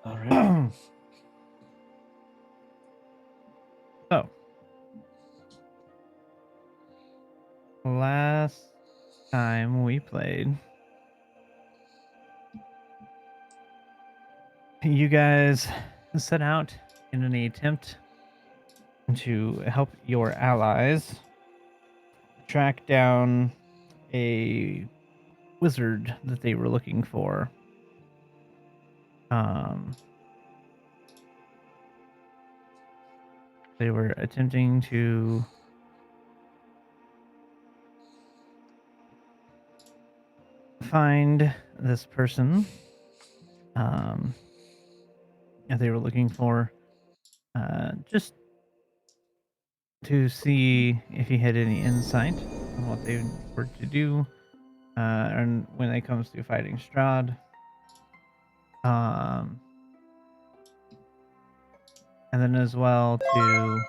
All right. So, last time we played, you guys set out in an attempt to help your allies track down a wizard that they were looking for. They were attempting to find this person. And they were looking for just to see if he had any insight on what they were to do, and when it comes to fighting Strahd. And then as well to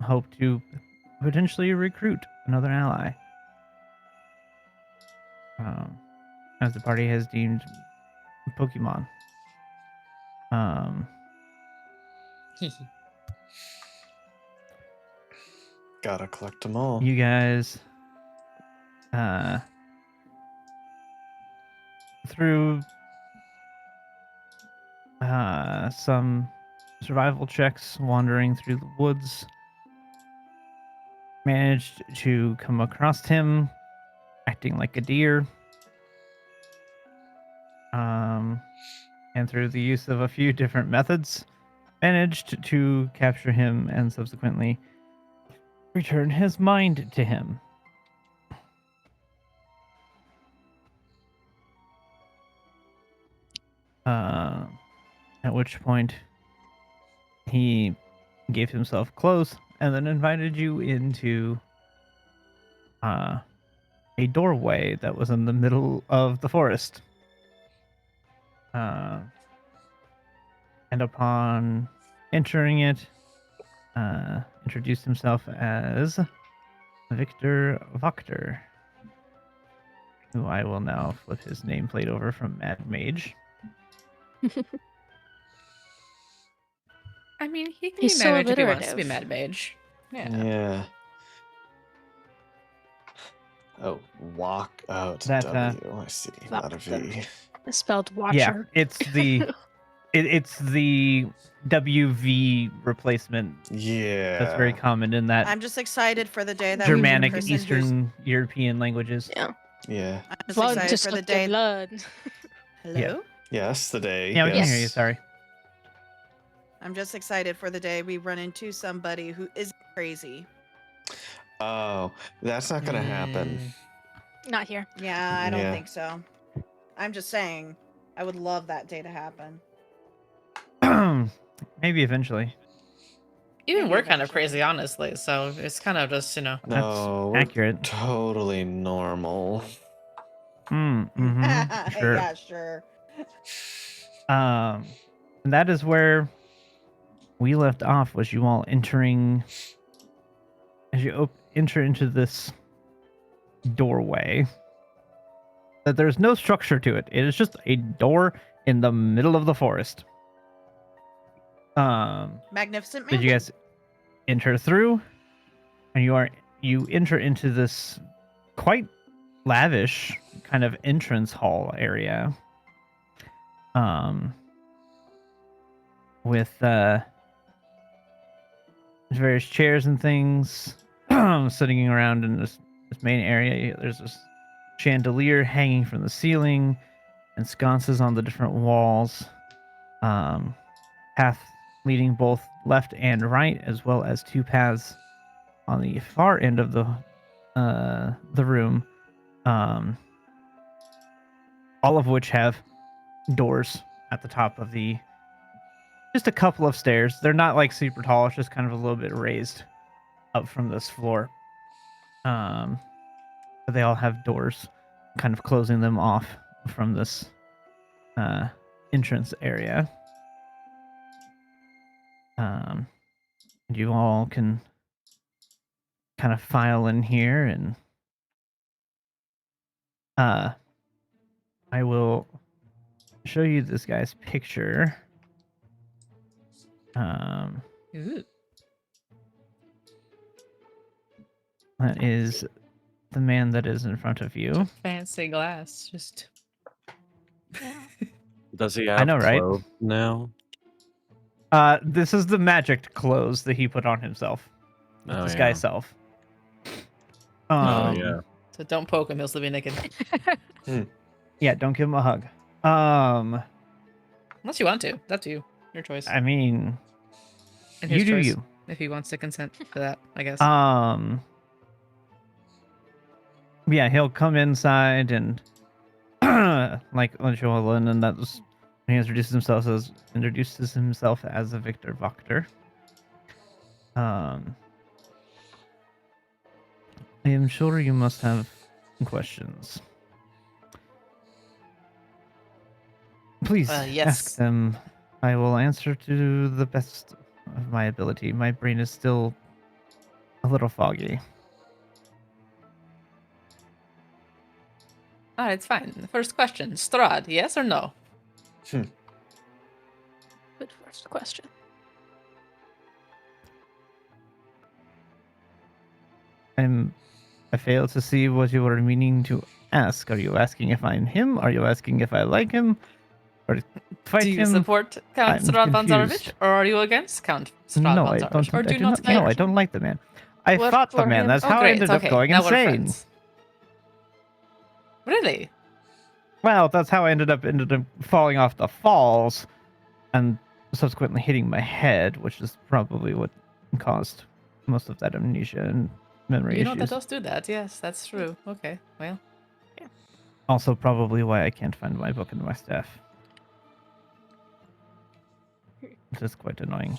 hope to potentially recruit another ally. As the party has deemed Pokemon. Gotta collect them all. You guys, through some survival checks, wandering through the woods, managed to come across him acting like a deer. And through the use of a few different methods, managed to capture him and subsequently return his mind to him. At which point he gave himself clothes and then invited you into a doorway that was in the middle of the forest. And upon entering it, introduced himself as Victor Voctor, who I will now flip his nameplate over from Mad Mage. I mean, he can He's be so Mad Mage if he wants to be alliterative. Mad Mage. Yeah. Oh, walk out. That, W. I see. Not a V. It's spelled Yeah, watcher. it's the it's the WV replacement. Yeah. That's very common in that I'm just excited for the day that Germanic, we meet a person Eastern European languages. Yeah. Yeah. I'm just Blood excited just for the suck your day. blood. Hello? Yeah. Yes, the day. Yeah, we can yes. hear you. Sorry. I'm just excited for the day we run into somebody who is crazy. Oh, that's not gonna happen. Not here. Yeah, I don't Yeah. think so. I'm just saying, I would love that day to happen. Maybe eventually. Even Maybe we're kind of eventually. crazy, honestly. So it's kind of just, No, That's we're accurate. totally normal. Mm-hmm. Sure. Yeah, sure. And that is where we left off. Was you all entering as you enter into this doorway? That there's no structure to it. It is just a door in the middle of the forest. Magnificent Did you Mansion. guys enter through? And you enter into this quite lavish kind of entrance hall area. With various chairs and things sitting around in this main area. There's this chandelier hanging from the ceiling and sconces on the different walls. Path leading both left and right, as well as two paths on the far end of the room. All of which have doors at the top of the. Just a couple of stairs. They're not like super tall. It's just kind of a little bit raised up from this floor. But they all have doors, kind of closing them off from this entrance area. You all can kind of file in here and I will show you this guy's picture. Ooh. That is the man that is in front of you. Fancy glass. Just Yeah. Does he I have know, right? clothes now? This is the magic clothes that he put on himself. Oh, This yeah. guy's self. Oh, yeah. so don't poke him, he'll still be naked. Yeah, don't give him a hug. Unless you want to. That's you. Your choice. I mean, And you his do choice. you. If he wants to consent to that, I guess. Yeah, he'll come inside and like Joellen, and that's when he introduces himself as a Victor Voctor. I am sure you must have questions. Please Yes. ask them. I will answer to the best of my ability. My brain is still a little foggy. Alright, it's fine. The first question. Strahd, yes or no? Good first question. I fail to see what you were meaning to ask. Are you asking if I'm him? Are you asking if I like him? Or fight Do you him? support Count I'm Strahd von confused. Zarovich, or are you against Count Strahd No, von I Zarovich, don't. or I do do not not. care? No, I don't like the man. I Work fought the for man. him. That's Oh, how I great. ended up Okay, going now we're insane. friends. Really? Well, that's how I ended up falling off the falls, and subsequently hitting my head, which is probably what caused most of that amnesia and memory You know that issues. does do that. Yes, that's true. Okay, well. Also, probably why I can't find my book and my staff. Which is quite annoying.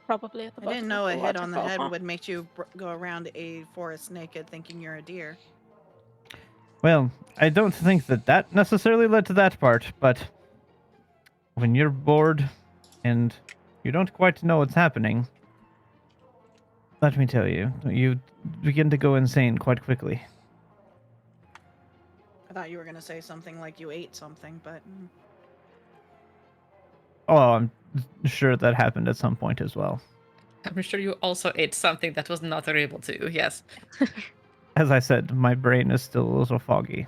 Probably at the I bottom didn't know of a the hit on the waterfall, head huh? would make you go around a forest naked thinking you're a deer. Well, I don't think that necessarily led to that part, but when you're bored and you don't quite know what's happening, let me tell you, you begin to go insane quite quickly. I thought you were going to say something like you ate something, but Oh, I'm sure that happened at some point as well. I'm sure you also ate something that was not agreeable to you. Yes. As I said, my brain is still a little foggy.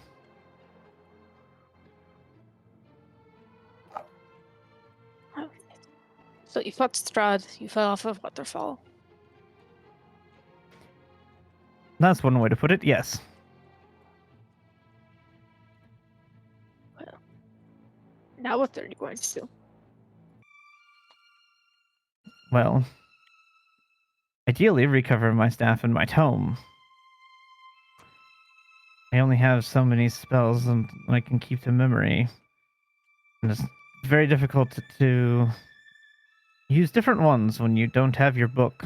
Okay. So you fought Strahd, you fell off a waterfall. That's one way to put it, yes. Well, now what are you going to do? Well, ideally recover my staff and my tome. I only have so many spells and I can keep to memory. And it's very difficult to use different ones when you don't have your book.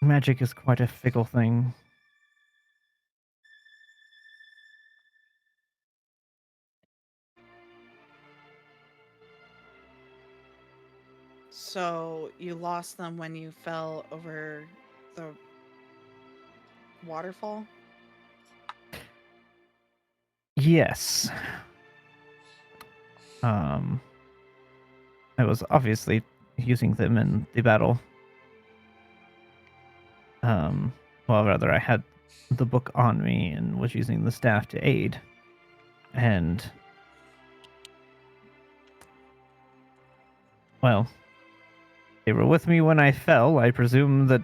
Magic is quite a fickle thing. so you lost them when you fell over the waterfall? Yes. I was obviously using them in the battle. Well, rather, I had the book on me and was using the staff to aid. And, well, they were with me when I fell. I presume that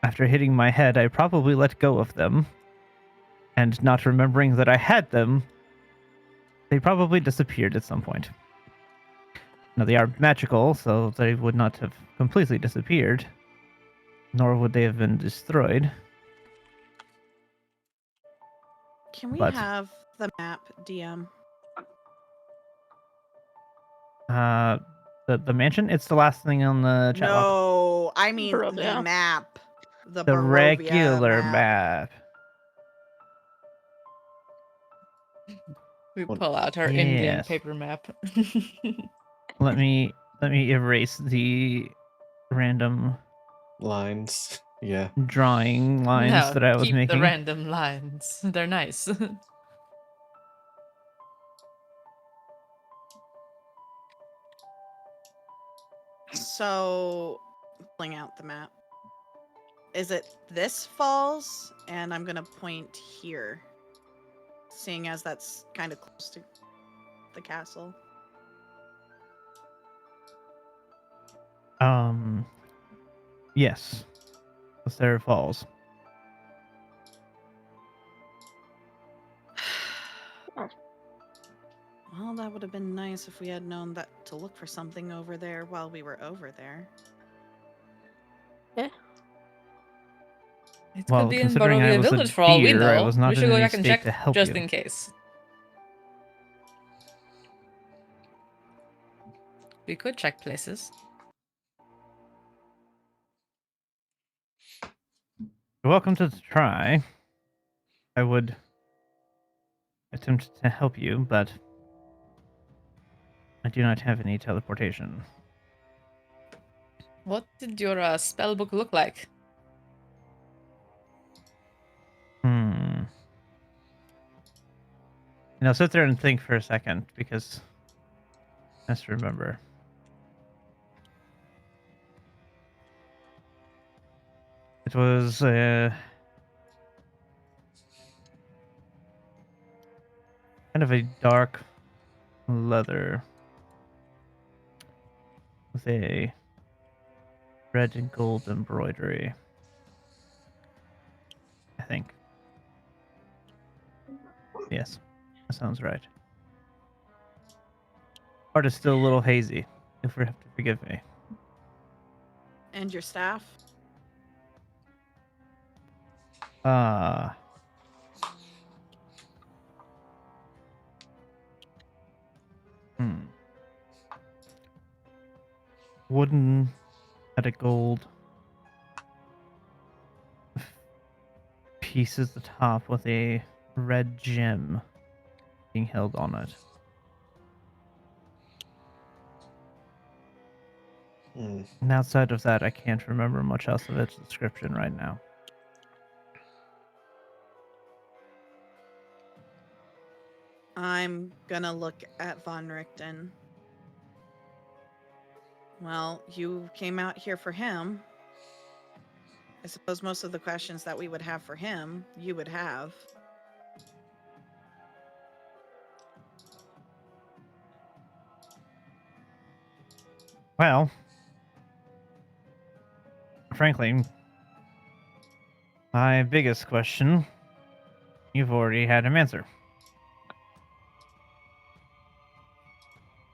after hitting my head, I probably let go of them. And not remembering that I had them, they probably disappeared at some point. Now, they are magical, so they would not have completely disappeared, nor would they have been destroyed. Can we But- have the map, DM? The mansion? It's the last thing on the chat log. No, I mean the Barovia. map. The The Barovia regular map. We What- pull out our Indian Yes. paper map. Let me erase the random lines. Yeah. drawing lines No, that I was keep making. the random lines. They're nice. So, pulling out the map. Is it this falls? And I'm gonna point here, seeing as that's kind of close to the castle. Yes. Sarah Falls. Well, that would have been nice if we had known that to look for something over there while we were over there. It Well, could be in considering I Barovia was a village for all we deer, I know. was We not should in go any back and state check to help just you. in case. We could check places. You're welcome to try. I would attempt to help you, but I do not have any teleportation. What did your spell book look like? Hmm. And I'll sit there and think for a second because I have to remember. It was kind of a dark leather with a red and gold embroidery. I think. Yes, that sounds right. Art is still a little hazy. If you have to forgive me. And your staff? Ah. Wooden at a gold piece at the top with a red gem being held on it. Hmm. And outside of that, I can't remember much else of its description right now. I'm gonna look at Von Richten. Well, you came out here for him. I suppose most of the questions that we would have for him, you would have. Well, frankly, my biggest question, you've already had him answer.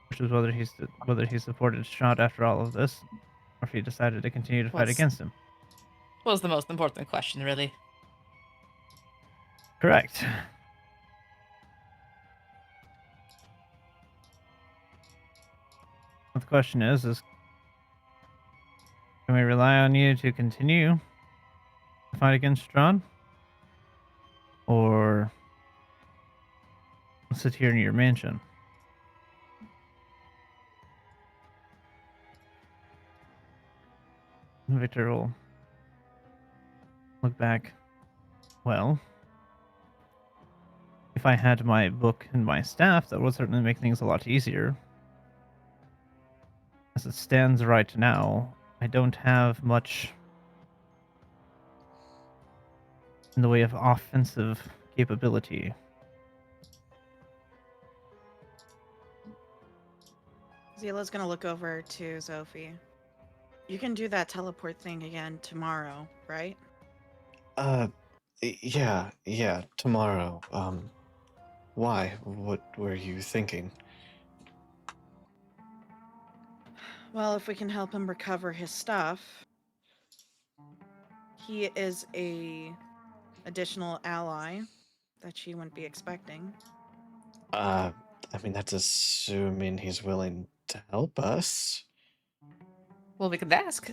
Which is whether he supported Strahd after all of this, or if he decided to continue to fight Was- against him. Was the most important question, really. Correct. The question is can we rely on you to continue to fight against Strahd? Or sit here in your mansion? Victor will look back. Well, if I had my book and my staff, that would certainly make things a lot easier. As it stands right now, I don't have much in the way of offensive capability. Zila's gonna look over to Zophie. You can do that teleport thing again tomorrow, right? Yeah, tomorrow. Why? What were you thinking? Well, if we can help him recover his stuff, he is a additional ally that she wouldn't be expecting. I mean, that's assuming he's willing to help us. Well, we could ask.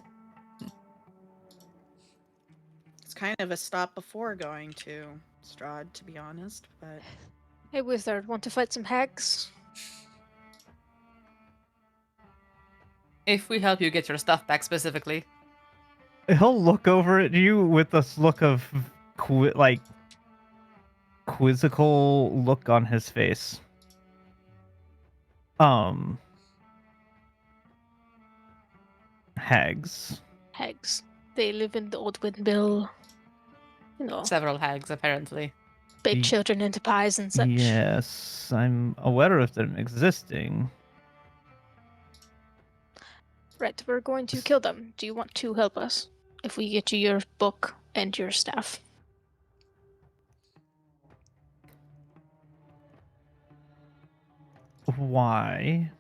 It's kind of a stop before going to Strahd, to be honest, but Hey, wizard, want to fight some hags? If we help you get your stuff back specifically. He'll look over at you with this look of quizzical look on his face. Hags. Hags. They live in the old windmill. You know, Several hags, apparently. bake Ye- children into pies and such. Yes, I'm aware of them existing. Right, we're going to kill them. Do you want to help us? If we get you your book and your staff. Why?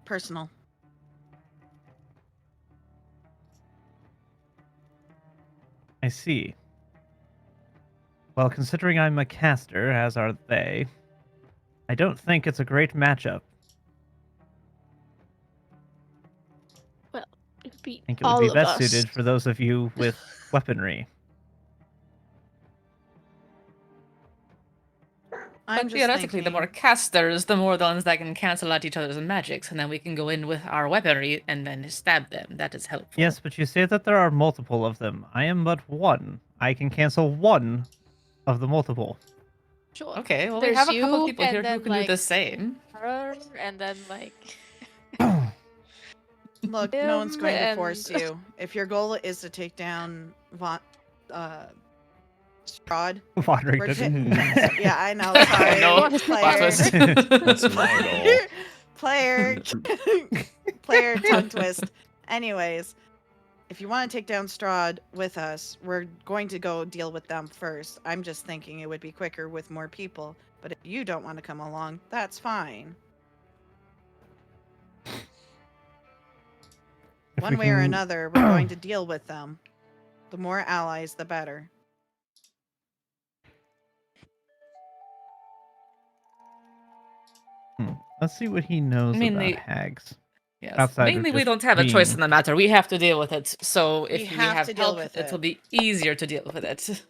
Personal. I see. Well, considering I'm a caster, as are they, I don't think it's a great matchup. It would be I think it would all be of best us. suited for those of you with weaponry. I'm But just theoretically, the more thinking, casters, the more the ones that can cancel out each other's magics, and then we can go in with our weaponry and then stab them. That is helpful. Yes, but you say that there are multiple of them. I am but one. I can cancel one of the multiple. Sure. Okay, well, we There's have a couple you, people and here who then, can do the same. her, and then like look, no one's him going to force and- you. If your goal is to take down Strahd, Wandering we're to- yeah, I know. Sorry, No, player. That's my goal. player, player tongue twist. Anyways, if you want to take down Strahd with us, we're going to go deal with them first. I'm just thinking it would be quicker with more people. But if you don't want to come along, that's fine. If One we way or can- another, we're going to deal with them. The more allies, the better. Let's see what he knows Mainly- about hags. Yes. Outside of Mainly, we just don't have a choice being- in the matter. We have to deal with it. So if We we have have to deal help, with it'll it. be easier to deal with it.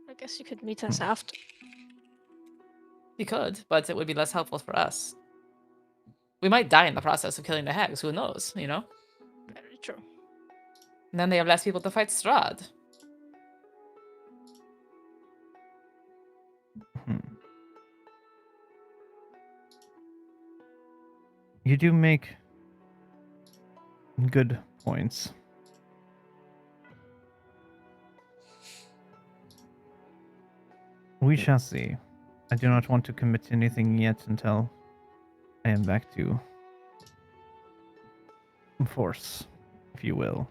I guess you could meet us after. We could, but it would be less helpful for us. We might die in the process of killing the hags. Who knows? You know. Very true. And then they have less people to fight Strahd. Hmm. You do make good points. We shall see. I do not want to commit to anything yet until I am back to force, if you will.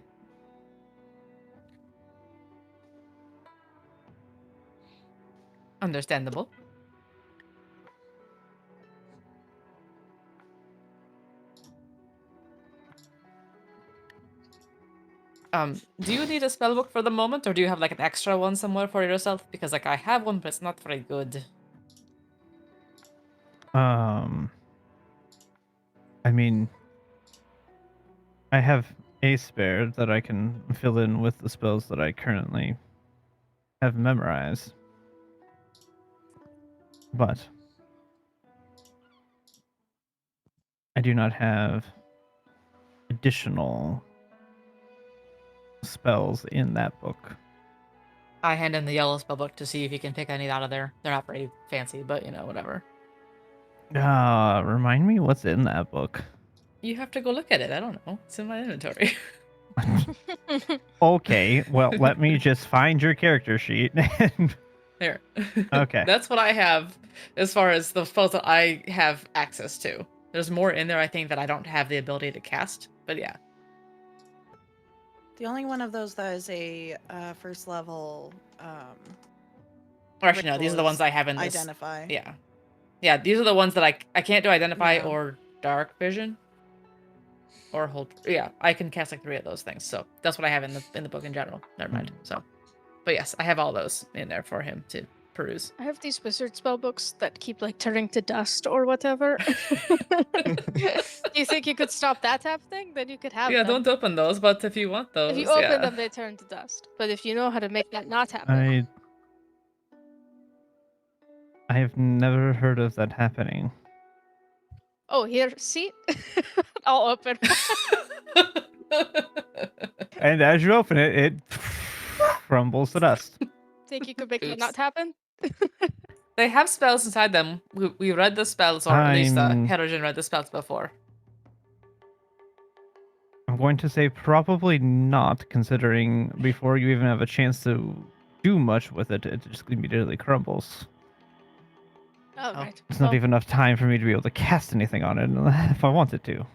Understandable. Do you need a spellbook for the moment, or do you have like an extra one somewhere for yourself? Because like I have one, but it's not very good. I mean, I have a spare that I can fill in with the spells that I currently have memorized. But I do not have additional spells in that book. I hand in the yellow spellbook to see if you can pick any out of there. They're not very fancy, but you know, whatever. Remind me what's in that book. You have to go look at it. I don't know. It's in my inventory. Okay, well, let me just find your character sheet. There. Okay. That's what I have as far as the spells that I have access to. There's more in there, I think, that I don't have the ability to cast. But yeah. The only one of those that is a first level Or actually, no, these are the ritual ones is I have in this. identify. Yeah. Yeah, these are the ones that I can't do identify Yeah. or dark vision. Or hold. Yeah, I can cast like 3 of those things. So that's what I have in the book in general. Never mind. So, but yes, I have all those in there for him to peruse. I have these wizard spell books that keep like turning to dust or whatever. You think you could stop that happening? Then you could have Yeah, them. don't open those, but if you want those, If you open yeah. them, they turn to dust. But if you know how to make that not happen, I have never heard of that happening. oh, here, see, I'll open. And as you open it, it crumbles to dust. Think you could make that Oops. not happen? They have spells inside them. We read the spells, or at least I'm- Heterogen read the spells before. I'm going to say probably not, considering before you even have a chance to do much with it, it just immediately crumbles. Oh, right. It's not even enough time for me to be able to cast anything on it if I wanted to.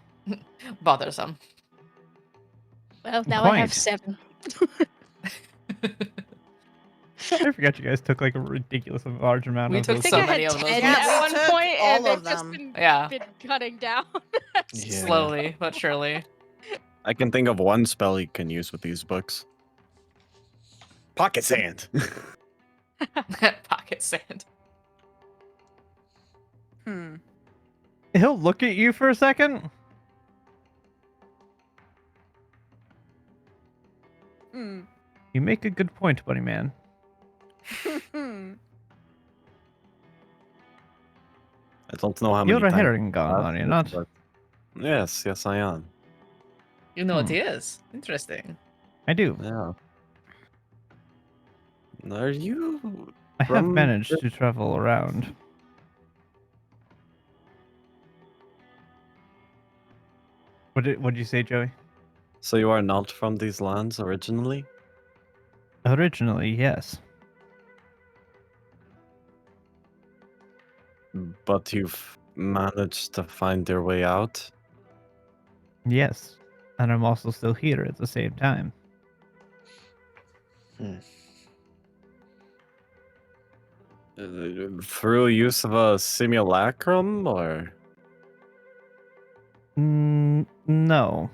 Bothersome. Well, now I have Quite. 7. I forgot you guys took like a ridiculous large amount We of took those. I think so I many had of those 10 Yeah, ones. we at one took point, all and they've of just them. Yeah. been cutting down. Yeah. Slowly but surely. I can think of one spell you can use with these books. Pocket sand. Pocket sand. He'll look at you for a second. You make a good point, buddy man. I don't know how many You're a times herring gun, I've are you used not? it. Yes, I am. You know what he is. Interesting. I do. Yeah. Are you? I have From managed the- to travel around. What did you say, Joey? So you are not from these lands originally? Originally, yes. But you've managed to find your way out? Yes. And I'm also still here at the same time. Through use of a simulacrum, or? No.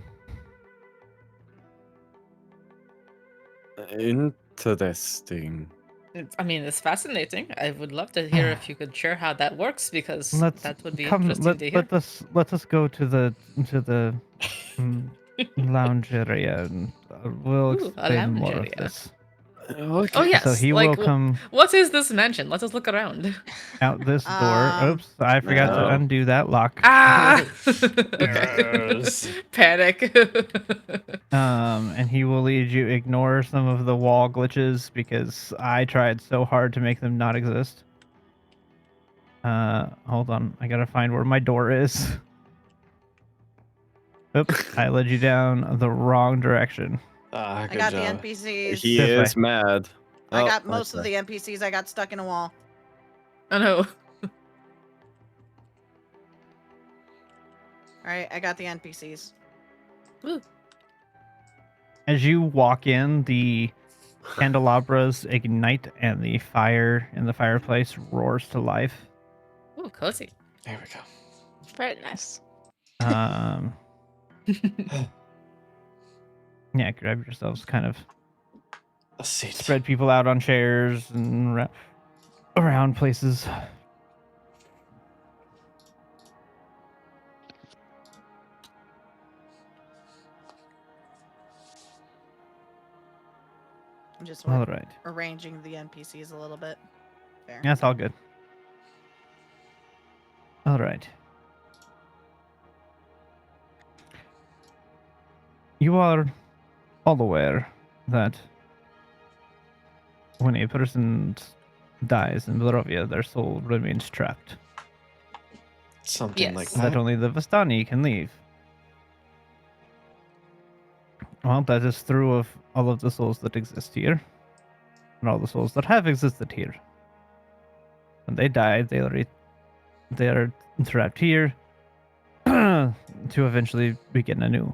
Interesting. I mean, it's fascinating. I would love to hear if you could share how that works, because that would be come. interesting to hear. Let us go to the mm, lounge area, and we'll Ooh, a explain lounge more area. of this. Okay. Oh yes. So he like, will come what is this mansion? Let us look around. out this door. Oops! I forgot to no. undo that lock. Ah! Yes. Panic. And he will lead you. Ignore some of the wall glitches because I tried so hard to make them not exist. Hold on. I gotta find where my door is. Oops! I led you down the wrong direction. Ah, I good got job. the NPCs. He This is mad. I Oh, got most of okay. the NPCs. I got stuck in a wall. Oh no. All right, I got the NPCs. As you walk in, the candelabras ignite and the fire in the fireplace roars to life. Ooh, cozy. There we go. Very nice. Yeah, grab yourselves, kind of A seat. spread people out on chairs and around places. I'm just All right. arranging the NPCs a little bit. There. That's all good. All right. You are all aware that when a person dies in Barovia, their soul remains trapped. Something like Yes. That that. only the Vistani can leave. Well, that is true of all of the souls that exist here, and all the souls that have existed here. When they die, they are trapped here to eventually begin anew.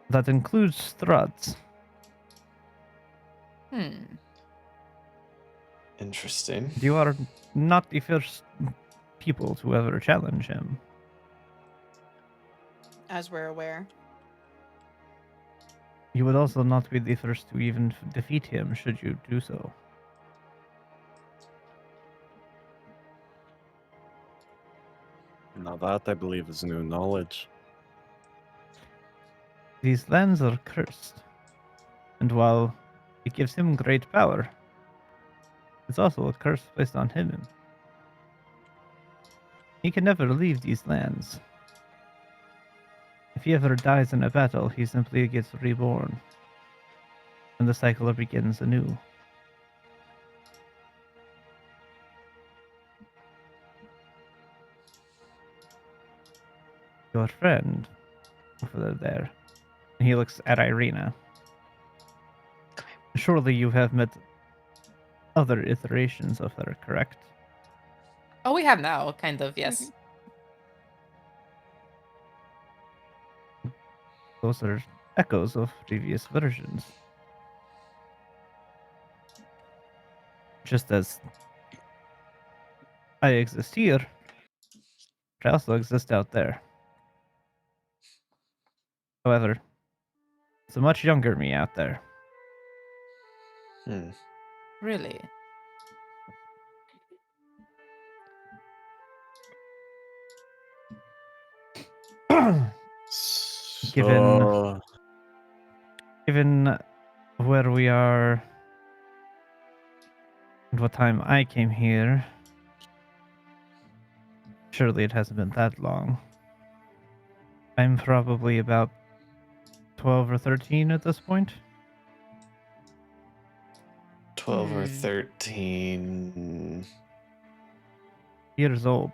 That includes Strahd. Interesting. You are not the first people to ever challenge him. As we're aware. You would also not be the first to even defeat him should you do so. Now that I believe is new knowledge. These lands are cursed, and while it gives him great power, it's also a curse placed on him. He can never leave these lands. If he ever dies in a battle, he simply gets reborn. And the cycle begins anew. Your friend over there. And he looks at Irina. Surely you have met other iterations of her, correct? Oh, we have now, kind of, yes. Those are echoes of previous versions. Just as I exist here, I also exist out there. However, it's a much younger me out there. Hmm. Really? So, Given where we are and what time I came here, surely it hasn't been that long. I'm probably about 12 or 13 at this point. 12 or Hmm. 13. Years old.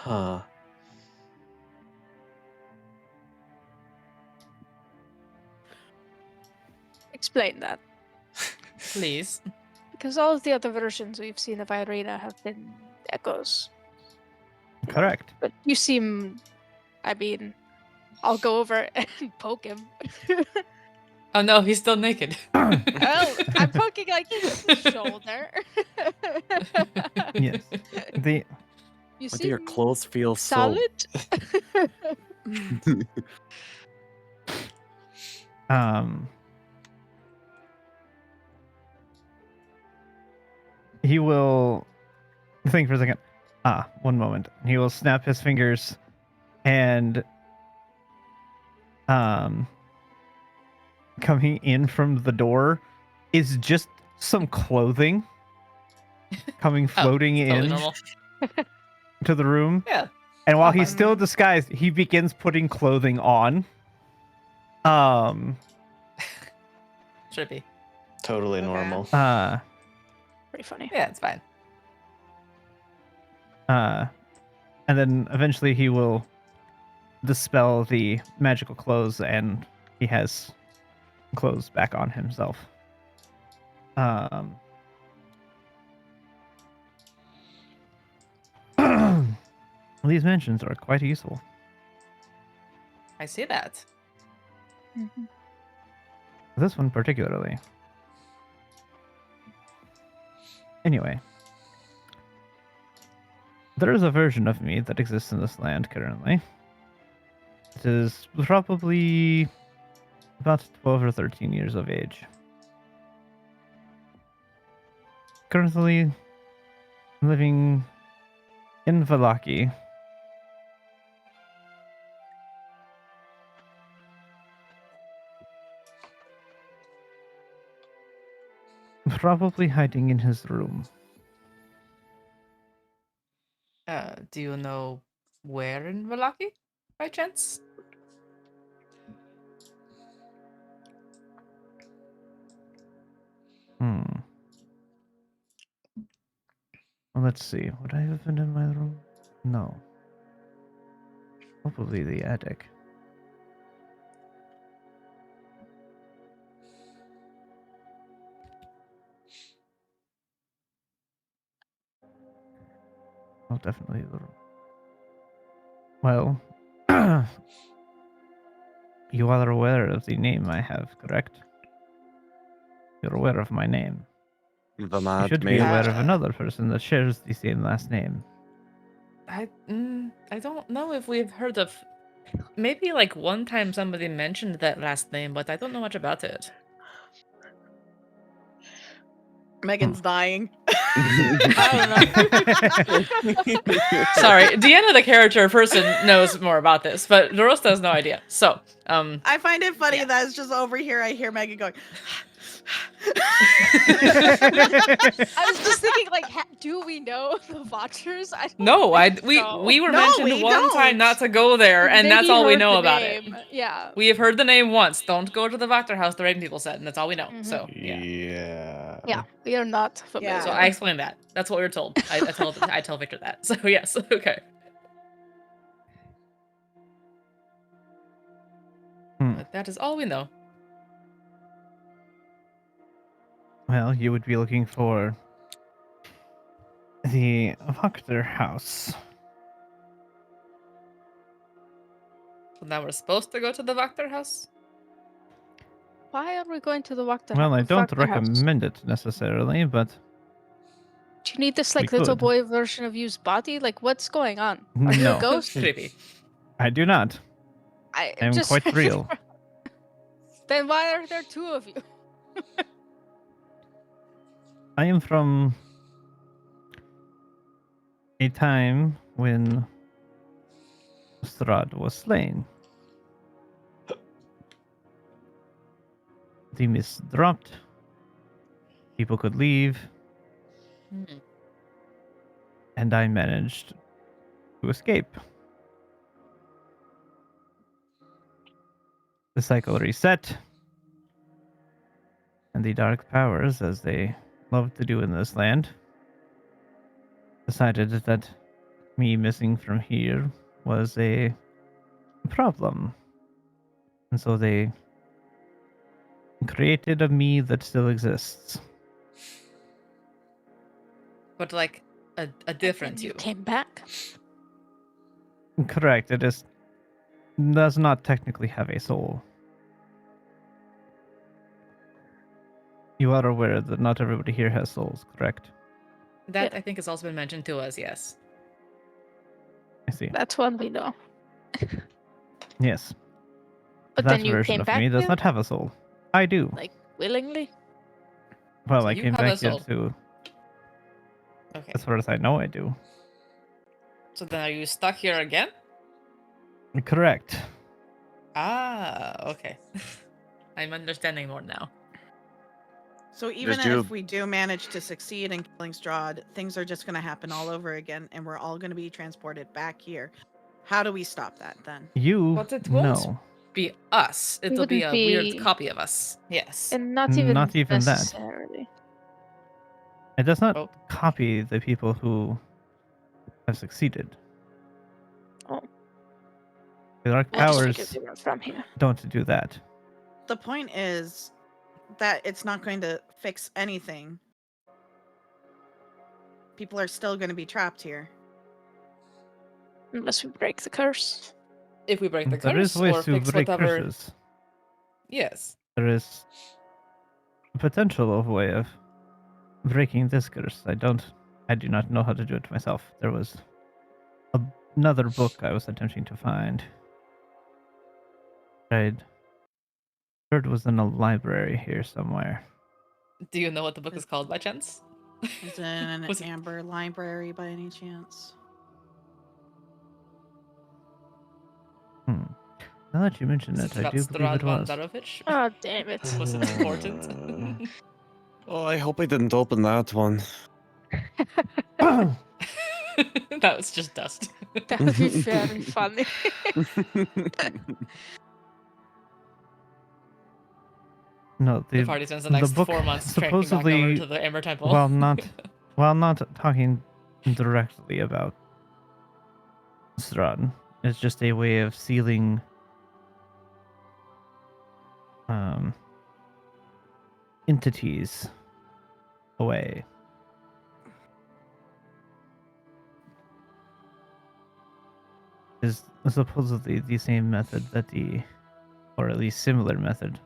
Huh. Explain that. Please. Because all of the other versions we've seen of Irina have been echoes. Correct. But you seem, I mean, I'll go over and poke him. Oh no, he's still naked. Oh, I'm poking like his shoulder. Yes. The You why do your seem clothes feel solid. he will think for a second. One moment. He will snap his fingers and coming in from the door is just some clothing coming floating Totally in normal. to the room. Yeah. And while Okay. he's still disguised, he begins putting clothing on. Trippy. Totally Okay. normal. Pretty funny. Yeah, it's fine. And then eventually he will dispel the magical clothes and he has clothes back on himself. These mansions are quite useful. I see that. Mhm. This one particularly. Anyway. There is a version of me that exists in this land currently. It is probably about 12 or 13 years of age. Currently living in Valaki. Probably hiding in his room. Do you know where in Valaki, by chance? Well, let's see. Would I have been in my room? No. Probably the attic. Oh, definitely the room. Well, you are aware of the name I have, correct? You're aware of my name. The You mad should be maid. aware of another person that shares the same last name. I don't know if we've heard of. Maybe like one time somebody mentioned that last name, but I don't know much about it. Megan's dying. Sorry, Deanna, the character person, knows more about this, but Doros has no idea. So, I find it funny Yeah. that it's just over here. I hear Megan going, I was just thinking, like, do we know the Watchers? I don't No, think so. we were No, mentioned we one time don't. not to go there, and that's Maybe all we heard know the about name. it. Yeah. We have heard the name once. Don't go to the Wachter house, the raven people said, and that's all we know. Mhm. So yeah. Yeah, we are not familiar. Yeah. So I explained that. That's what we were told. I tell Victor that. So yes, okay. But that is all we know. Well, you would be looking for the Wachter house. So now we're supposed to go to the Wachter house? Why are we going to the Wachter Well, I don't Wachter house? recommend it necessarily, but Do you need this we like little could. boy version of you's body? Like, what's going on? Are you No. a ghost? Creepy. I do not. I I'm just quite real. Then why are there two of you? I am from a time when Strahd was slain. The mist dropped. People could leave, Hmm. and I managed to escape. The cycle reset, and the dark powers, as they love to do in this land, decided that me missing from here was a problem. And so they created a me that still exists. But like a different And you you. came back. Correct, it is does not technically have a soul. You are aware that not everybody here has souls, correct? That Yeah. I think has also been mentioned to us, yes. I see. That's one we know. Yes. But that then you version came of back me does here? not have a soul. I do. Like, willingly? Well, So I you came have a back here soul. to, Okay. as far as I know, I do. So then are you stuck here again? Correct. Ah, okay. I'm understanding more now. So even Did you- if we do manage to succeed in killing Strahd, things are just going to happen all over again, and we're all going to be transported back here. How do we stop that then? You But it won't know. be us. It'll be wouldn't a weird be- copy of us. Yes. And not even Not even that. necessarily. It does not Oh. copy the people who have succeeded. Oh. The dark Well, just powers because we were from here. don't do that. The point is that it's not going to fix anything. People are still going to be trapped here. Unless we break the curse. If we break the There curse is ways or to fix break whatever. curses. Yes. There is a potential of way of breaking this curse. I do not know how to do it myself. There was another book I was attempting to find. I'd heard was in a library here somewhere. Do you know what the book is called by chance? Is it in an Was it- amber library by any chance? Hmm. Now that you mention Is it, it I about do believe it Strahd von was. Darovich? Oh, damn it. Was it important? Oh, I hope I didn't open that one. That was just dust. That would be very funny. No, The the party spends the the next book 4 months trekking back over supposedly- to the Ember Temple. while not talking directly about Strahd, it's just a way of sealing entities away. Is supposedly the same method that or at least similar method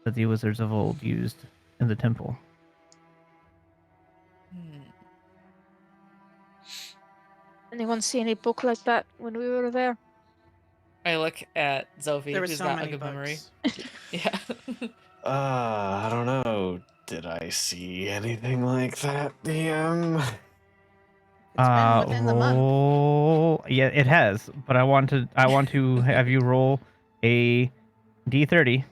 that the wizards of old used in the temple. Hmm. Anyone see any book like that when we were there? I look at Zophie, There were who's so got many a good memory. books. Yeah. I don't know. Did I see anything like that, DM? It's been within the month. Oh, yeah, it has. But I want to have you roll a D30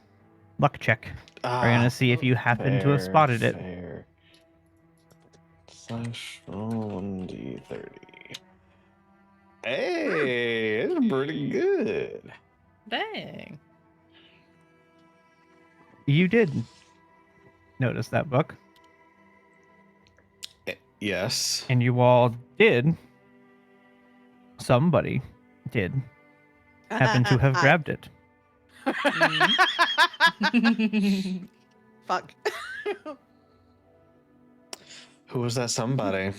luck check. We're gonna see if you happen to have spotted it. Fair. Slash roll 1d30. Hey, it's pretty good. Dang. You did notice that book, Yes. and you all did. Somebody did happen to have grabbed it. Fuck. Who was that somebody?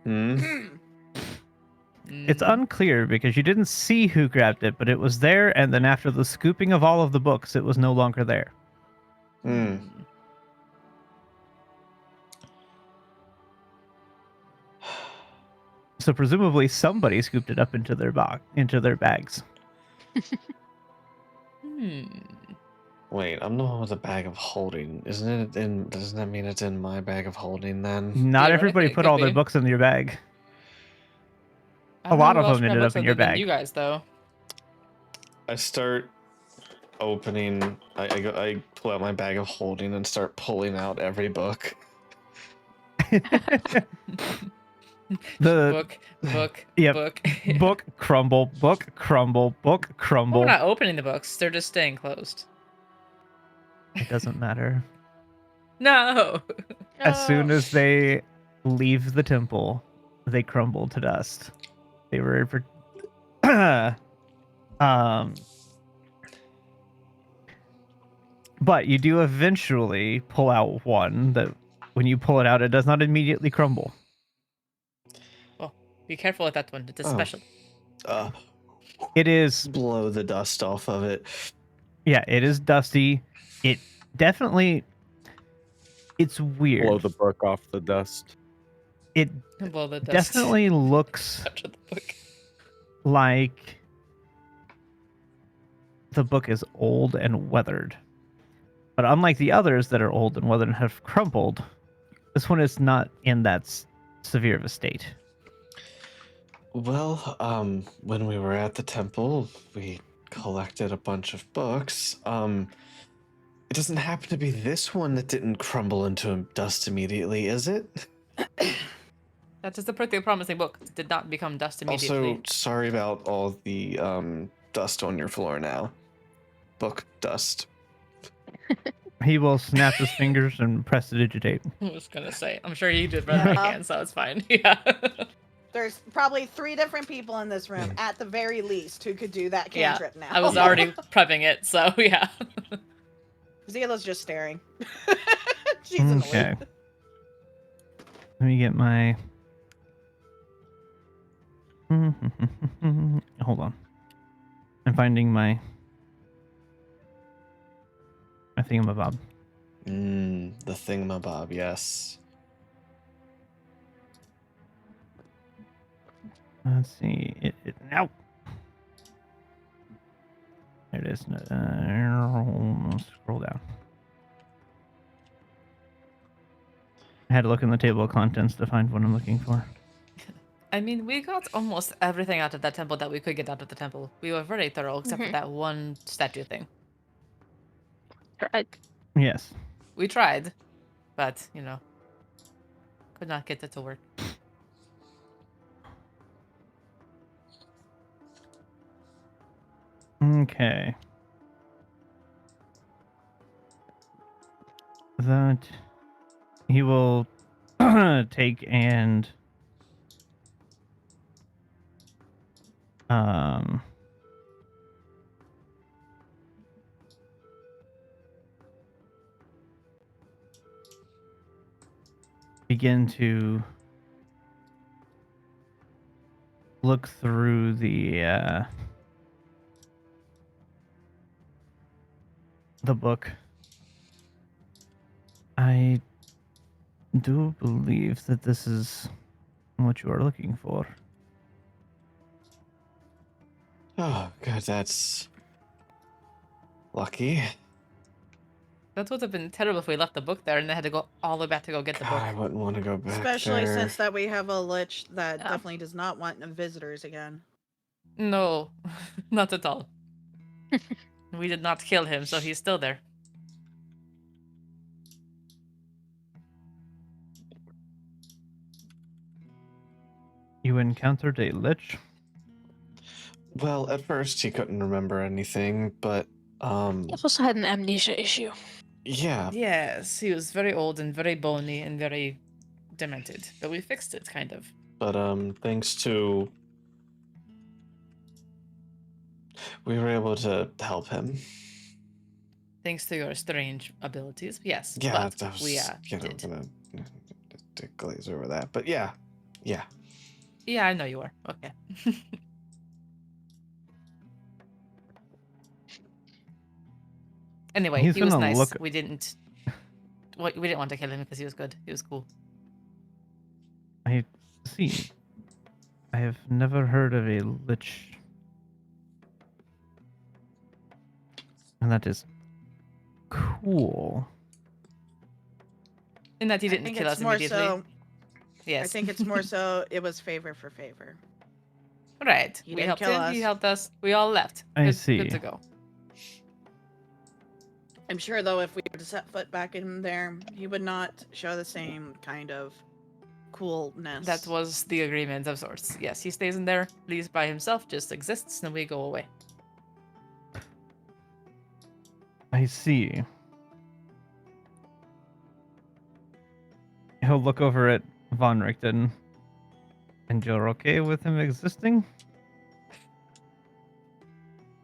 Hmm? It's Mhm. unclear because you didn't see who grabbed it, but it was there, and then after the scooping of all of the books, it was no longer there. Hmm. So presumably somebody scooped it up into their bags. Hmm. Wait, I'm the one with a bag of holding. Isn't it in? Doesn't that mean it's in my bag of holding then? Not everybody Theoretically, it put could all their be. books in your bag. I A don't know lot who of else them should have ended up books in other your than bag. You guys, though. I start opening. I pull out my bag of holding and start pulling out every book. The book, Yep. book. book crumble, book crumble, book Well, crumble. we're not opening the books. They're just staying closed. It doesn't matter. No. As soon as they leave the temple, they crumble to dust. They were but you do eventually pull out one that when you pull it out, it does not immediately crumble. Be careful with that one. It's a Oh. special. It is, Blow the dust off of it. yeah, it is dusty. It definitely, it's weird. Blow the book off the dust. It Blow the dust. definitely looks After the book. like the book is old and weathered. But unlike the others that are old and weathered and have crumpled, this one is not in that severe of a state. Well, when we were at the temple, we collected a bunch of books. It doesn't happen to be this one that didn't crumble into dust immediately, is it? That is a pretty promising book. It did not become dust immediately. Also, sorry about all the dust on your floor now. Book dust. He will snap his fingers and prestidigitate. I was gonna say. I'm sure you did better than I can, so it's fine. Yeah. There's probably 3 different people in this room, at the very least, who could do that Yeah, cantrip now. I was already prepping it, so yeah. Zila's just staring. She's annoyed. Okay. Let me get my. Hold on. I'm finding my thingamabob. The thingamabob, yes. Let's see. Now. There it is. Scroll down. I had to look in the table of contents to find what I'm looking for. I mean, we got almost everything out of that temple that we could get out of the temple. We were very thorough, except for that one statue thing. Yes. We tried, but, could not get it to work. Okay. That he will take and begin to look through the book. I do believe that this is what you are looking for. Oh, good, that's lucky. That would have been terrible if we left the book there and they had to go all the way back to go get the God, I book. wouldn't want to go back Especially there. since that we have a lich that Yeah. definitely does not want visitors again. No, not at all. We did not kill him, so he's still there. You encountered a lich? Well, at first he couldn't remember anything, but He also had an amnesia issue. yeah, Yes, he was very old and very bony and very demented, but we fixed it, kind of. but thanks to we were able to help him. Thanks to your strange abilities, yes. Yeah, but I was we gonna did. to glaze over that, but yeah. Yeah, I know you are. Okay. Anyway, He's he was gonna nice. look- We didn't. We didn't want to kill him because he was good. He was cool. I see. I have never heard of a lich. And that is cool. And that he I didn't think kill it's us more immediately. so. Yes. I think it's more so. It was favor for favor. Right. He We didn't helped kill him. us. He helped us. We all left. I Good, see. Good to go. I'm sure though, if we were to set foot back in there, he would not show the same kind of coolness. That was the agreement of sorts. Yes, he stays in there, leaves by himself, just exists, and we go away. I see. He'll look over at Von Richten. And you're okay with him existing?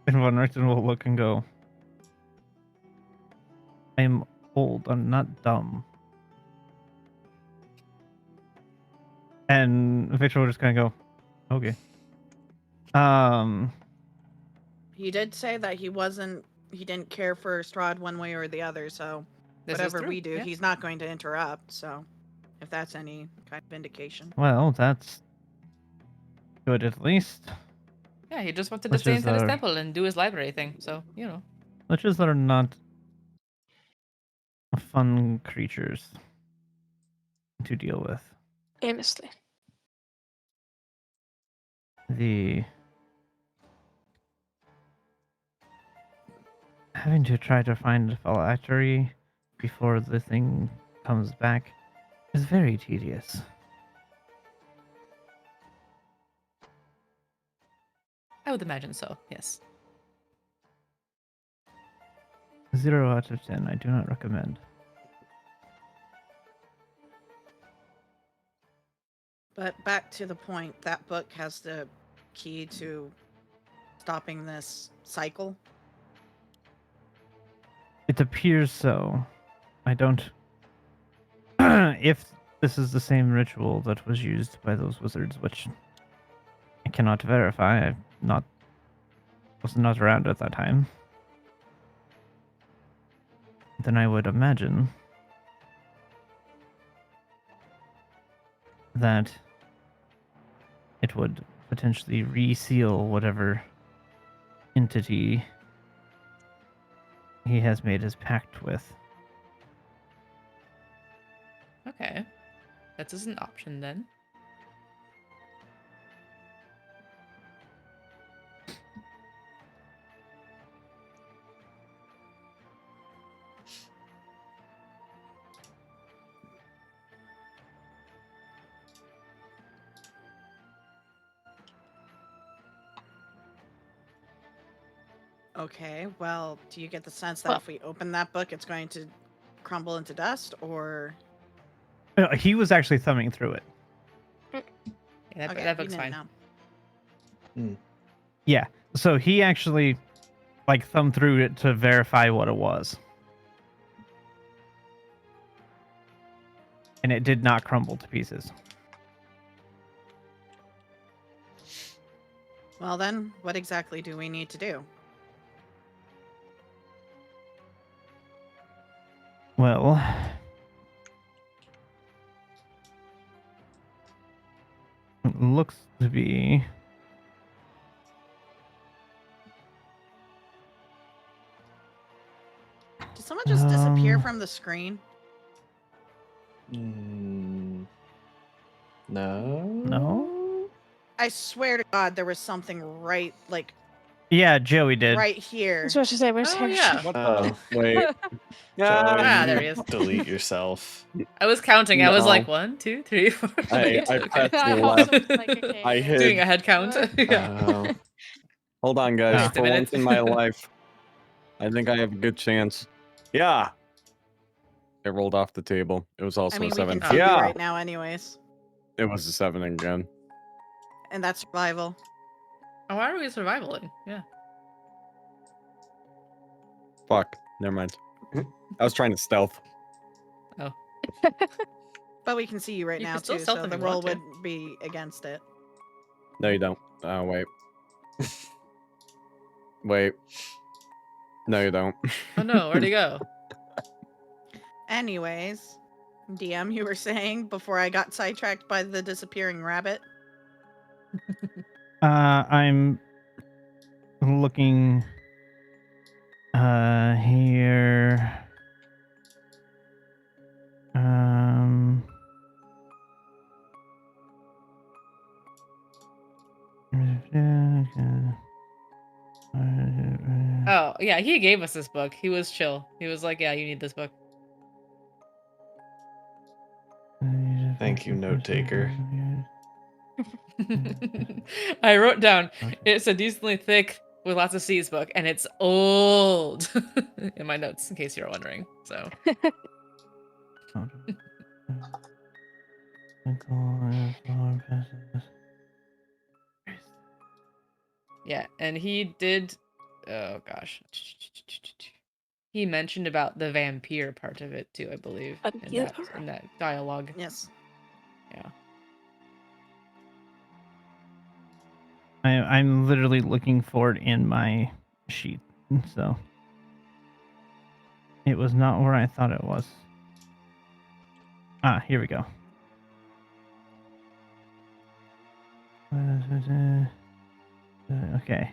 And Von Richten will look and go, I'm old, I'm not dumb. And Victor will just kind of go, okay. He did say that he didn't care for Strahd one way or the other, so This is whatever true, we do, yeah. he's not going to interrupt, so if that's any kind of indication. Well, that's good at least. Yeah, he just wanted to stay Liches inside his are- temple and do his library thing. So, you know. Liches are not fun creatures to deal with. Famously. The having to try to find a phylactery before the thing comes back is very tedious. I would imagine so, yes. 0 out of 10. I do not recommend. But back to the point, that book has the key to stopping this cycle. It appears so. I don't. If this is the same ritual that was used by those wizards, which I cannot verify, was not around at that time, then I would imagine that it would potentially reseal whatever entity he has made his pact with. Okay. That is an option then. Okay, well, do you get the sense that Well- if we open that book, it's going to crumble into dust, or He was actually thumbing through it. Yeah, that, okay, that you book's didn't fine. know. Yeah. So he actually thumbed through it to verify what it was. And it did not crumble to pieces. Well then, what exactly do we need to do? Well, it looks to be Did someone just disappear Um, from the screen? No. no. I swear to God, there was something right, like, Yeah, Joey did. right here. That's what I say. Where's Oh, Harry? yeah. What Oh. the? Wait. Ah, there he is. Delete yourself. I was counting. I was No. like 1, 2, 3, 4. I Okay. pressed I left. also was like, okay. I hid. Doing a head count. Yeah. Oh. Hold on, guys. Wait For a minute. once in my life, I think I have a good chance. Yeah. It rolled off the table. It was also I mean, a we 7. can see Yeah. you right now, anyways, It was a 7 again. and that's survival. Oh, why are we survivaling? Yeah. Fuck. Never mind. I was trying to stealth. Oh. But we can see you right You now can still too, stealth so if the you roll want to. would be against it. No, you don't. Oh, wait. Wait. No, you don't. Oh no, where'd he go? Anyways, DM, you were saying before I got sidetracked by the disappearing rabbit. I'm looking here. Oh, yeah, he gave us this book. He was chill. He was like, yeah, you need this book. Thank you, note taker. I wrote down, Okay. it's a decently thick with lots of C's book, and it's old in my notes, in case you're wondering. So, yeah, and he did, oh gosh. He mentioned about the vampire part of it too, I believe, in that dialogue. Yes. Yeah. I'm literally looking for it in my sheet, so it was not where I thought it was. Ah, here we go. Okay.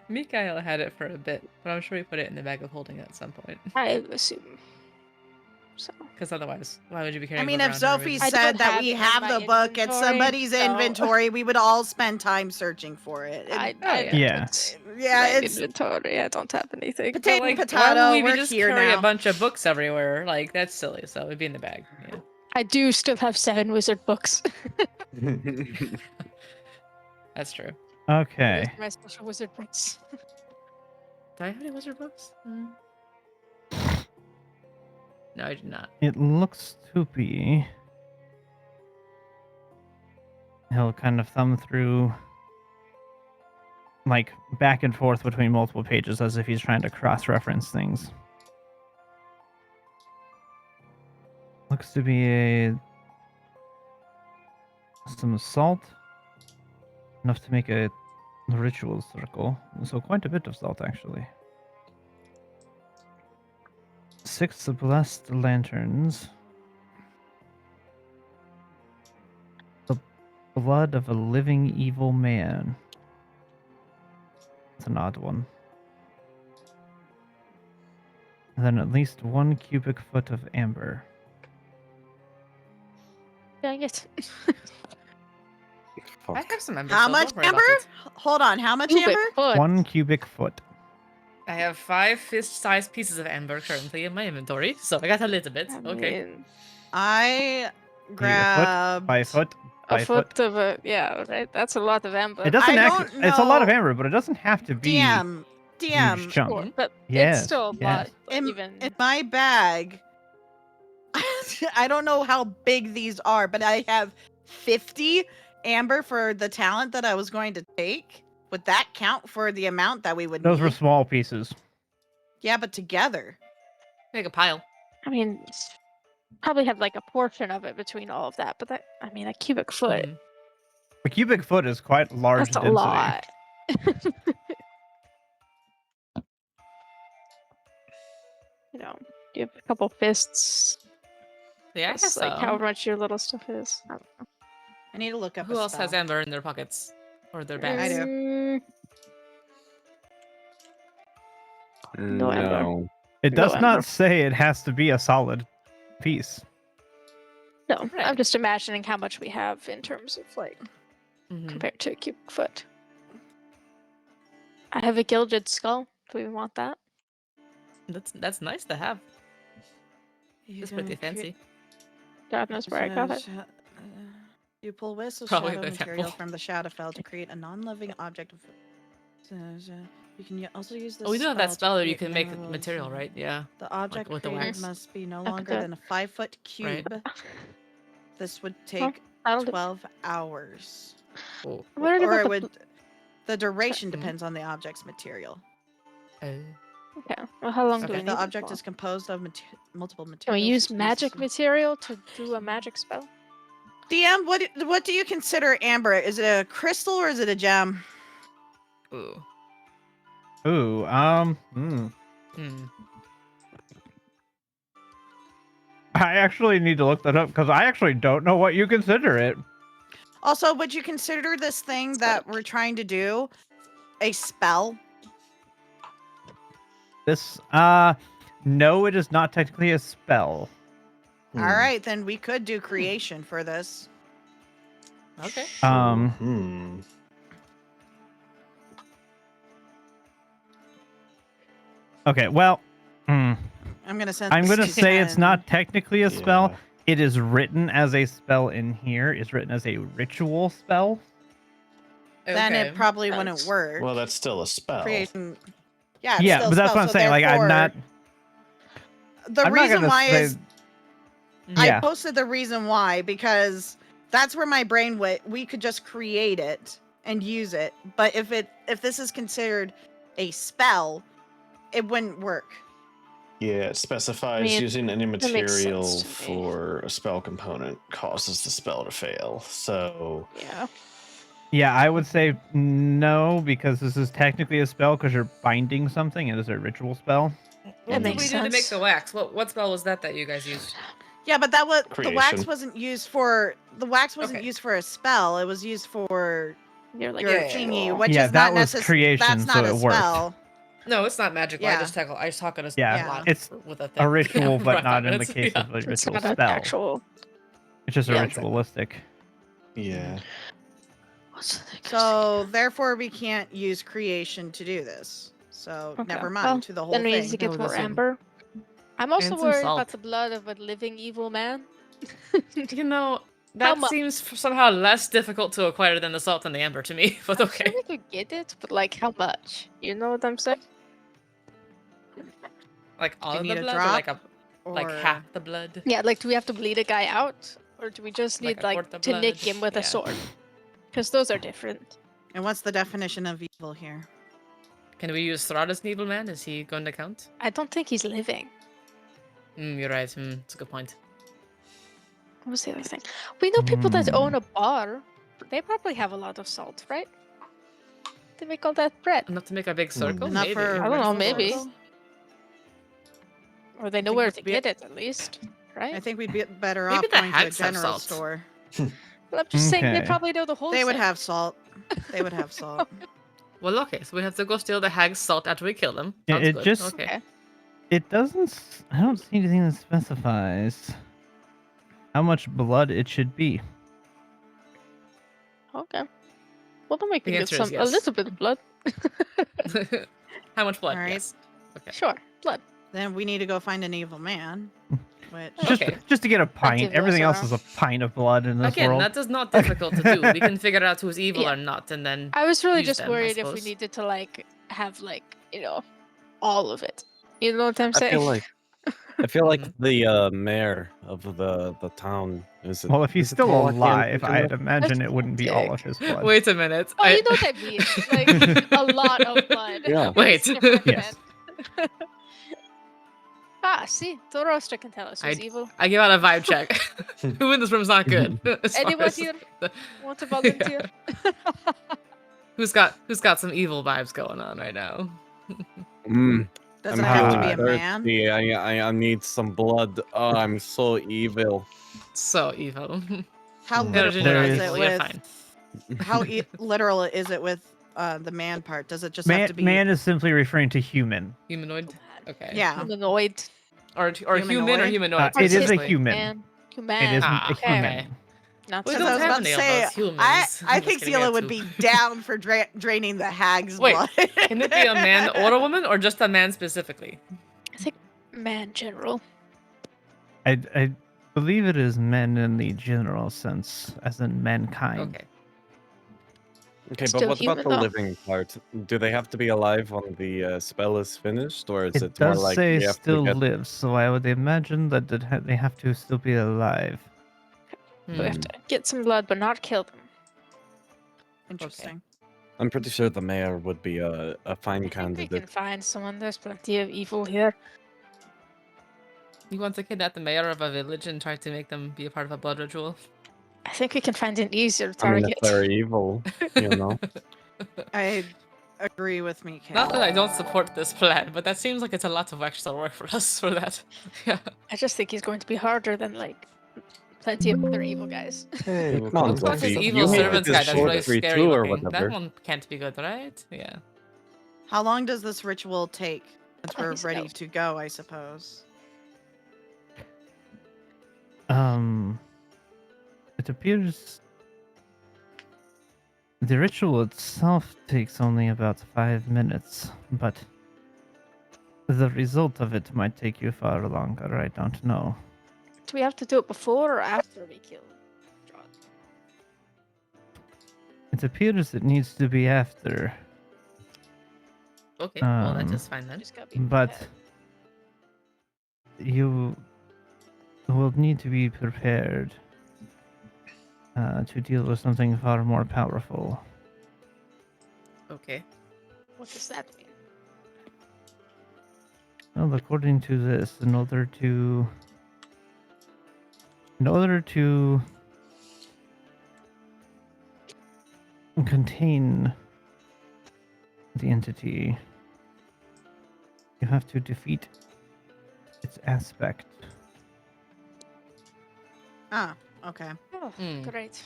Mikael had it for a bit, but I'm sure he put it in the bag of holding at some point. I assume so. Because otherwise, why would you be carrying I mean, it if around in a Sophie room? I said don't that have we it in have my the book at inventory, somebody's so- inventory, we would all spend time searching for it. I yeah. Yeah. Yeah, it's inventory. I don't have anything. But, potato, like, why potato. would we We're just here carry now. a bunch of books everywhere? Like, that's silly. So it'd be in the bag. Yeah. I do still have 7 wizard books. That's true. Okay. Those are my special wizard books. Do I have any wizard books? No, I do not. It looks to be. He'll kind of thumb through, like, back and forth between multiple pages as if he's trying to cross-reference things. Looks to be some salt, enough to make a ritual circle. So quite a bit of salt, actually. 6 blessed lanterns. The blood of a living evil man. It's an odd one. And then at least 1 cubic foot of amber. Dang it. I Fuck. have some amber. How still, much don't worry about amber? it. Hold on, how much Cubic amber? foot. 1 cubic foot. I have 5 fist-sized pieces of amber currently in my inventory, so I got a little bit. I Okay. mean, I A grabbed 5 foot. a 5 foot. foot of a right. That's a lot of amber. It doesn't I actually. don't It's a lot of know. amber, but it doesn't have to be DM. a huge DM. chunk. Sure, but Yes, it's still a lot. In, Even in my bag, I don't know how big these are, but I have 50 amber for the talent that I was going to take. Would that count for the amount that we would Those need? were small pieces. Yeah, but together. Make a pile. I mean, probably have like a portion of it between all of that. But that, I mean, a cubic foot. Mhm. A cubic foot is quite large That's a density. lot. You know, you have a couple fists. Yeah, I have That's like some. how much your little stuff is. I don't know. I need to look up Who a else has spell. amber in their pockets? Or their I bags? do. No amber. No. It No does amber. not say it has to be a solid piece. No, I'm Right. just imagining how much we have in terms of like Mhm. compared to a cubic foot. I have a gilded skull. Do we want that? That's nice to have. You It's can pretty create- fancy. God knows where I got it. You pull wisps of Probably shadow the material temple. from the Shadowfell to create a non-living object. You can also use this. Oh, we do have that spell to where you create can make minerals. material, right? Yeah. The object with the created wax. must be no I could longer do it. than a 5-foot cube. Right. This would take That'll do. 12 hours. Oh. I'm worried Or about it the would. The duration Mhm. depends on the object's material. Okay. Well, how long do we Okay. If need the it object for? is composed of multiple Can materials. we use just magic this- material to do a magic spell? DM, what do you consider amber? Is it a crystal or is it a gem? Ooh. Ooh, Hmm. I actually need to look that up because I actually don't know what you consider it. Also, would you consider this thing that we're trying to do a spell? This, no, it is not technically a spell. Hmm. All right, then we could do creation for this. Okay. Hmm. Okay, well, I'm gonna send. I'm this gonna to say it's Ken. not technically a spell. Yeah. It is written as a spell in here. It's written as a ritual spell. Then Okay. it probably wouldn't That's- work. Well, that's still a spell. Creation. Yeah, it's Yeah, still but that's spell, what I'm so saying. Like, I'm not. The I'm not reason gonna why say. is Yeah. I posted the reason why because that's where my brain went. We could just create it and use it, but if this is considered a spell, it wouldn't work. Yeah, it specifies mean, using any makes sense material to me. for a spell component causes the spell to fail. So, Yeah. Yeah, I would say no because this is technically a spell because you're binding something. It is a ritual spell. What did makes we do to make sense. the wax? What spell was that you guys used? Yeah, but the wax Creation. wasn't used for Okay. used for a spell. It was used for You're like your Yeah, yeah, thingy, yeah. which Yeah, is that not was necessary. creation, That's not so a it worked. spell. No, it's not magical. Yeah. I just talk on a Yeah, lot it's with a thing. a ritual, Yeah, but right, not in the minutes. case Yeah. of a it's ritual not an spell. actual. It's just a Yeah, exactly. ritualistic. yeah. What's the thing? So therefore, we can't use creation to do this. So Okay, never mind well, to the whole then we need thing. to get would more assume. amber. I'm also And some worried about salt. the blood of a living evil man. You know, How that much? seems somehow less difficult to acquire than the salt and the amber to me. But I'm okay. sure we could get it, but like how much? You know what I'm saying? Like all you of need the a blood, drop, or like or- half the blood. Yeah, like do we have to bleed a guy out, or do we just Like need a like quart of to nick blood? him with a Yeah. sword? Because those are different. And what's the definition of evil here? Can we use Strahd as an evil man? Is he going to count? I don't think he's living. You're right. It's a good point. What was the other thing? We know people that Hmm. own a bar. They probably have a lot of salt, right? They make all that bread. Enough to make a big circle? Enough Maybe. for I don't know, ritual maybe. circle? Or they know think where we'd to be- get it at least, right? I think we'd be better Maybe off the going to a hags have general salt. store. Well, I'm just saying they Okay. probably know the whole. They would have salt. They would have salt. Well, okay. So we have to go steal the hag's salt after we kill them. Yeah, Sounds it good. just- Okay. Okay. It doesn't. I don't see anything that specifies how much blood it should be. Okay. Well, then we can get answer is a yes. little bit of blood. How much blood? Alright. Yes. Okay. Sure, blood. Then we need to go find an evil man. Which Okay. Just to get a pint. of those Everything else around. is a pint of blood in this Again, world. that is not difficult to do. We can figure out who's evil Yeah. or not, and then I was really Use just them, I worried if we suppose. needed to like have like all of it. You know what I'm saying? I feel like Mhm. the mayor of the town is. Well, if he's is it still Moloch alive, Anthony? I'd imagine it wouldn't be all dick. of his blood. wait a minute. Oh, you know what I mean? Like a lot of blood. Yeah. Wait. It's different Yes. then. See, the roaster can tell us who's evil. I give out a vibe check. Who in this room's not good? as far Anyone as here the- want to volunteer? Who's got some evil vibes going on right now? does I'm it have to be feeling a man? thirsty. I need some blood. Oh, I'm so evil. So evil. How Mm. literal There is is- it You're with? fine. How literal is it with the man part? Does it just have Man, to be man is simply referring to human. Humanoid. Okay. Yeah. Humanoid. Or human or Humanoid? humanoid. It is a specifically. human. Man. It Human. isn't Ah, a human. okay. Not We Because don't I was have about to any of say, those humans. I I'm just think kidding, we Zila have would two. be down for draining the hag's Wait, blood. Can it be a man or a woman, or just a man specifically? I think man general. I believe it is men in the general sense, as in mankind. Okay. Okay, but Still what about human, the though. living part? Do they have to be alive when the spell is finished, or is It it more does like say we have still to get? lives, so I would imagine that they have to still be alive. We have Hmm. to get some blood, but not kill them. Interesting. I'm pretty sure the mayor would be a fine I think we can candidate. find someone. There's plenty of evil here. You want to kidnap the mayor of a village and try to make them be a part of a blood ritual? I think we can find an easier I mean, target. if they're evil, you know. I agree with me, Kay. Not that I don't support this plan, but that seems like it's a lot of extra work for us for that. Yeah. I just think he's going to be harder than like plenty of other evil guys. Hey, Come on, Looks like Sophie. his You evil made servants this guy that's really sorcery scary too, or looking. That whatever. one can't be good, right? Yeah. How long does this ritual take? Once Oh, we're he's ready out. to go, I suppose. It appears the ritual itself takes only about 5 minutes, but the result of it might take you far longer. I don't know. Do we have to do it before or after we kill Strahd? It appears it needs to be after, Okay, well, that Um, is fine then. Just gotta be but prepared. you will need to be prepared to deal with something far more powerful. Okay. What does that mean? Well, according to this, in order to contain the entity, you have to defeat its aspect. Ah, okay. Oh, Hmm. great.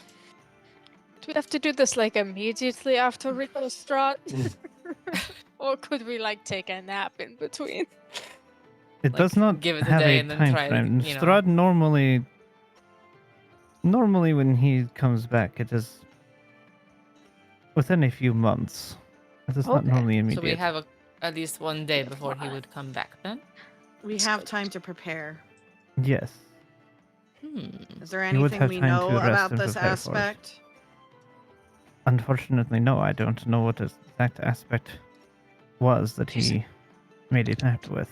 Do we have to do this like immediately after we kill Strahd? Or could we like take a nap in between? It Like, does not give it a have day a and then time try, frame. you know. Strahd normally when he comes back, it is within a few months. It is not Okay. normally immediate. So we have at least one day before he would come back then? We have time to prepare. Yes. Is there You would anything have we time know to rest about and this prepare for it. aspect? Unfortunately, no. I don't know what his exact aspect was that he made a pact with.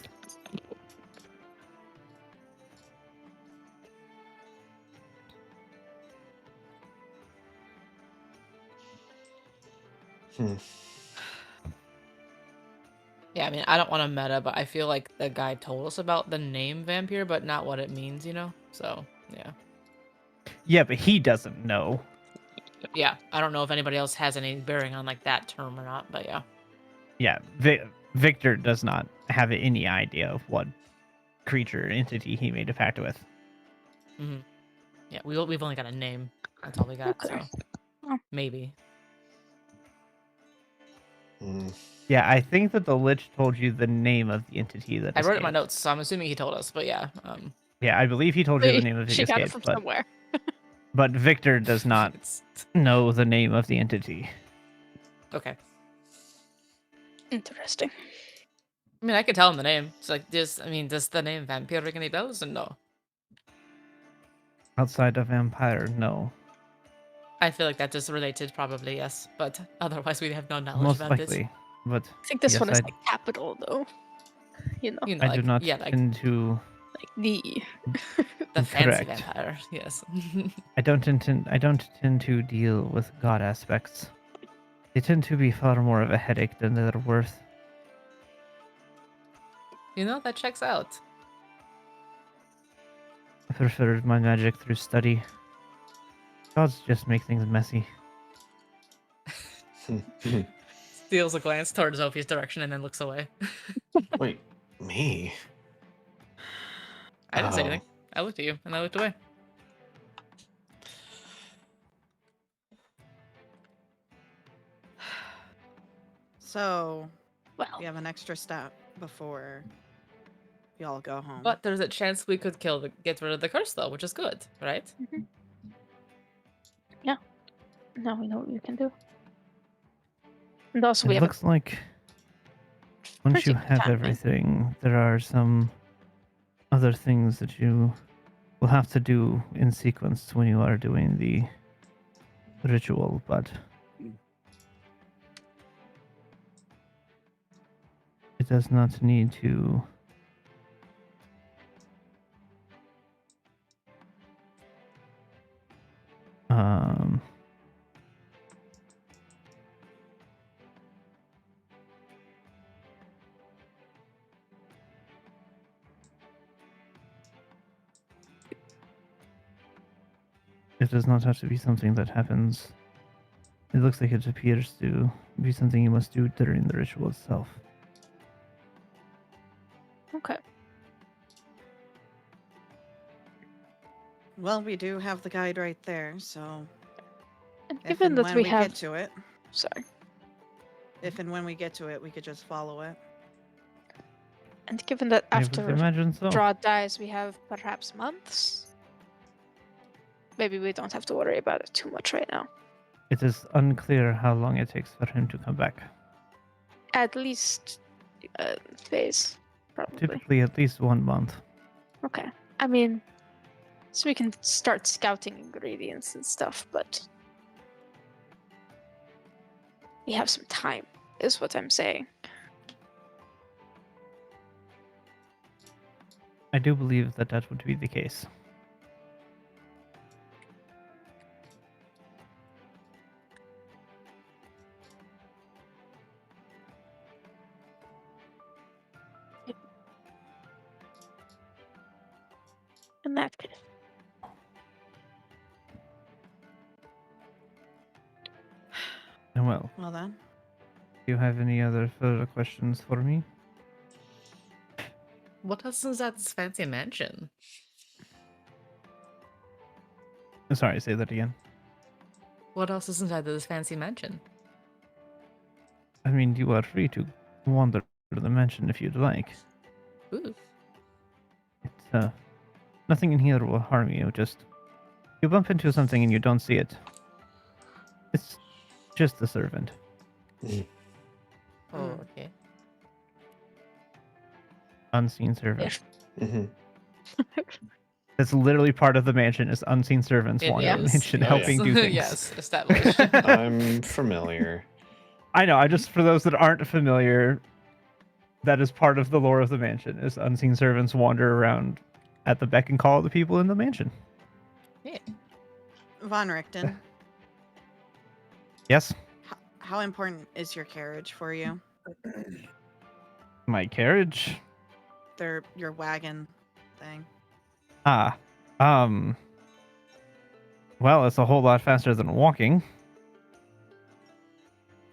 Yeah, I mean, I don't want to meta, but I feel like the guy told us about the name vampire, but not what it means, you know? So, yeah. Yeah, but he doesn't know. Yeah, I don't know if anybody else has any bearing on, like, that term or not, but yeah. Yeah, Victor does not have any idea of what creature or entity he made a pact with. Yeah, we've only got a name. That's all we got, Okay. so. Maybe. Yeah, I think that the Lich told you the name of the entity that I wrote it in my escaped. notes, so I'm assuming he told us, but yeah. Yeah, I believe he told you the name of the She got it escape, from but, somewhere. but Victor does not It's, know the name of the entity. okay. Interesting. I mean, I could tell him the name. It's like, does the name vampire ring any bells? And no. Outside of Vampire, no. I feel like that just related, probably, yes. But otherwise, we have no knowledge Most about likely. this. But I think this yes, one is I, like capital though. You know, You know, I like, do not yeah, like tend to. like the the fancy Correct. vampire, yes. I don't tend to deal with god aspects. They tend to be far more of a headache than they're worth. You know, that checks out. I prefer my magic through study. Gods just make things messy. Steals a glance towards Sophie's direction and then looks away. Wait, me? I didn't say Oh. anything. I looked at you and I looked away. So Well, we have an extra step before y'all go home. But there's a chance we could get rid of the curse, though, which is good, right? now we know what we can do. And also, we It have looks like once pretty you good have time, right? everything, there are some other things that you will have to do in sequence when you are doing the ritual, but it does not need to. Um, it does not have to be something that happens. It looks like it appears to be something you must do during the ritual itself. Okay. Well, we do have the guide right there, so And if given and that when we we have, get to it, sorry, if and when we get to it, we could just follow it. and given that I would after imagine so. Strahd dies, we have perhaps months. Maybe we don't have to worry about it too much right now. It is unclear how long it takes for him to come back. At least phase, probably. Typically, at least 1 month. Okay. I mean, so we can start scouting ingredients and stuff, but we have some time, is what I'm saying. I do believe that that would be the case. In that case. And well, Well then, do you have any other further questions for me? What else is that fancy mansion? Sorry, say that again. What else is inside this fancy mansion? I mean, you are free to wander the mansion if you'd like. Ooh. It's, nothing in here will harm you, just... You bump into something and you don't see it. It's just the servant. Oh, Mm. okay. Unseen servant. Hmm. That's literally part of the mansion, is unseen servants It wander the is, mansion, yes. helping do things. Yes, established. I'm familiar. I know, just for those that aren't familiar, that is part of the lore of the mansion, is unseen servants wander around at the beck and call of the people in the mansion. Von Richten, Yes, how important is your carriage for you? my carriage. Your wagon thing. Ah, well, it's a whole lot faster than walking.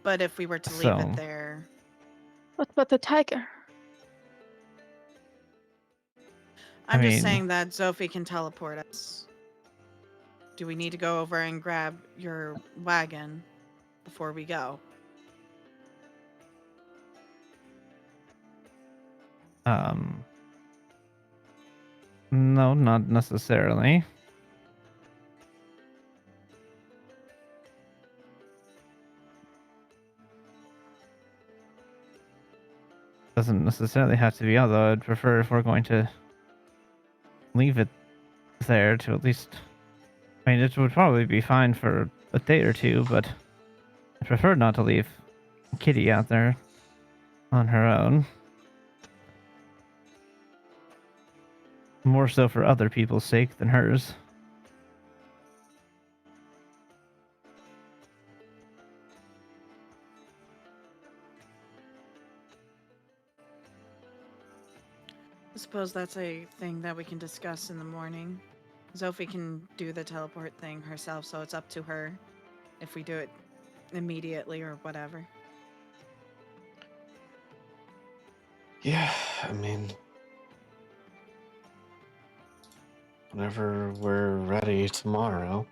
But if we were to leave So- it there, What about the tiger? I'm I just mean- saying that Sophie can teleport us. Do we need to go over and grab your wagon before we go? No, not necessarily. Doesn't necessarily have to be, although I'd prefer if we're going to leave it there to at least... I mean, it would probably be fine for a day or two, but I prefer not to leave Kitty out there on her own. More so for other people's sake than hers. I suppose that's a thing that we can discuss in the morning. Sophie can do the teleport thing herself, so it's up to her if we do it immediately or whatever. Yeah, I mean, whenever we're ready tomorrow.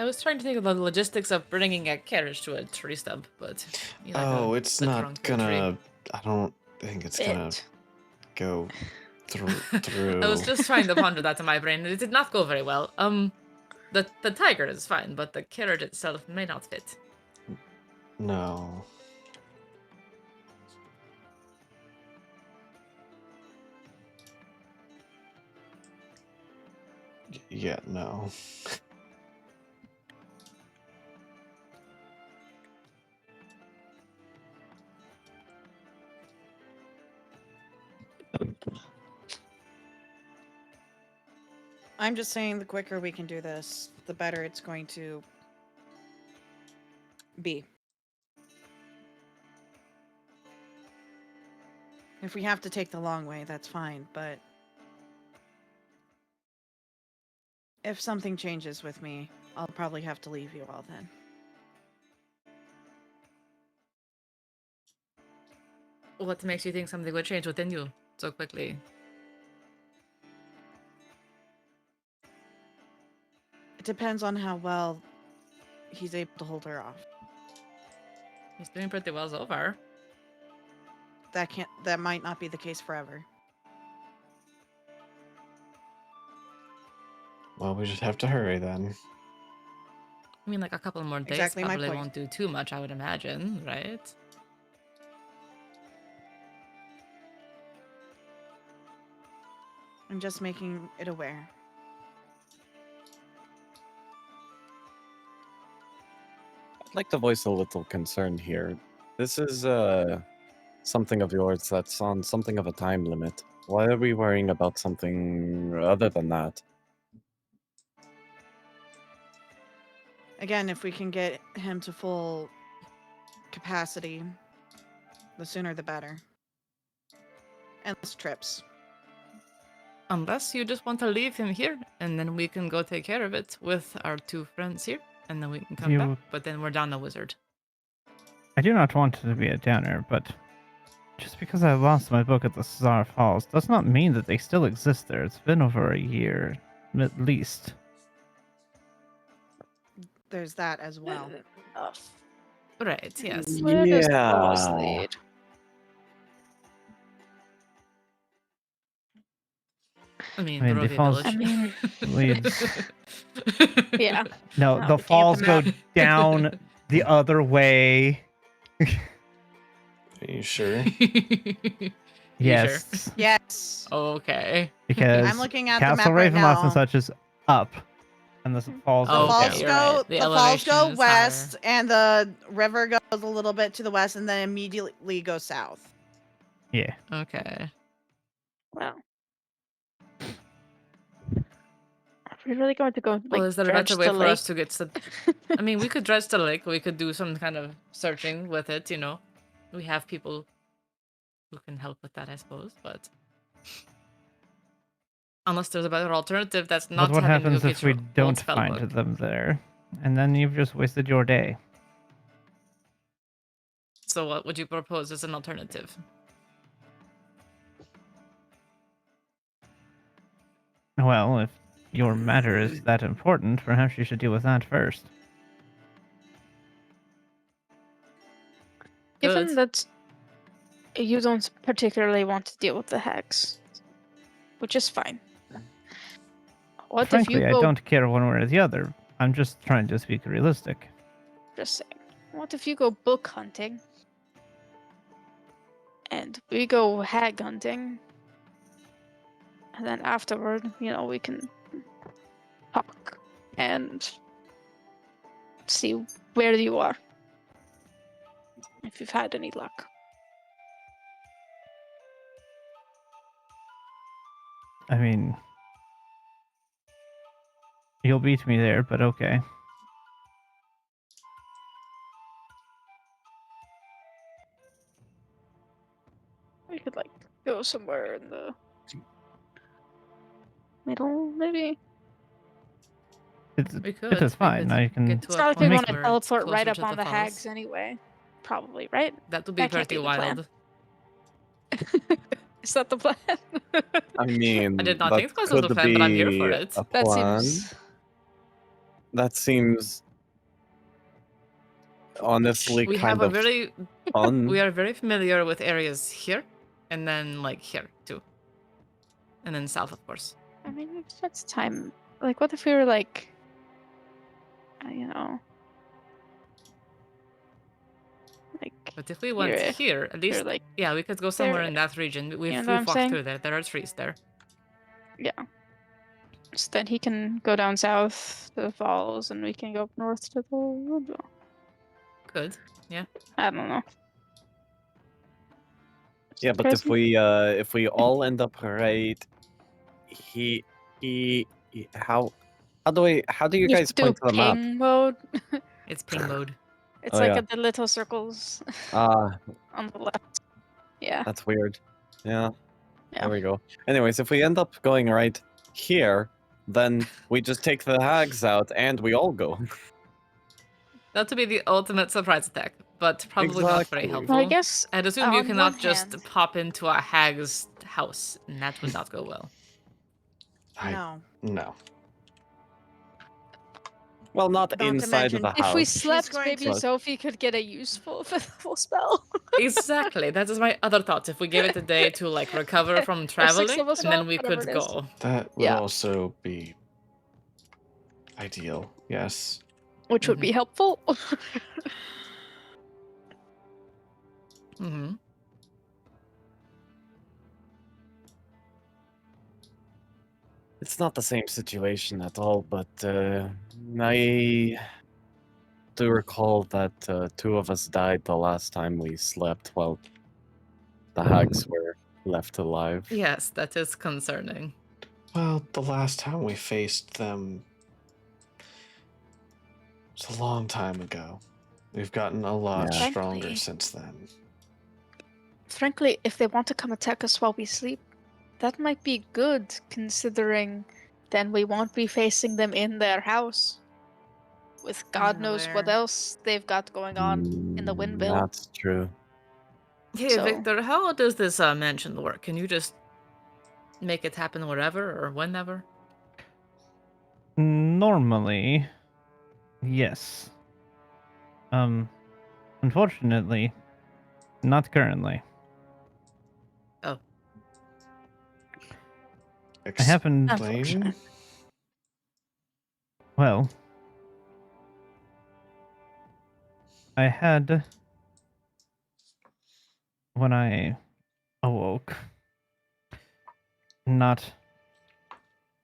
I was trying to think of the logistics of bringing a carriage to a tree stump, but you like Oh, it's the not trunk of a tree. gonna. I don't think it's gonna It. go through. I was just trying to ponder that in my brain, and it did not go very well. The tiger is fine, but the carriage itself may not fit. No. Yeah, no. I'm just saying the quicker we can do this, the better it's going to be. If we have to take the long way, that's fine, but if something changes with me, I'll probably have to leave you all then. What makes you think something would change within you so quickly? It depends on how well he's able to hold her off. He's doing pretty well so far. That might not be the case forever. Well, we just have to hurry then. I mean, like a couple more days Exactly my probably point. won't do too much, I would imagine, right? I'm just making it aware. I'd like to voice a little concern here. This is something of yours that's on something of a time limit. Why are we worrying about something other than that? Again, if we can get him to full capacity, the sooner the better. And less trips. Unless you just want to leave him here, and then we can go take care of it with our two friends here, and then we can come You- back. But then we're down the wizard. I do not want it to be a downer, but just because I lost my book at the Cesar Falls does not mean that they still exist there. It's been over a year, at least. There's that as well. Enough. Right, yes. Where does the boss Yeah. lead? I mean, I mean, the Barovia falls I Village. mean, leads. yeah. No, No, the looking at falls the go map. down the other way. Are you sure? You Yes, sure? Yes. Okay. because I'm looking at the Castle map right Ravenloft now. and such is up, and the falls The Oh, go okay, falls down. you're go right. The the falls elevation go is west and the river goes a little bit to the west and then immediately goes south. Yeah. Okay. Well. Are we really going to go like Well, is there a dredge better way the for lake? us to get to... I mean, we could dredge the lake. We could do some kind of searching with it, you know. We have people who can help with that, I suppose, but... Unless there's a better alternative that's not But what having to go happens get if we your old don't spell find book. them there? And then you've just wasted your day. So what would you propose as an alternative? Well, if your matter is that important, perhaps you should deal with that first. Given Good. that you don't particularly want to deal with the hags, which is fine. What Frankly, if you I go? don't care one way or the other. I'm just trying to speak realistic. Just saying. What if you go book hunting, and we go hag hunting, and then afterward, we can talk and see where you are, if you've had any luck. I mean, you'll beat me there, but okay. We could go somewhere in the middle, maybe. We could. It is fine. could I can. get to It's a not like we point want to where it's teleport right closer up to on the falls. hags anyway. Probably, right? That would be That can't pretty be the plan. wild. Is that the plan? I mean, I did not that think this was could the plan, but I'm here for be it. a That plan. seems That seems honestly We kind have a of very fun. we are very familiar with areas here, and then like here too, and then south, of course. I mean, if it's time. Like, what if we were like, you know, like But if we went here, here, at least like yeah, we could go somewhere there, in that region. you We've know what I'm walked saying? through there. There are trees there. yeah. So then he can go down south to the falls, and we can go up north to the Woodville. Good. I don't know. Yeah, but if Crazy. we all end up right, he how do you You guys should do point to the map? ping mode. It's ping mode. It's Oh, like yeah. the little circles Ah, on the left. Yeah. that's weird. Yeah. Yeah. There we go. Anyways, if we end up going right here, then we just take the hags out and we all go. That would be the ultimate surprise attack, but probably not very Exactly. helpful. Well, I guess I'd assume you on cannot one just hand- pop into a hag's house, and that would not go well. No. No. Well, not Not to inside of mention, the if we house. slept, going maybe to- Sophie could get a useful full spell. Exactly. That is my other thought. If we gave it a day to like recover from traveling, level and spell, then we whatever could it is. go. That would Yeah. also be ideal. Yes. Which would be helpful. Mm-hmm. It's not the same situation at all, but I do recall that 2 of us died the last time we slept while the hags were left alive. Yes, that is concerning. Well, the last time we faced them was a long time ago. We've gotten a lot Yeah. stronger Frankly. since then. Frankly, if they want to come attack us while we sleep, that might be good, considering then we won't be facing them in their house. With God knows what where? else they've got going on in the windmill. That's true. Hey, So- Victor, how does this mansion work? Can you just make it happen wherever or whenever? Normally, yes. Unfortunately, not currently. I happened. Explain? Well, I had when I awoke, not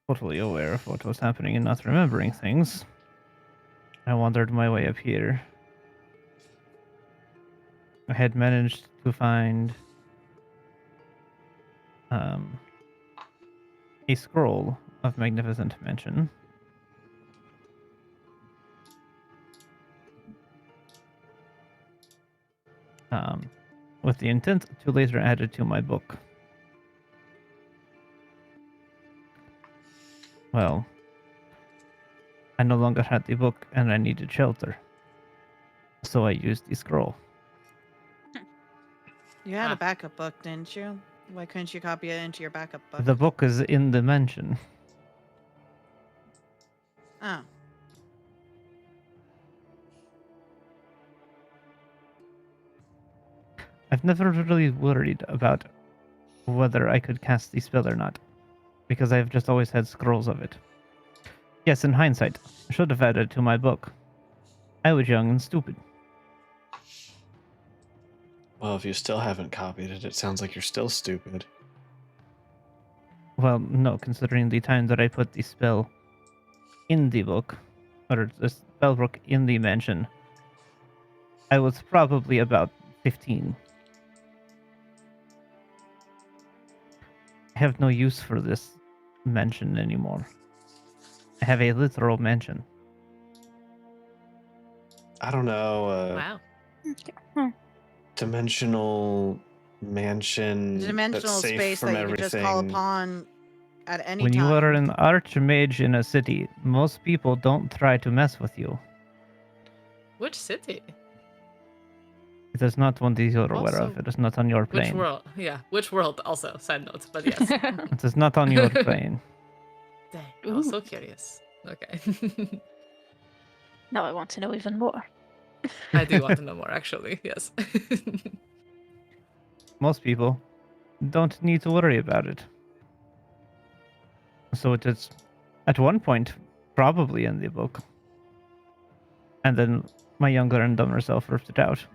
totally aware of what was happening and not remembering things. I wandered my way up here. I had managed to find a scroll of Magnificent Mansion. With the intent to later add it to my book. Well, I no longer had the book and I needed shelter. So I used the scroll. You had Ah. a backup book, didn't you? Why couldn't you copy it into your backup book? The book is in the mansion. Oh. I've never really worried about whether I could cast the spell or not, because I've just always had scrolls of it. Yes, in hindsight, I should have added it to my book. I was young and stupid. Well, if you still haven't copied it, it sounds like you're still stupid. Well, no, considering the time that I put the spell in the book, or the spell book in the mansion, I was probably about 15. I have no use for this mansion anymore. I have a literal mansion. I don't know. Wow. Dimensional mansion. Dimensional that's safe space from that you can just call everything. upon at any When time. you are an archmage in a city, most people don't try to mess with you. Which city? It is not one that you are aware of. Also, It is not on your Which plane. world? Yeah, which world also, side note, but yes. It is not on your plane. Dang, I was so curious. Okay. Now I want to know even more. I do want to know more, actually. Yes. Most people don't need to worry about it. So it is at one point probably in the book. And then my younger and dumber self ripped it out.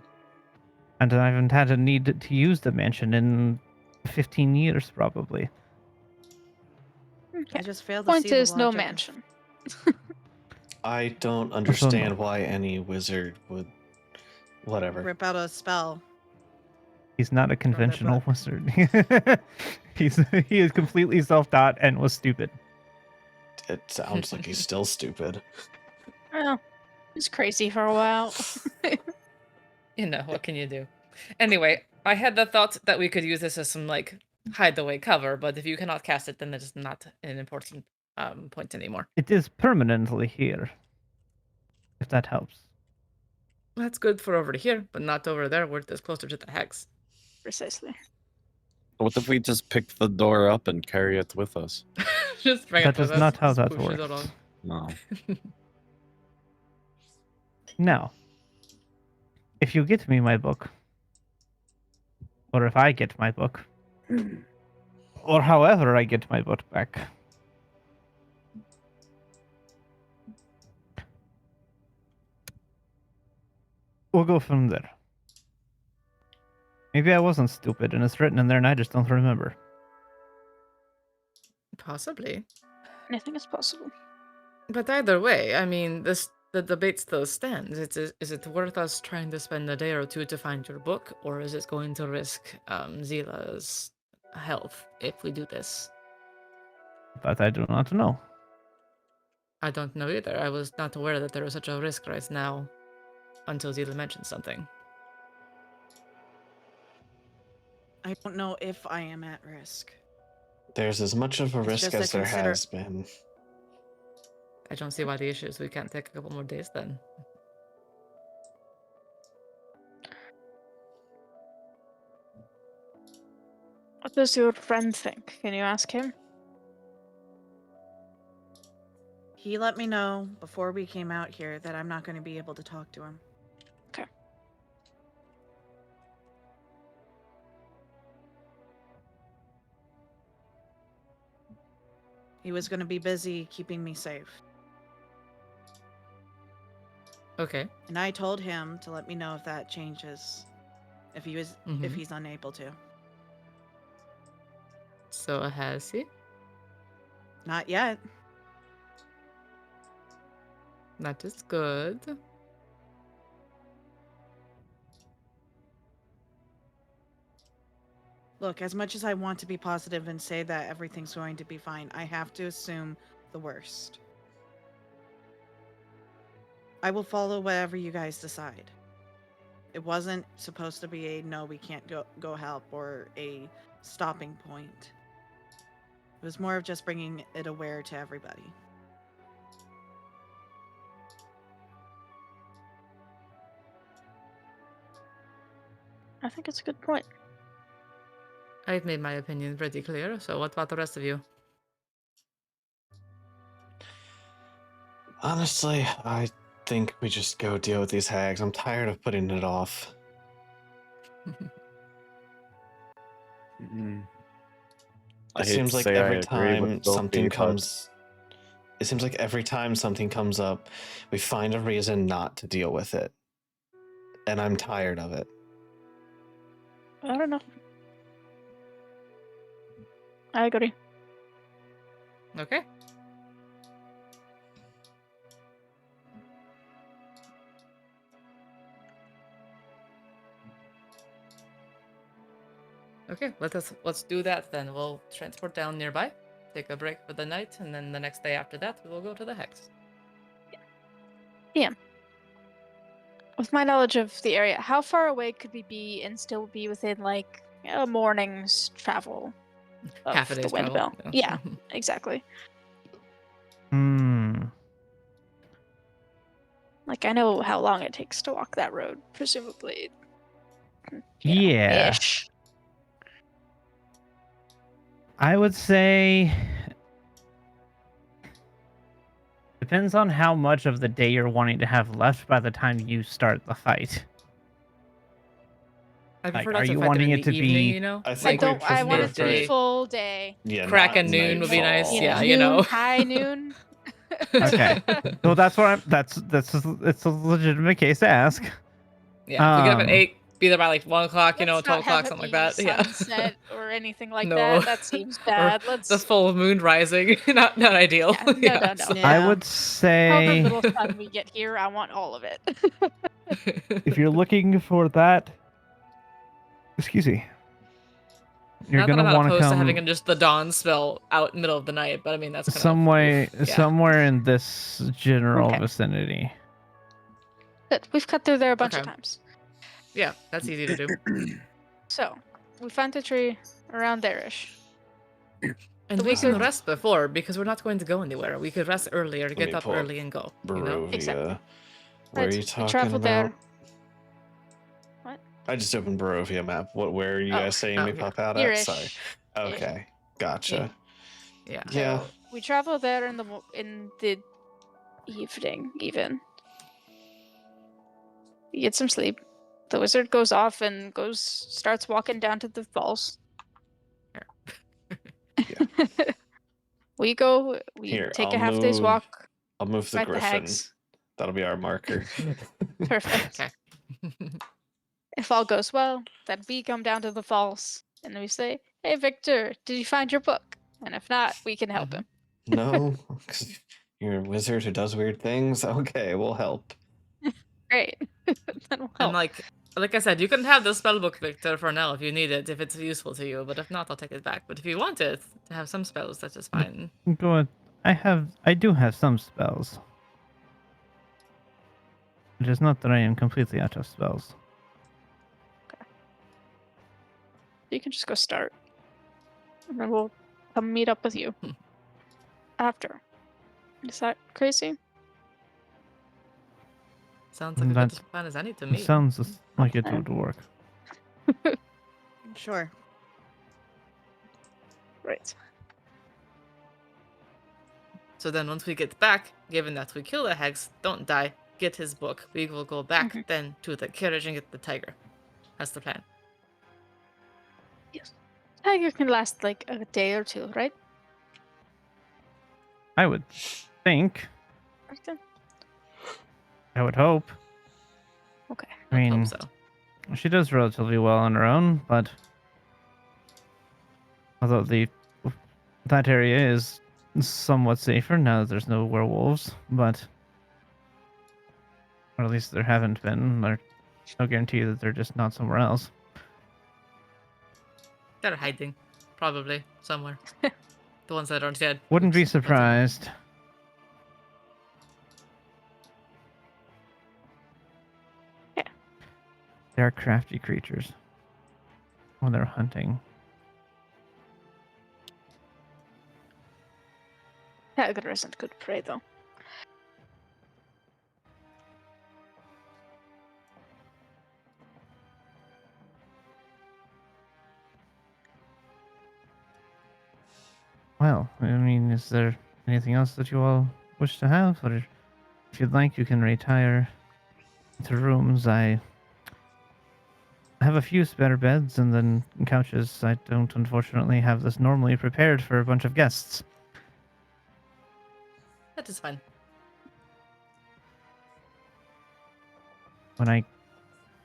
And I haven't had a need to use the mansion in 15 years, probably. I Okay. just failed to Point see the is no logic of- mansion. I don't understand why any wizard would. Whatever. Rip out a spell. He's not a their conventional book. wizard. He is completely self-taught and was stupid. It sounds like he's still stupid. Well, he's crazy for a while. You know, what can you do? Anyway, I had the thought that we could use this as some, like, hideaway cover, but if you cannot cast it, then that is not an important point anymore. It is permanently here. If that helps. That's good for over here, but not over there where it's closer to the hex. Precisely. What if we just pick the door up and carry it with us? Just bring That it with is us, not how just that push it works. along. No. Now, if you get me my book, or if I get my book, or however I get my book back, we'll go from there. Maybe I wasn't stupid and it's written in there and I just don't remember. Possibly. Anything is possible. But either way, I mean, the debate still stands. Is it worth us trying to spend a day or two to find your book, or is it going to risk Zila's health if we do this? But I do not know. I don't know either. I was not aware that there was such a risk right now until Zila mentioned something. I don't know if I am at risk. There's as much of a It's risk just as to there consider- has been. I don't see why the issue is we can't take a couple more days then. What does your friend think? Can you ask him? He let me know before we came out here that I'm not going to be able to talk to him. Okay. He was going to be busy keeping me safe. Okay. And I told him to let me know if that changes. If Mhm. he's unable to. So has he? Not yet. That is good. Look, as much as I want to be positive and say that everything's going to be fine, I have to assume the worst. I will follow whatever you guys decide. It wasn't supposed to be a no, we can't go help or a stopping point. It was more of just bringing it aware to everybody. I think it's a good point. I've made my opinion pretty clear, so what about the rest of you? Honestly, I think we just go deal with these hags. I'm tired of putting it off. Mm. It seems like every time something but comes. It seems like every time something comes up, we find a reason not to deal with it. And I'm tired of it. I don't know. I agree. Okay. Okay, let's do that then. We'll transport down nearby, take a break for the night, and then the next day after that we will go to the hex. With my knowledge of the area, how far away could we be and still be within like a morning's travel of Half a the day's windmill? travel. Yeah, exactly. Hmm. Like I know how long it takes to walk that road, presumably. Yeah. Ish. I would say, depends on how much of the day you're wanting to have left by the time you start the fight. I Like, prefer are not to you fight wanting in it the to evening, be- you know? I I think we don't. I want it to be midday. full day. Yeah, Crack not at noon would be nice. nightfall. Yeah, noon, you know. high noon. Okay. So that's what I'm. It's a legitimate case to ask. Yeah, if we get up at Um, 8, be there by like 1 o'clock, you know, Let's 12 not have o'clock, it something be like that. Yeah. sunset or anything like No. that. That seems Or bad. the Let's. full moon rising. not ideal. Yeah, no, no. Yeah. I would However say little sun we get here, I want all of it. if you're looking for that, excuse me, you're Not that I'm gonna not want to opposed to having come just the dawn spell out middle of the night, but I mean that's kind of somewhere in this general Okay. vicinity. Good. We've cut through there a bunch of Okay. times. Yeah, that's easy to do. So we find the tree around there-ish. And The we can wizard- rest before because we're not going to go anywhere. We could rest earlier, me get up pull up early, and go. You know? Barovia. Exactly. Where are Right, you we talking travel about? there. What? I just opened Barovia map. Where are you Oh, guys saying oh, we here. pop out at? Here-ish. Sorry. Okay, gotcha. Yeah. Yeah. So we travel there in the evening, even. We get some sleep. The wizard goes off and starts walking down to the falls. We Here, take I'll a half day's move- walk. I'll move the Fight the griffin. hags. That'll be our marker. Perfect. Okay. If all goes well, then we come down to the falls and we say, "Hey, Victor, did you find your book?" And if not, we can help him. No, 'cause you're a wizard who does weird things. Okay, we'll help. Great. Then we'll And help. like I said, you can have the spellbook, Victor, for now if you need it, if it's useful to you. But if not, I'll take it back. But if you want it to have some spells, that's just fine. Go ahead. I do have some spells. It is not that I am completely out of spells. You can just go start. And then we'll come meet up with you after. Is that crazy? Sounds like a That's- good plan as any to It me. sounds like it Okay. would work. Sure. Right. So then once we get back, given that we kill the hex, don't die, get his book, we will go back Mhm. then to the carriage and get the tiger. That's the plan. Tiger can last like a day or two, right? I would think. Right then. I would hope. Okay. I mean, Hope so. she does relatively well on her own, but although that area is somewhat safer now that there's no werewolves, but or at least there haven't been. There's no guarantee that they're just not somewhere else. They're hiding, probably somewhere. The ones that aren't dead. Wouldn't be Oops, that's it. surprised. Yeah. They are crafty creatures when they're hunting. Tiger isn't good prey though. Well, I mean, is there anything else that you all wish to have? Or if you'd like, you can retire to rooms. I have a few spare beds and then couches. I don't, unfortunately, have this normally prepared for a bunch of guests. That is fine. When I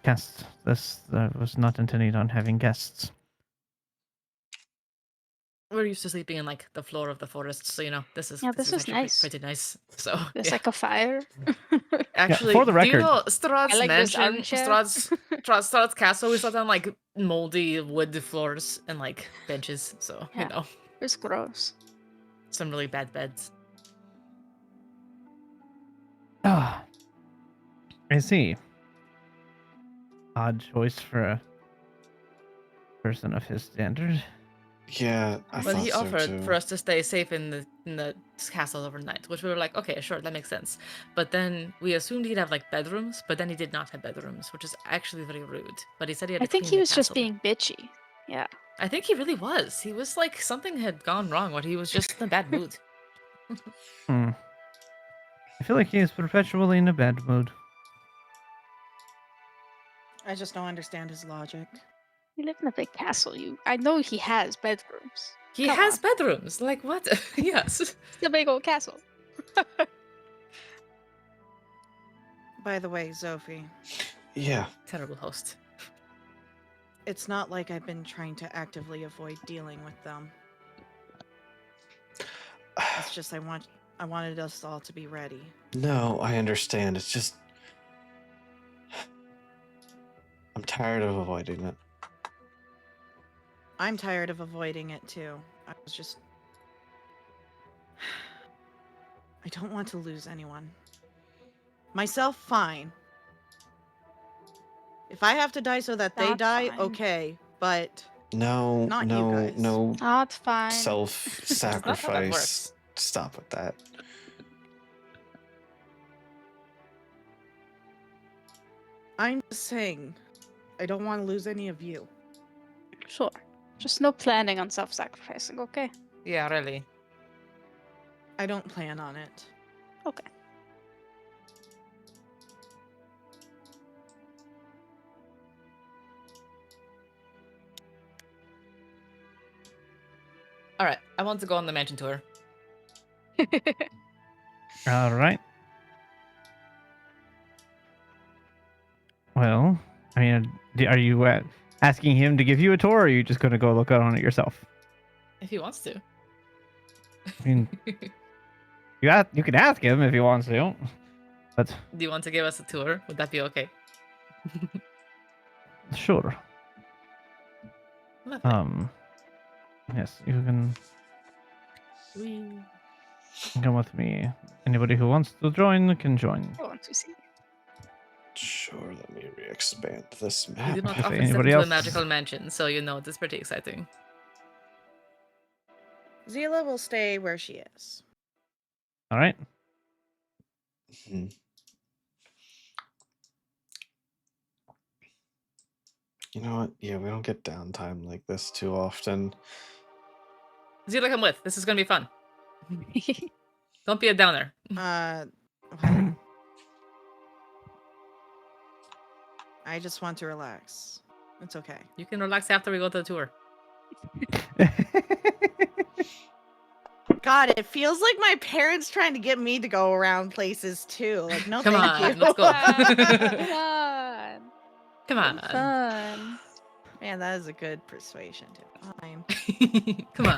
cast this, I was not intending on having guests. We're used to sleeping in like the floor of the forest, so you know this is Yeah, this is actually nice. pretty nice. So There's yeah. like a fire. Actually, for the do you record- know Strahd's I like this mansion, armchair. Strahd's castle is on like moldy wood floors and like benches, so Yeah. you know It's gross. some really bad beds. Ah, I see. Odd choice for a person of his standard. Yeah, I But thought he so offered too. for us to stay safe in the castle overnight, which we were like, okay, sure, that makes sense. But then we assumed he'd have like bedrooms, but then he did not have bedrooms, which is actually very rude. But he said he had. I to think clean he the was just castle. being bitchy. Yeah. I think he really was. He was like something had gone wrong, or he was just in a bad mood. Hmm. I feel like he is perpetually in a bad mood. I just don't understand his logic. You live in a big castle. I know he has bedrooms. He Come has on. bedrooms. Like what? Yes. It's a big old castle. By the way, Sophie, Yeah. Terrible host. it's not like I've been trying to actively avoid dealing with them. It's just I wanted us all to be ready. No, I understand. It's just I'm tired of avoiding it. I'm tired of avoiding it too. I don't want to lose anyone. Myself, fine. If I have to die so that they Not die, fine. okay. But No, Not you no, guys. no Not fine. That's not how that self-sacrifice. works. Stop with that. I'm just saying, I don't want to lose any of you. Sure. Just no planning on self-sacrificing, okay? Yeah, really. I don't plan on it. Okay. All right, I want to go on the mansion tour. All right. Well, I mean, are you asking him to give you a tour, or are you just going to go look out on it yourself? If he wants to. I mean, you can ask him if he wants to, but Do you want to give us a tour? Would that be okay? sure. Lovely. Yes, you can Whee. come with me. Anybody who wants to join can join. I want to see. Sure, let me re-expand this We map. do not If often step anybody into a else- magical mansion, so you know it's pretty exciting. Zila will stay where she is. All right. Mhm. You know what? Yeah, we don't get downtime like this too often. Zila, come with. This is gonna be fun. Don't be a downer. What? I just want to relax. It's okay. You can relax after we go to the tour. God, it feels like my parents trying to get me to go around places too. Like, no, Come thank on, you. let's go. Come on. Come on. Fun. Man, that is a good persuasion tip. Fine. Come on.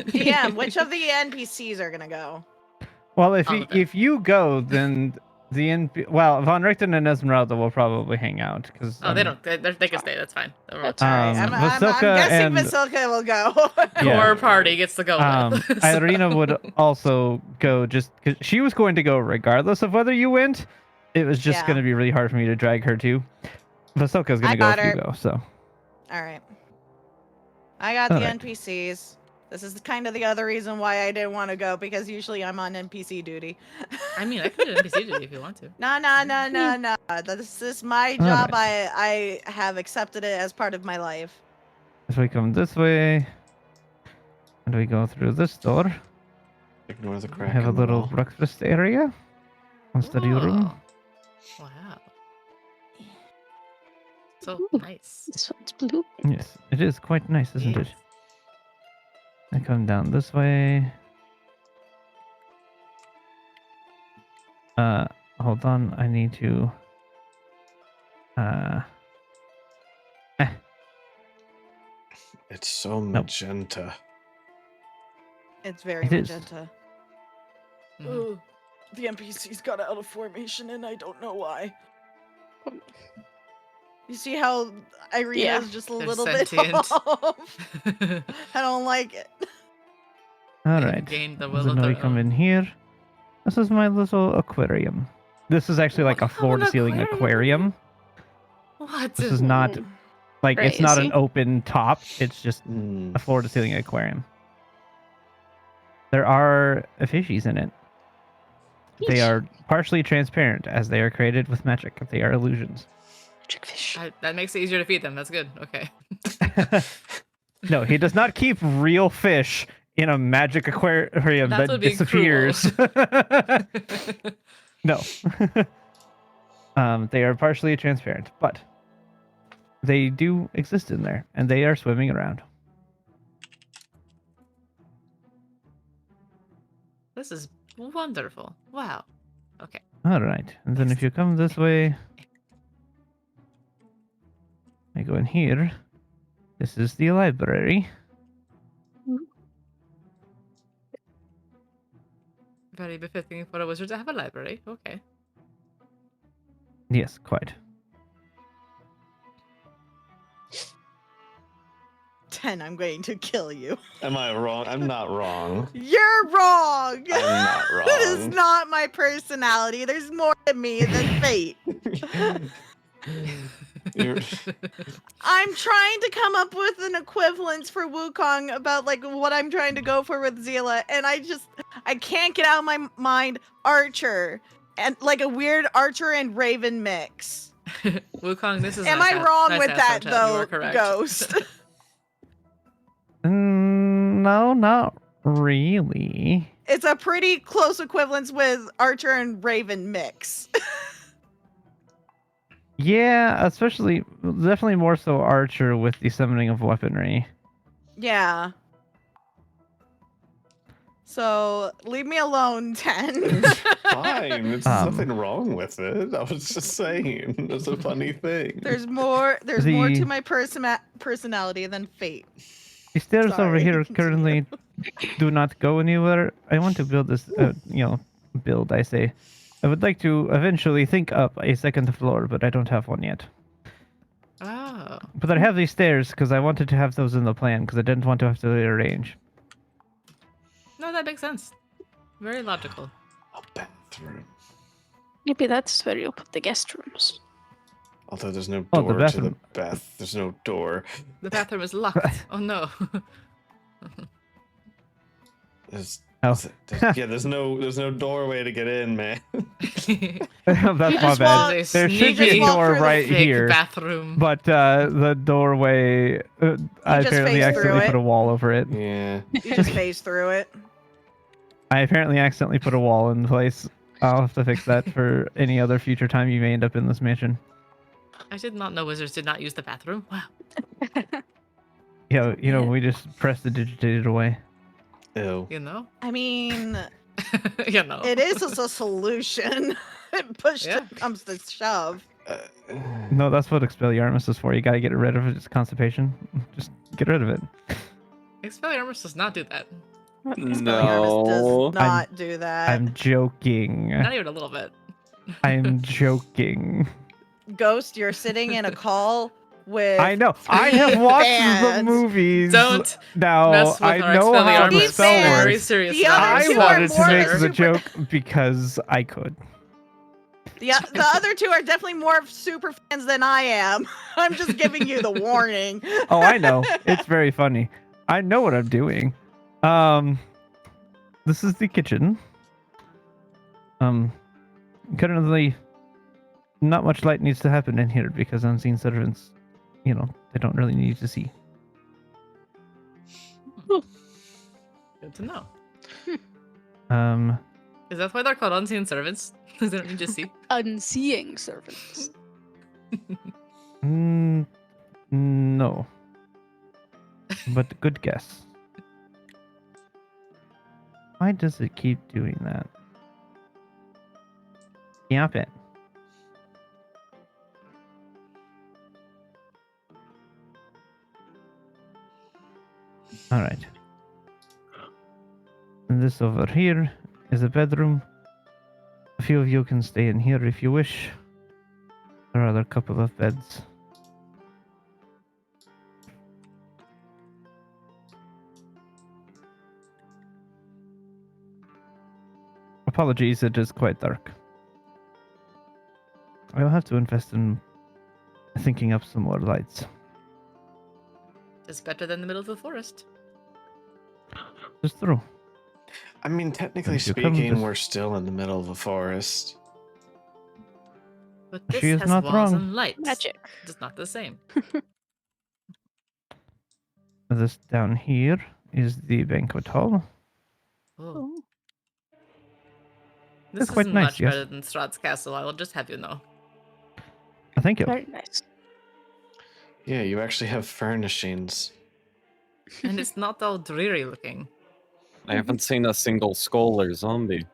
DM, which of the NPCs are gonna go? Well, All of them. if you go, then the Von Richten and Esmeralda will probably hang out because Oh, they don't. They can stay. That's fine. That's All right, Um, I'm Vasilka guessing and- Vasilka will go. Yeah. Core party gets to go. with, so- Irina would also go just because she was going to go regardless of whether you went. It was just Yeah. going to be really hard for me to drag her to. Vasilka's going I to go got if you her. go. So All right. I got the Alright. NPCs. This is kind of the other reason why I didn't want to go, because usually I'm on NPC duty. I mean, I can do NPC duty if you want to. No. This is my job. I have accepted it as part of my life. if we come this way, and we go through this door, Ignore the we crack. have a in the little wall. breakfast area, one study room. Oh, wow. So Ooh. nice. This one's blue. Yes, it is quite nice, isn't it? Yes. I come down this way. Hold on. I need to. It's so magenta. It's very It is. magenta. Mhm. Ugh, the NPCs got out of formation, and I don't know why. You see how Irina's Yeah. just a They're little sentient. bit off? I don't like it. All They've right. gained the So will of now their we come own. in here. This is my little aquarium. This is actually like a What? An floor-to-ceiling aquarium? aquarium. What? This is not Mm. like it's not an Crazy. open top. It's just Hmm. a floor-to-ceiling aquarium. There are fishies in it. They Yeesh. are partially transparent as they are created with magic. They are illusions. Magic fish. That makes it easier to feed them. That's good. Okay. No, he does not keep real fish in a magic aquarium That that would be disappears. No. They are partially transparent, but they do exist in there, and they are swimming around. This is wonderful. Wow. Okay. All right, and then if you come this way, I go in here. This is the library. Very befitting for a wizard to have a library. Okay. Yes, quite. 10, I'm going to kill you. Am I wrong? I'm not wrong. You're wrong. I'm not That is wrong. not my personality. There's more to me than fate. You're- I'm trying to come up with an equivalence for Wukong about like what I'm trying to go for with Zila, and I can't get out of my mind Archer and like a weird Archer and Raven mix. Wukong, this is Am nice I wrong nice with answer, that Ted. You though, are correct. Ghost? No, not really. It's a pretty close equivalence with Archer and Raven mix. Yeah, especially, definitely more so Archer with the summoning of weaponry. Yeah. So leave me alone, 10. Fine. There's Um, nothing wrong with it. I was just saying. It's a funny thing. There's more to The- my personality than fate. The stairs over Sorry, here continue. currently do not go anywhere. I want to build this, I say. I would like to eventually think up a second floor, but I don't have one yet. Oh. But I have these stairs because I wanted to have those in the plan because I didn't want to have to rearrange. No, that makes sense. Very logical. A bathroom. Maybe that's where you put the guest rooms. Although there's no Oh, the door to the bathroom. bath. There's no door. The bathroom is locked. Oh no. There's, Oh. there's no doorway to get in, man. That's You my just bad. walk- There you should just be a walk door through the right Fake here, bathroom. but the doorway, I just apparently face through accidentally it. put a wall over it. Yeah. You just phase through it. I apparently accidentally put a wall in place. I'll have to fix that for any other future time you may end up in this mansion. I did not know wizards did not use the bathroom. Wow. Yeah, Yeah. we just press the digitated away. Ew. You know? I mean, You know. it is a solution. Push Yeah. comes to shove. Uh, No, that's what Expelliarmus is for. You gotta get rid of it. It's constipation. Just get rid of it. Expelliarmus does not do that. Expelliarmus No. does not do that. I'm joking. Not even a little bit. I'm joking. Ghost, you're sitting in a call with. I know. I have watched the fans. movies. Don't Now mess with I our know how Expelliarmus. the These spell fans- Very works. serious. The about other it. I two are wanted to more make than the super- joke because I could. The other two are definitely more super fans than I am. I'm just giving you the warning. Oh, I know. It's very funny. I know what I'm doing. This is the kitchen. Currently, not much light needs to happen in here because unseen servants, they don't really need to see. Good to know. Is that why they're called unseen servants? Because they don't need to see. Unseeing servants. No. But good guess. Why does it keep doing that? Stop it. Alright. And this over here is a bedroom. A few of you can stay in here if you wish. There are a couple of beds. Apologies, it is quite dark. I'll have to invest in thinking up some more lights. It's better than the middle of the forest. Just true. I mean, technically If you come speaking, this- we're still in the middle of a forest. But this She is has not walls wrong. and lights. Magic. It's not the same. This down here is the banquet hall. Oh, Ooh, this quite is nice, much yes. better than Strahd's castle. I will just have you know. Thank you. very nice. Yeah, you actually have furnishings. And it's not all dreary looking. I haven't seen a single skull or zombie.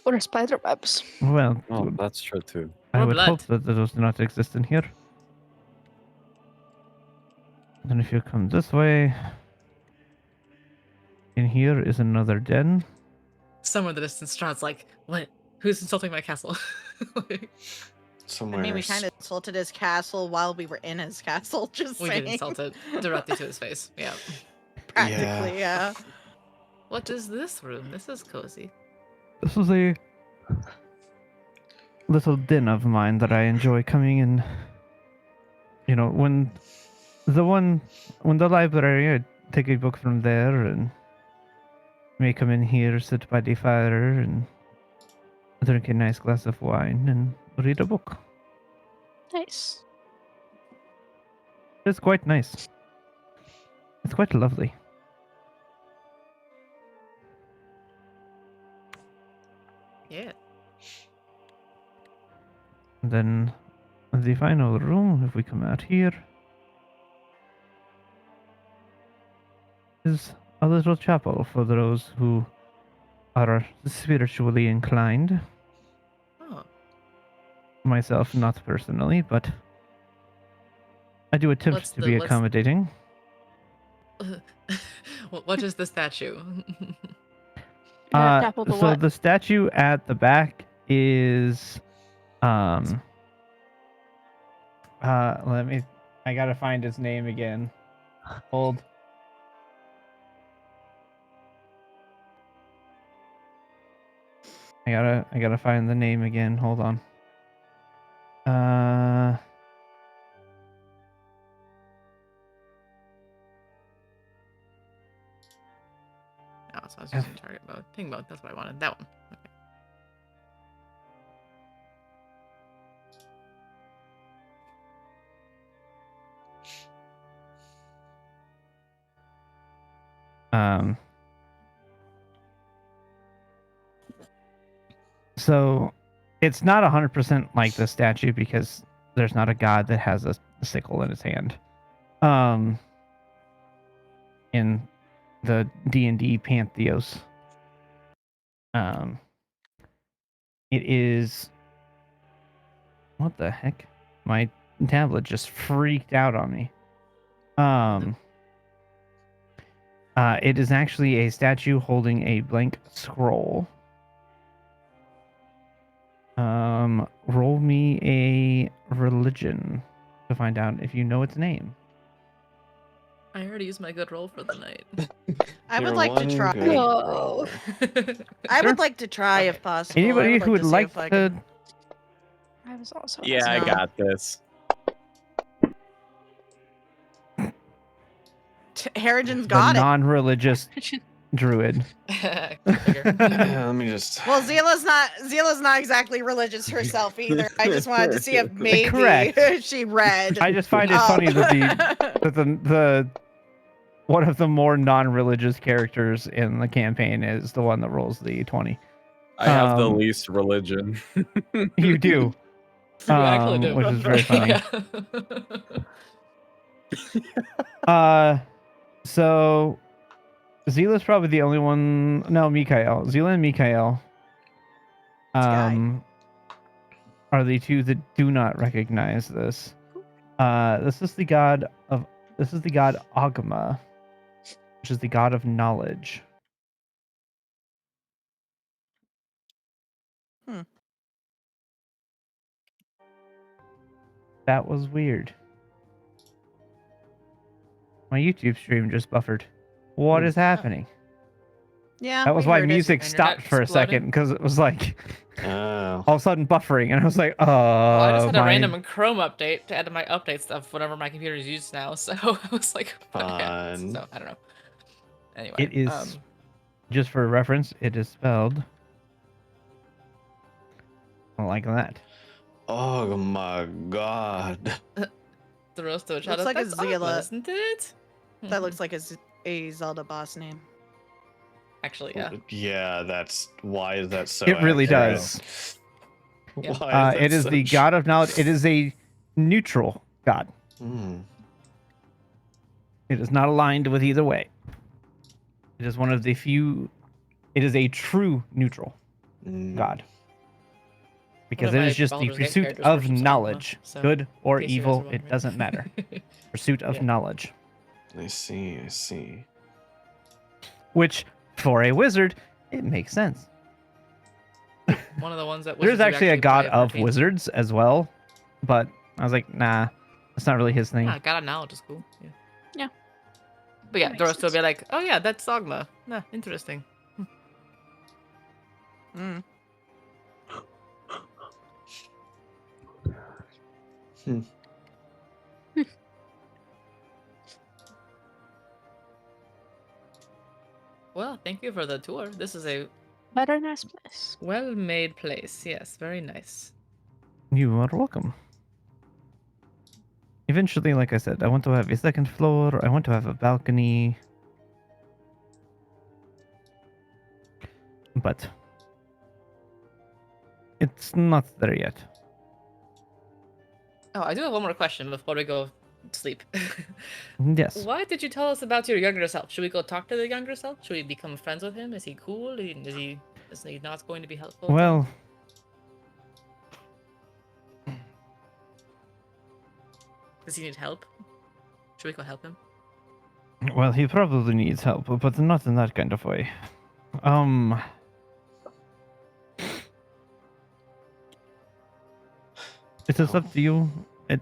Or spider webs. Well, Oh, that's true too. I Or would blood. hope that those do not exist in here. Then if you come this way, in here is another den. Somewhere in the distance, Strahd's like, what? Who's insulting my castle? Like, Somewhere. I mean, we kind of insulted his castle while we were in his castle. Just we saying. did insult it directly to his face. Yeah. Practically, yeah. What is this room? This is cozy. This is a little den of mine that I enjoy coming in. You know, when the library, I take a book from there and may come in here, sit by the fire and drink a nice glass of wine and read a book. Nice. It's quite nice. It's quite lovely. Yeah. And then the final room, if we come out here, is a little chapel for those who are spiritually inclined. Oh. Myself, not personally, but I do attempt What's to the- be what's- accommodating. What is the statue? Chapel to So what? the statue at the back is I gotta find his name again. Hold. I gotta find the name again. Hold on. Oh, so I was using target mode. Ping mode, that's what I wanted. That one. Okay. So it's not 100% like the statue because there's not a god that has a sickle in his hand. In the D&D Pantheos. It is... What the heck? My tablet just freaked out on me. It is actually a statue holding a blank scroll. Roll me a religion to find out if you know its name. I already used my good roll for the night. I would You're like to one try. good No. roll. I Sure. would like to try if Okay. possible. Anybody who would see like if I to... can- I was also. Yeah, I No. got this. Harrigan's The got it. non-religious druid. Figure. Let me just. Well, Zila's not exactly religious herself either. I just wanted to see if maybe Correct. she read. I just find it funny that the one of the more non-religious characters in the campaign is the one that rolls the 20. I have the Um, least religion. You do, You actually do. which is very funny. Yeah. So Zila's probably the only one. No, Mikael. Zila and Mikael guy. are the two that do not recognize this. This is the god Agama, which is the god of knowledge. That was weird. My YouTube stream just buffered. What is happening? Yeah, That was we why heard it. music Internet stopped for a exploding. second because it was like Oh. all of a sudden buffering, and I was like, Well, I just had a my- random Chrome update to add to my update stuff whenever my computer is used now, so I was like, what happens? Fun. So I don't know. Anyway, It is just for reference. It is spelled like that. Oh my god. the roast of a Looks child. like a That's Agma, Zila. isn't it? That looks like a a Zelda boss name. Actually, yeah. Yeah, that's why is that so It really accurate? does. Yeah. Why is that It is the such- god of knowledge. It is a neutral god. Hmm. It is not aligned with either way. It is one of the few. It is a true neutral Mm. god. Because of it my is just the Baldur's Gate pursuit characters of worships Agma, knowledge. so, Good or in case you guys are evil, it wondering. doesn't matter. Pursuit of Yeah. knowledge. I see. I see. Which, for a wizard, it makes sense. One of the ones that There's wizards would actually a god buy of pertain to. wizards as well. But I was like, nah, that's not really his thing. Ah, god of knowledge is cool. Yeah. Yeah. But yeah, That makes Doris will be sense. like, oh yeah, that's Agma. Nah, interesting. Mm. Hmm. Well, thank you for the tour. This is a Very nice place. well-made place. Yes, very nice. You are welcome. Eventually, like I said, I want to have a second floor. I want to have a balcony. But it's not there yet. Oh, I do have one more question before we go sleep. Yes. Why did you tell us about your younger self? Should we go talk to the younger self? Should we become friends with him? Is he cool? Is he not going to be helpful? Well, Does he need help? Should we go help him? well, he probably needs help, but not in that kind of way. It is up to you. It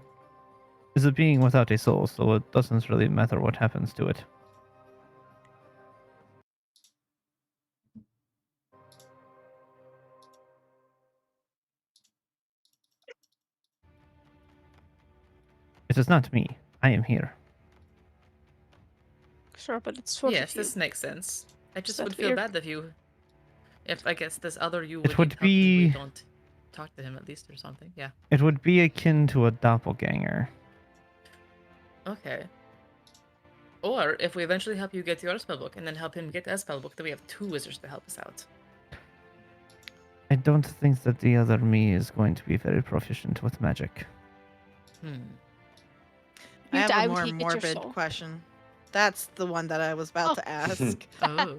is a being without a soul, so it doesn't really matter what happens to it. It is not me. I am here. Sure, but it's sort Yes, of you. this makes sense. I just that would feel weird? bad if I guess this other you It would would need help and we be- don't talk to him at least or something. Yeah. It would be akin to a doppelganger. Okay. Or if we eventually help you get your spellbook and then help him get a spellbook, then we have two wizards to help us out. I don't think that the other me is going to be very proficient with magic. Hmm. I You have die a when more he gets your morbid soul. question. That's the one that I was about Oh. to ask. Oh,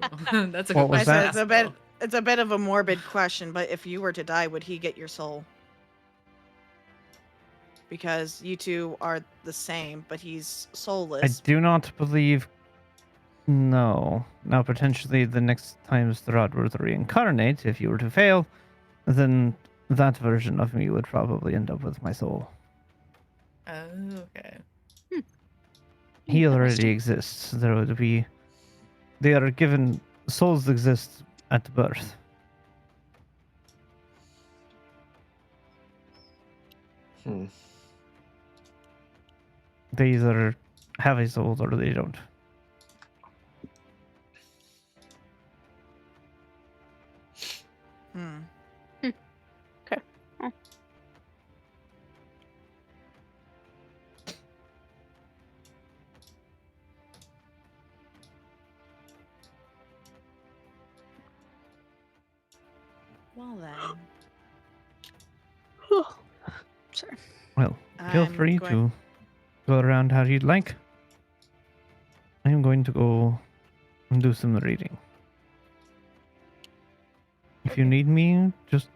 that's a What good was question. I to said ask, it's though. it's a bit of a morbid question, but if you were to die, would he get your soul? Because you two are the same, but he's I soulless. do not believe. No. Now, potentially, the next time Strahd were to reincarnate, if you were to fail, then that version of me would probably end up with my soul. Oh, okay. He already Interesting. exists. There would be. They are given. Souls exist at birth. Hmm. They either have a soul or they don't. Hmm. Okay. Oh. Well then, Sorry. Well, feel I'm free going- to go around how you'd like. I am going to go and do some reading. If you Okay. need me, just.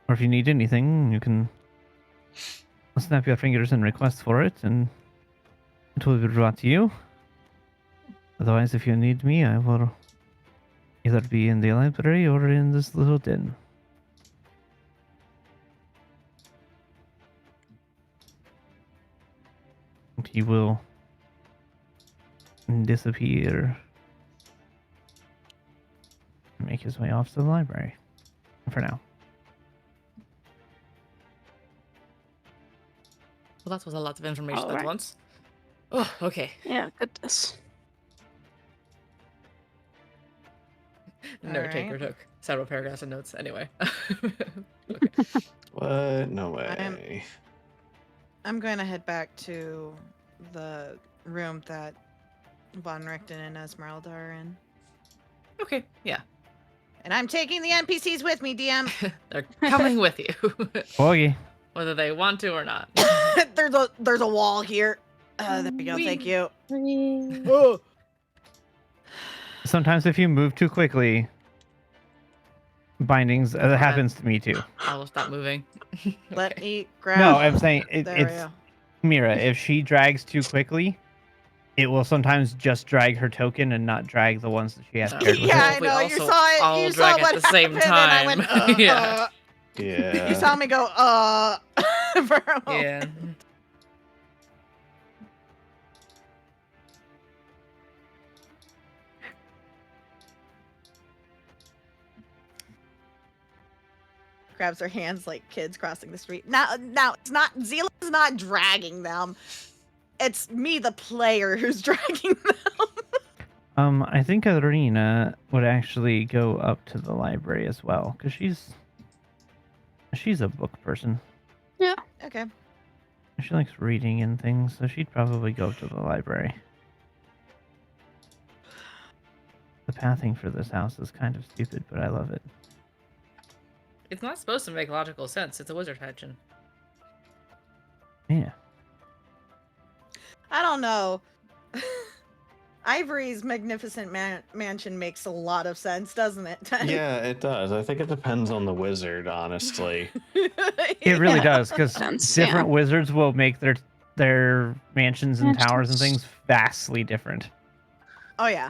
Or if you need anything, you can snap your fingers and request for it, and it will be brought to you. Otherwise, if you need me, I will either be in the library or in this little den. And he will disappear. And make his way off to the library. For now. Well, that was a lot of information at Alright. once. Oh, okay. Yeah, goodness. Note taker Alright. took several paragraphs of notes. Anyway. What? No way. I'm going to head back to the room that Von Richten and Esmeralda are in. Okay, yeah. And I'm taking the NPCs with me, DM. They're coming with you. Boogie. Whether they want to or not. there's a wall here. There we go. Thank Whee! you. Whee! Oh. Sometimes if you move too quickly, bindings. That Okay. happens to me too. I will stop moving. Let Okay. me grab. No, I'm saying There we it's go. Mira. If she drags too quickly, it will sometimes just drag her token and not drag the ones that she has Oh. paired with Yeah, her. I If we know. You also saw it. all You saw drag what at the same happened, and I went. time. Yeah. Yeah. You saw me go. For a moment. Yeah. Grabs her hands like kids crossing the street. Now it's not. Zila's not dragging them. It's me, the player, who's dragging them. I think Arena would actually go up to the library as well because she's a book person. Okay. She likes reading and things, so she'd probably go to the library. The pathing for this house is kind of stupid, but I love it. It's not supposed to make logical sense. It's a wizard hatchin. Yeah. I don't know. Ivory's magnificent mansion makes a lot of sense, doesn't it? Yeah, it does. I think it depends on the wizard, honestly. It really Yeah. does, because Sense, different wizards will make their mansions and towers and things vastly different. Oh yeah.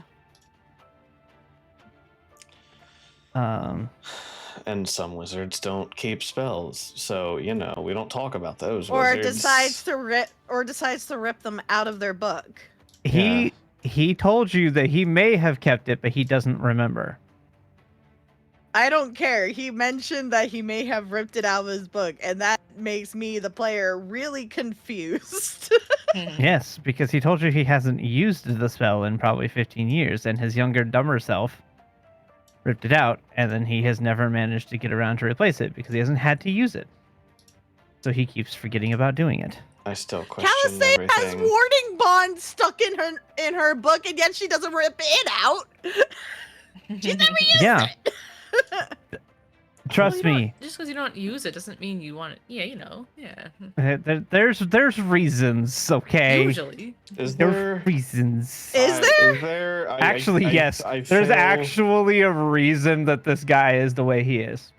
And some wizards don't keep spells, so we don't talk about those Or wizards. decides to rip them out of their book. He told you that he may have kept it, but he doesn't remember. I don't care. He mentioned that he may have ripped it out of his book, and that makes me, the player, really confused. Yes, because he told you he hasn't used the spell in probably 15 years, and his younger, dumber self ripped it out, and then he has never managed to get around to replace it because he hasn't had to use it. So he keeps forgetting about doing it. I still question Calisthane has everything. warding bond stuck in her book, and yet she doesn't rip it out. She's never used Yeah. it. Trust me, Just because you don't use it doesn't mean you want it. Yeah, yeah. there's reasons, okay? Usually. Is There there? are reasons. Is there? Is there? Actually, yes. There's actually a reason that this guy is the way he is.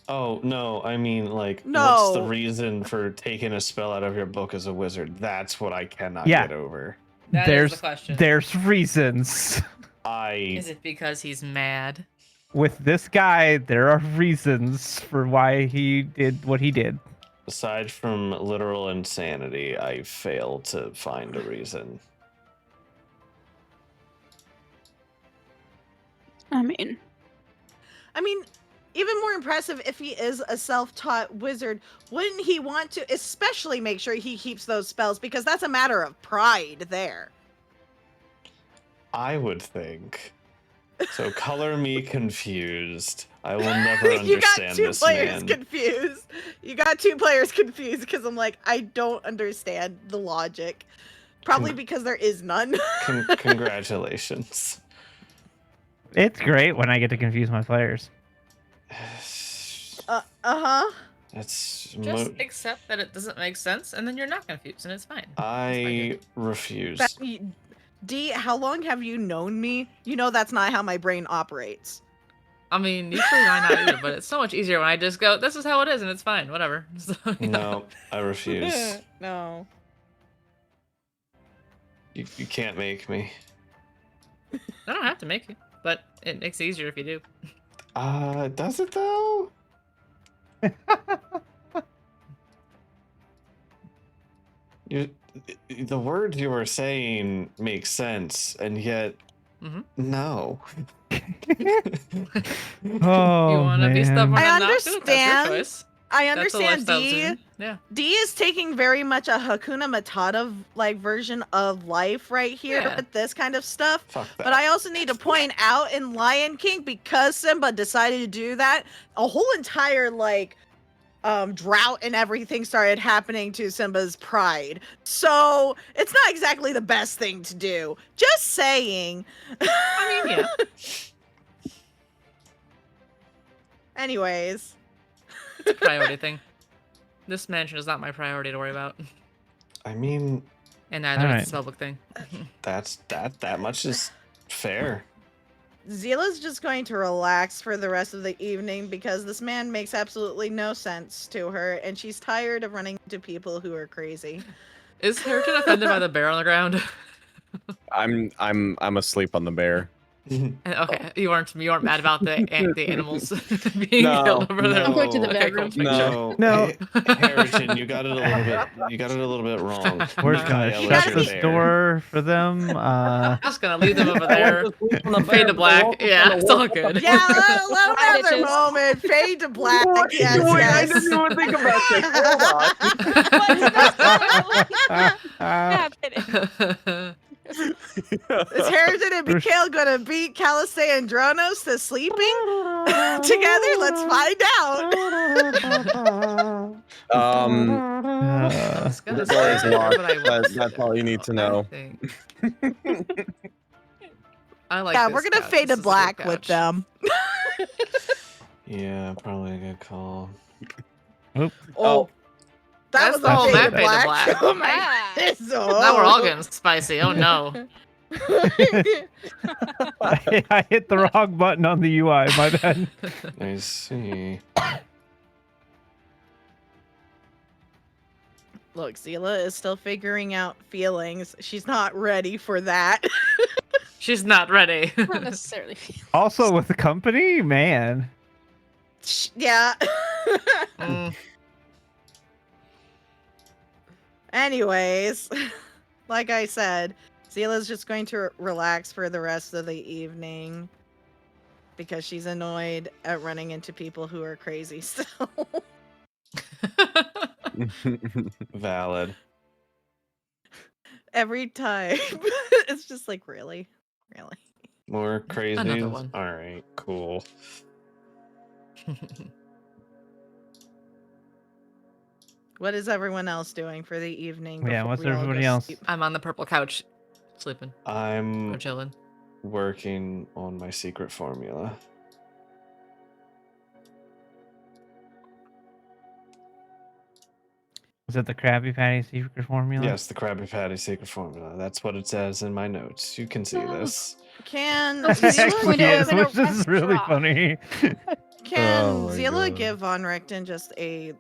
Oh no! I mean, like, No. what's the reason for taking a spell out of your book as a wizard? That's what I cannot Yeah. get over. That is there's the question. there's reasons. Is it because he's mad? With this guy, there are reasons for why he did what he did. Aside from literal insanity, I fail to find a reason. I mean, Even more impressive if he is a self-taught wizard, wouldn't he want to especially make sure he keeps those spells, because that's a matter of pride there. I would think. So color me confused. I will never You got understand two this players man. confused. You got two players confused because I'm like, I don't understand the logic. Probably because there is none. Congratulations. It's great when I get to confuse my players. Uh-huh. It's Just accept that it doesn't make sense, and then you're not confused, and it's fine. I refuse. D, how long have you known me? You know that's not how my brain operates. I mean, usually I not either, but it's so much easier when I just go, this is how it is, and it's fine, whatever. So, No, I refuse. No. You can't make me. I don't have to make it, but it makes it easier if you do. Does it though? The words you were saying make sense, and yet, no. Oh, You want to be man. stubborn I and not do it, that's your understand. choice. I That's a understand lifestyle D. decision. Yeah. D is taking very much a Hakuna Matata version of life right here Yeah. with this kind of stuff. Fuck that. But I also need to point out in Lion King, because Simba decided to do that, a whole entire drought and everything started happening to Simba's pride. So it's not exactly the best thing to do. Just saying. I mean, yeah. Anyways. It's a priority thing. This mansion is not my priority to worry about. I mean, And neither Alright. is the spellbook thing. that much is fair. Zila's just going to relax for the rest of the evening because this man makes absolutely no sense to her, and she's tired of running into people who are crazy. Is Harrington offended by the bear on the ground? I'm asleep on the bear. Okay, you aren't mad about the animals being No, killed over there. I'm going to the Okay, bedroom. cool. No, No. Harrington, you got it a little bit. You got it a little bit wrong. We're Mikaela gonna is shut your this bear. door for them. Just gonna leave them over there. Fade to black. Yeah, it's all good. Yeah, another bitches. moment. Fade to black. Yes, Wait, I yes. didn't even think about this. Hold on. Is Harrington and Mikhail gonna beat Calisay and Dronos to sleeping together? Let's find out. I was gonna The door is say, locked. but I won't That's do all it. you need to I know. think- I like Yeah, this we're gonna couch. fade This to is a good black with couch. them. Yeah, probably a good call. Oh, that That's was the a whole fade map to fade to black. black. Oh my Yeah. goodness. Now we're all getting spicy. Oh no. I hit the wrong button on the UI. My bad. I see. Look, Zila is still figuring out feelings. She's not ready for that. She's not ready. Not necessarily. Also with the company, man. Yeah. Mm. Anyways, like I said, Zila's just going to relax for the rest of the evening because she's annoyed at running into people who are crazy still. Valid. Every time. It's just like, really? Really? More crazy. Another one. All right, cool. What is everyone else doing for the evening? Yeah, before what's we all go everybody else? sleep? I'm on the purple couch, sleeping I'm or chilling. working on my secret formula. Was it the Krabby Patty secret formula? Yes, the Krabby Patty secret formula. That's what it says in my notes. You can see this. Can She's going Zila to Yes, open a which is really restaurant. funny. Can Oh my Zila God. give Von Richten just a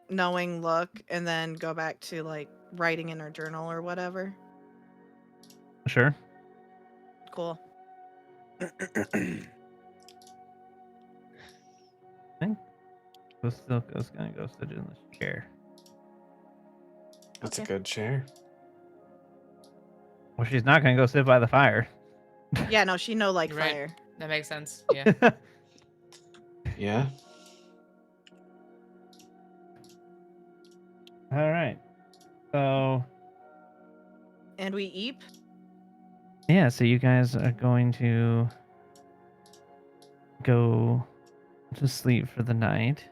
knowing look and then go back to like writing in her journal or whatever? Sure. Cool. Go's gonna go sit in this chair. That's a Okay. good chair. Well, she's not gonna go sit by the fire. Yeah, no, she know like You're right. fire. That makes sense. Yeah. Yeah. All right. So And we eep. yeah, so you guys are going to go to sleep for the night.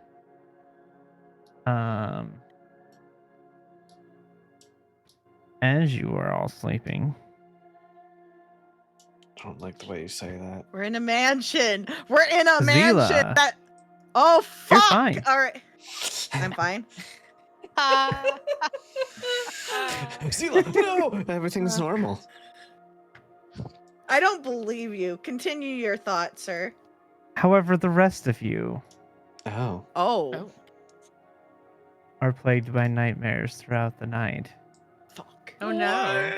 As you are all sleeping, I don't like the way you say that. We're in a mansion. We're in a Zila. mansion. That. Oh You're fuck! fine. All right, I'm fine. Zila, no! Everything's normal. I don't believe you. Continue your thought, sir. however, the rest of you Oh. Oh, are plagued by nightmares throughout the night. fuck. Oh no.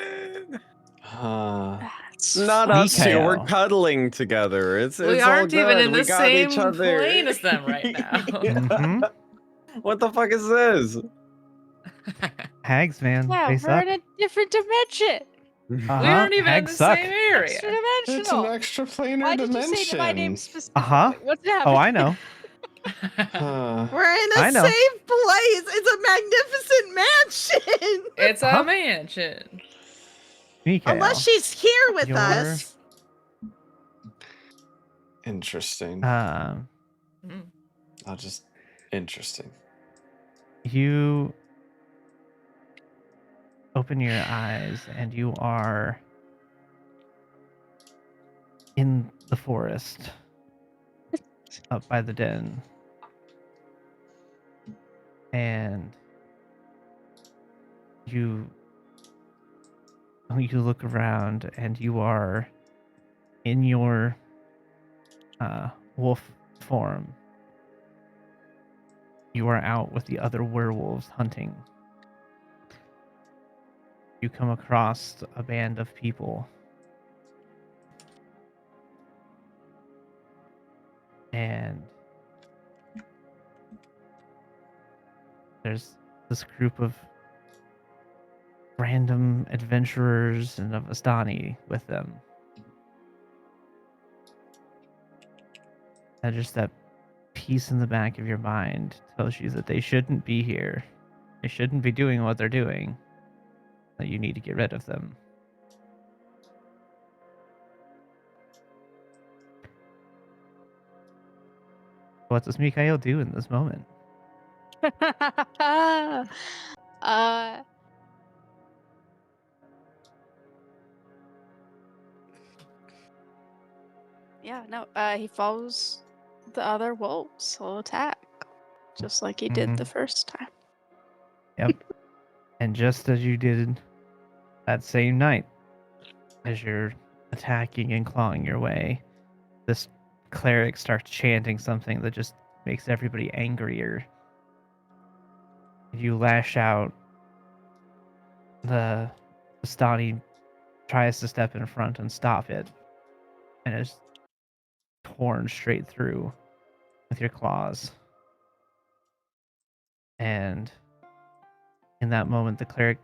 That's Not us two. We're Mikael. cuddling together. It's We all aren't even good. in We the got each same other. plane as them right now. Mhm. What the fuck is this? Hags, man. yeah, They we're suck. in a different dimension. We Uh-huh. aren't even in Hags the suck. same area. Extra It's an dimensional. extra planar Why did dimension. you say my name specifically? Uh-huh. What's happening? Oh, I know. Huh. We're in I a know. safe place. It's a magnificent mansion. It's Huh? a mansion. Mikael. Unless she's here with You're- us. Interesting. Um, Mm. I'll just Interesting. You open your eyes and you are in the forest up by the den. And you look around and you are in your wolf form. You are out with the other werewolves hunting. You come across a band of people. And there's this group of random adventurers and of Astani with them. And just that piece in the back of your mind tells you that they shouldn't be here. They shouldn't be doing what they're doing. That you need to get rid of them. What does Mikhail do in this moment? uh, yeah, no, he follows the other wolves. He'll attack, just like he did the first time. Yep. And just as you did that same night, as you're attacking and clawing your way, this cleric starts chanting something that just makes everybody angrier. You lash out. The Stani tries to step in front and stop it, and is torn straight through with your claws. And in that moment, the cleric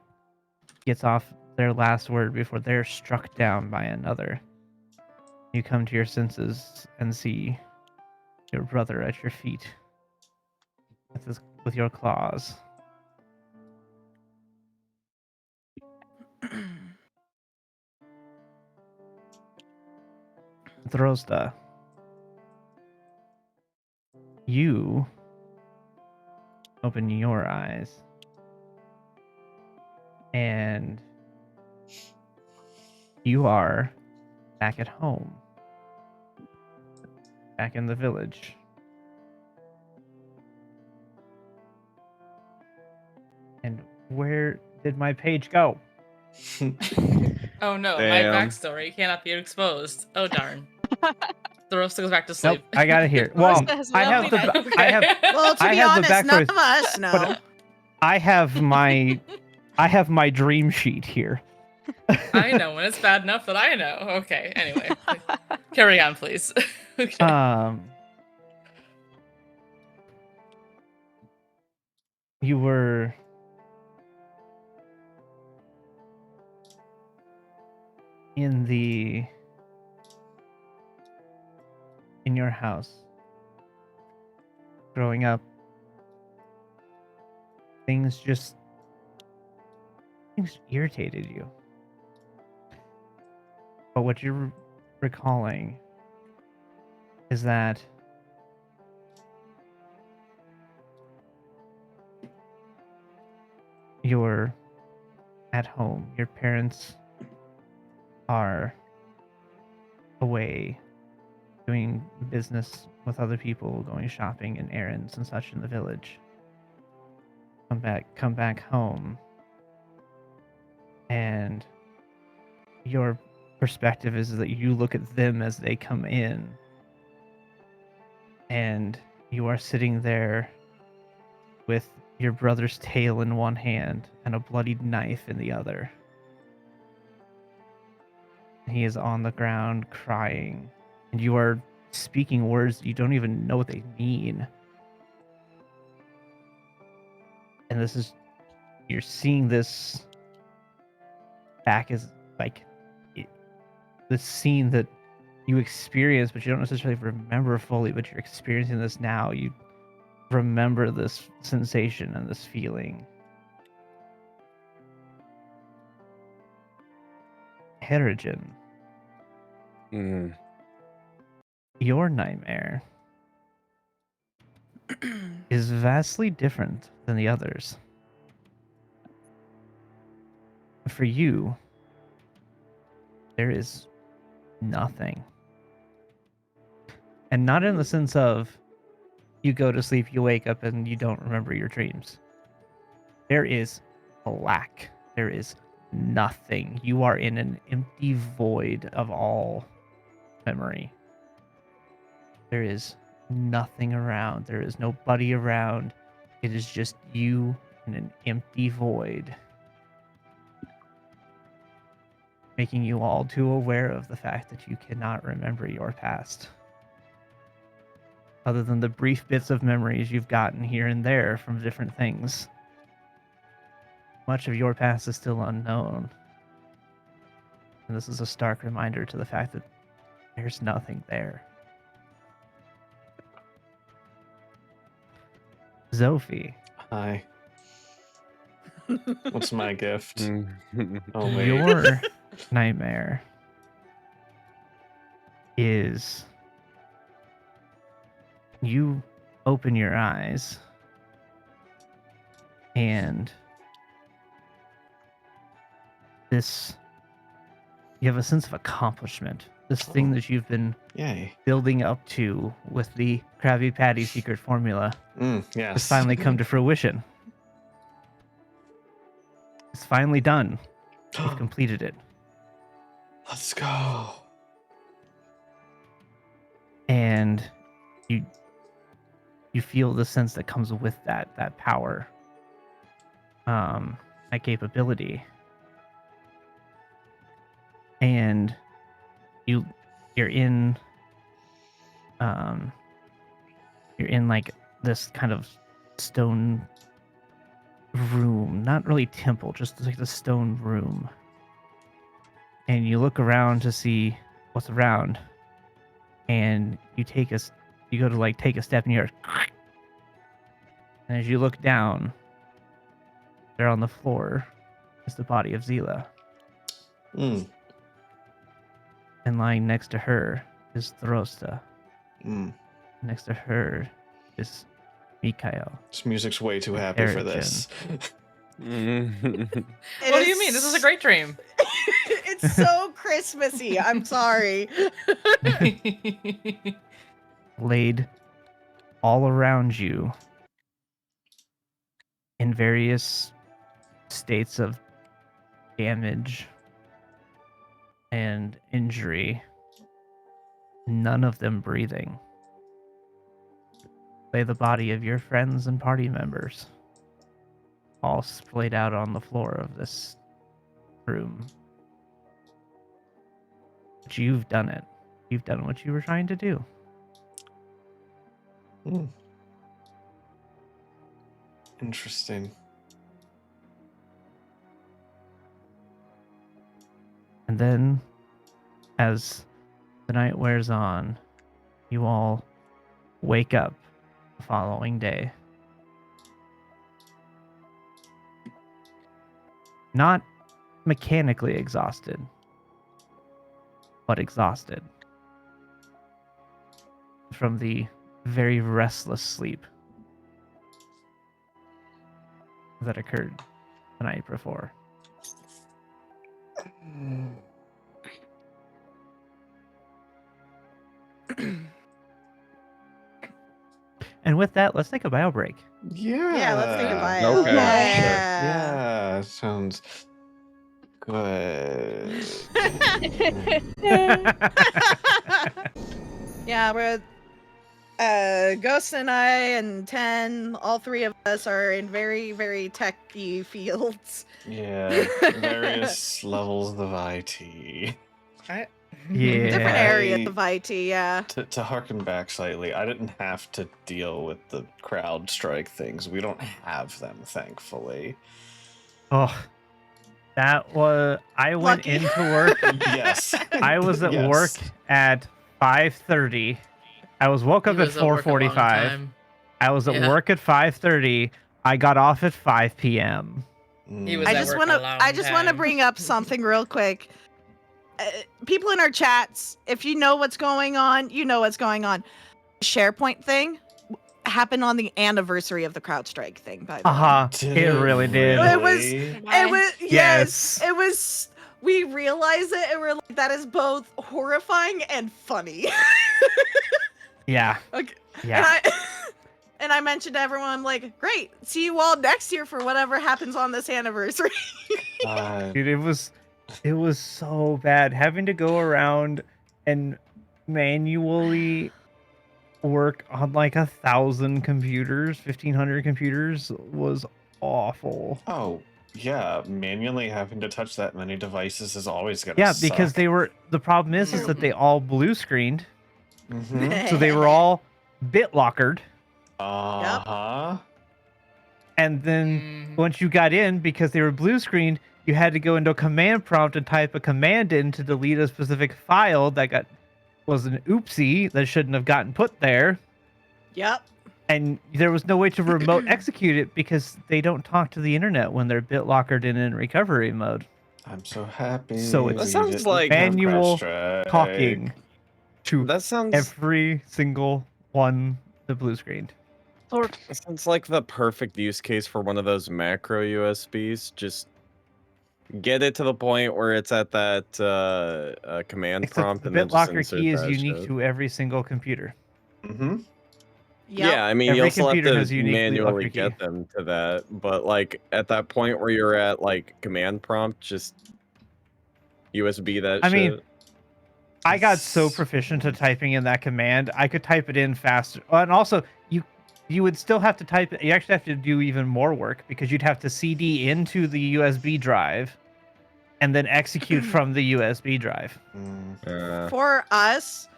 gets off their last word before they're struck down by another. You come to your senses and see your brother at your feet with your claws. Drozda, you open your eyes and you are back at home, back in the village. And where did my page go? Oh no, my Damn. backstory cannot be exposed. Oh darn. The roast goes back to Nope, sleep. I got it here. Well, Rosta has I have no the idea. I have Well, to I be have the honest, none backstory, of us know. but I have my dream sheet here. I know when it's bad enough that I know. Okay, anyway. Carry on, please. Okay. You were in your house growing up. Things irritated you. But what you're recalling is that you're at home. Your parents are away doing business with other people, going shopping and errands and such in the village. Come back home, and your perspective is that you look at them as they come in, and you are sitting there with your brother's tail in one hand and a bloodied knife in the other. He is on the ground crying, and you are speaking words you don't even know what they mean. And you're seeing this back as like the scene that you experienced, but you don't necessarily remember fully, but you're experiencing this now. You remember this sensation and this feeling. Herogen, your nightmare is vastly different than the others. For you, there is nothing. And not in the sense of you go to sleep, you wake up, and you don't remember your dreams. There is black. There is nothing. You are in an empty void of all memory. There is nothing around. There is nobody around. It is just you in an empty void, making you all too aware of the fact that you cannot remember your past. Other than the brief bits of memories you've gotten here and there from different things, much of your past is still unknown. And this is a stark reminder to the fact that there's nothing there. Zophie, Hi. What's my gift? Mm. Oh, wait. your nightmare is you open your eyes and you have a sense of accomplishment. This thing Oh. that you've been Yay. building up to with the Krabby Patty secret formula has Yes. finally come to fruition. It's finally done. You've completed it. Let's go. And you feel the sense that comes with that power, that capability. And you're in like this kind of stone room, not really temple, just like the stone room. And you look around to see what's around, and you go to like take a step, and you're and as you look down, there on the floor is the body of Zila. Mm. And lying next to her is Throsta. Mm. Next to her is Mikhail. This music's way too happy for Eric this. What do you mean? This is a great dream. It's so Christmassy. I'm sorry. Laid all around you in various states of damage and injury, none of them breathing, lay the body of your friends and party members, all splayed out on the floor of this room. But you've done it. You've done what you were trying to do. Mm. Interesting. And then, as the night wears on, you all wake up the following day. Not mechanically exhausted, but exhausted from the very restless sleep that occurred the night before. And with that, let's take a bio break. Yeah. Yeah, let's think about it. Okay, Yeah. Yeah, sounds good. Yeah, we're Ghost and I and 10, all three of us are in very, very techy fields. Yeah, various levels of IT. Yeah. Different areas of IT, yeah. To harken back slightly, I didn't have to deal with the crowd strike things. We don't have them, thankfully. Oh, that was. I went Lucky. into work. Yes. I was at Yes. work at 5:30. I woke up He at was at work a long 4:45. time. I was at Yeah. work at 5:30. I got off at 5 p.m. He was I at just work want a to long I just want to time. bring up something real quick. People in our chats, if you know what's going on, you know what's going on. SharePoint thing. happened on the anniversary of the CrowdStrike thing, by the way. Uh-huh. Did It really did. It was- really? It was Yes. it was. We realized it, and we're like, that is both horrifying and funny. Yeah. Okay. Yeah. And I mentioned to everyone, I'm like, great, see you all next year for whatever happens on this anniversary. Dude, it was so bad having to go around and manually work on like 1,000 computers, 1,500 computers was awful. Oh, yeah. Manually having to touch that many devices is always gonna Yeah, because suck. they were the problem is that they all blue screened, Mhm. so they were all BitLockered, Uh-huh. and then once you got in, because they were blue screened, you had to go into a command prompt and type a command in to delete a specific file that was an oopsie that shouldn't have gotten put there. Yep. And there was no way to remote execute it because they don't talk to the internet when they're BitLockered and in recovery mode. I'm so happy. So it's we sounds didn't like have manual CrowdStrike. talking to That sounds every single one the blue screened. Lord. that sounds like the perfect use case for one of those macro USBs. Just get it to the point where it's at that command Except prompt the and then just BitLocker insert key is that unique shit. to every single computer. Mm-hmm. Yep. Yeah, I mean, you Every also have computer to has unique manually BitLocker key. get them to that, but like at that point where you're at like command prompt, just USB that I shit. mean, I got so proficient at typing in that command, I could type it in faster. Oh, and also, you would still have to type it. You actually have to do even more work because you'd have to CD into the USB drive and then execute from the USB drive. For us,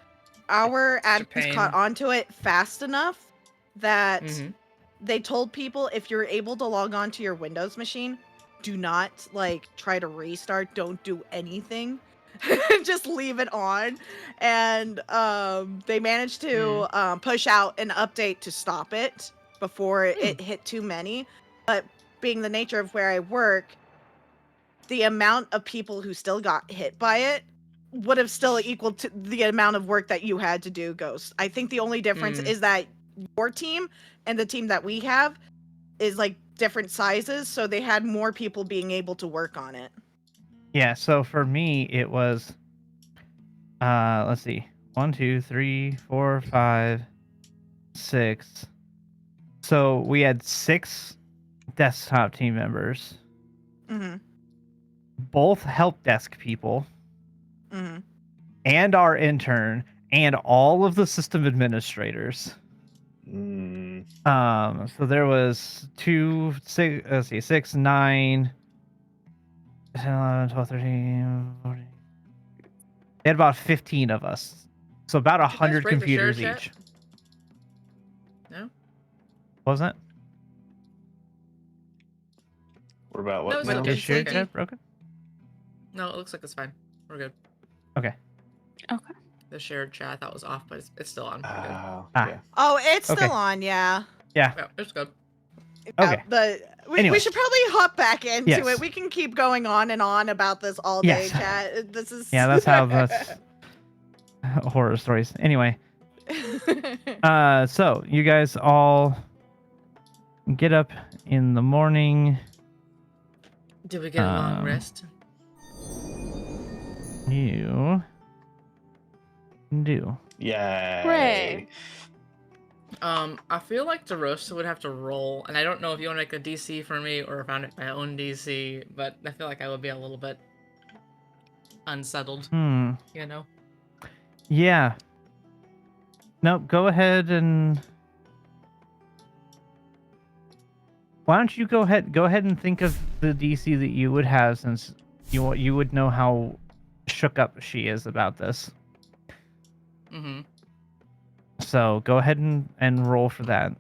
our Such a admins pain. caught onto it fast enough that Mhm. they told people if you're able to log on to your Windows machine, do not like try to restart, don't do anything. Just leave it on. And they managed to push out an update to stop it before it hit too many. But being the nature of where I work, the amount of people who still got hit by it would have still equaled to the amount of work that you had to do, Ghost. I think the only difference is that your team and the team that we have is like different sizes, so they had more people being able to work on it. Yeah, so for me, it was, let's see, 1, 2, 3, 4, 5, 6. So we had 6 desktop team members, Mm-hmm. both help desk people, Mm-hmm. and our intern, and all of the system administrators. So there was 2, 6, let's see, 6, 9, 10, 11, 12, 13, 14. They had about 15 of us. So about Did you guys 100 break the share computers chat? each. No? Wasn't it? What about No, what it's now? okay. Is shared okay. chat broken? No, it looks like it's fine. We're good. Okay. Okay. The shared chat I thought was off, but it's still on. We're good. Oh, Ah. yeah. Oh, it's Okay. still on, yeah. Yeah. Yeah, it's good. Okay. But we Anyway. should probably hop back into Yes. it. We can keep going on and on about this all day, Yes. chat. This is Yeah, that's how that's horror stories. Anyway, so you guys all get up in the morning. Did we get a long rest? You do. Yay. Hooray. I feel like DeRosa would have to roll, and I don't know if you want to make a DC for me or if I make my own DC, but I feel like I would be a little bit unsettled, you know? Yeah. No, go ahead and why don't you go ahead and think of the DC that you would have, since you would know how shook up she is about this. Mm-hmm. So go ahead and roll for that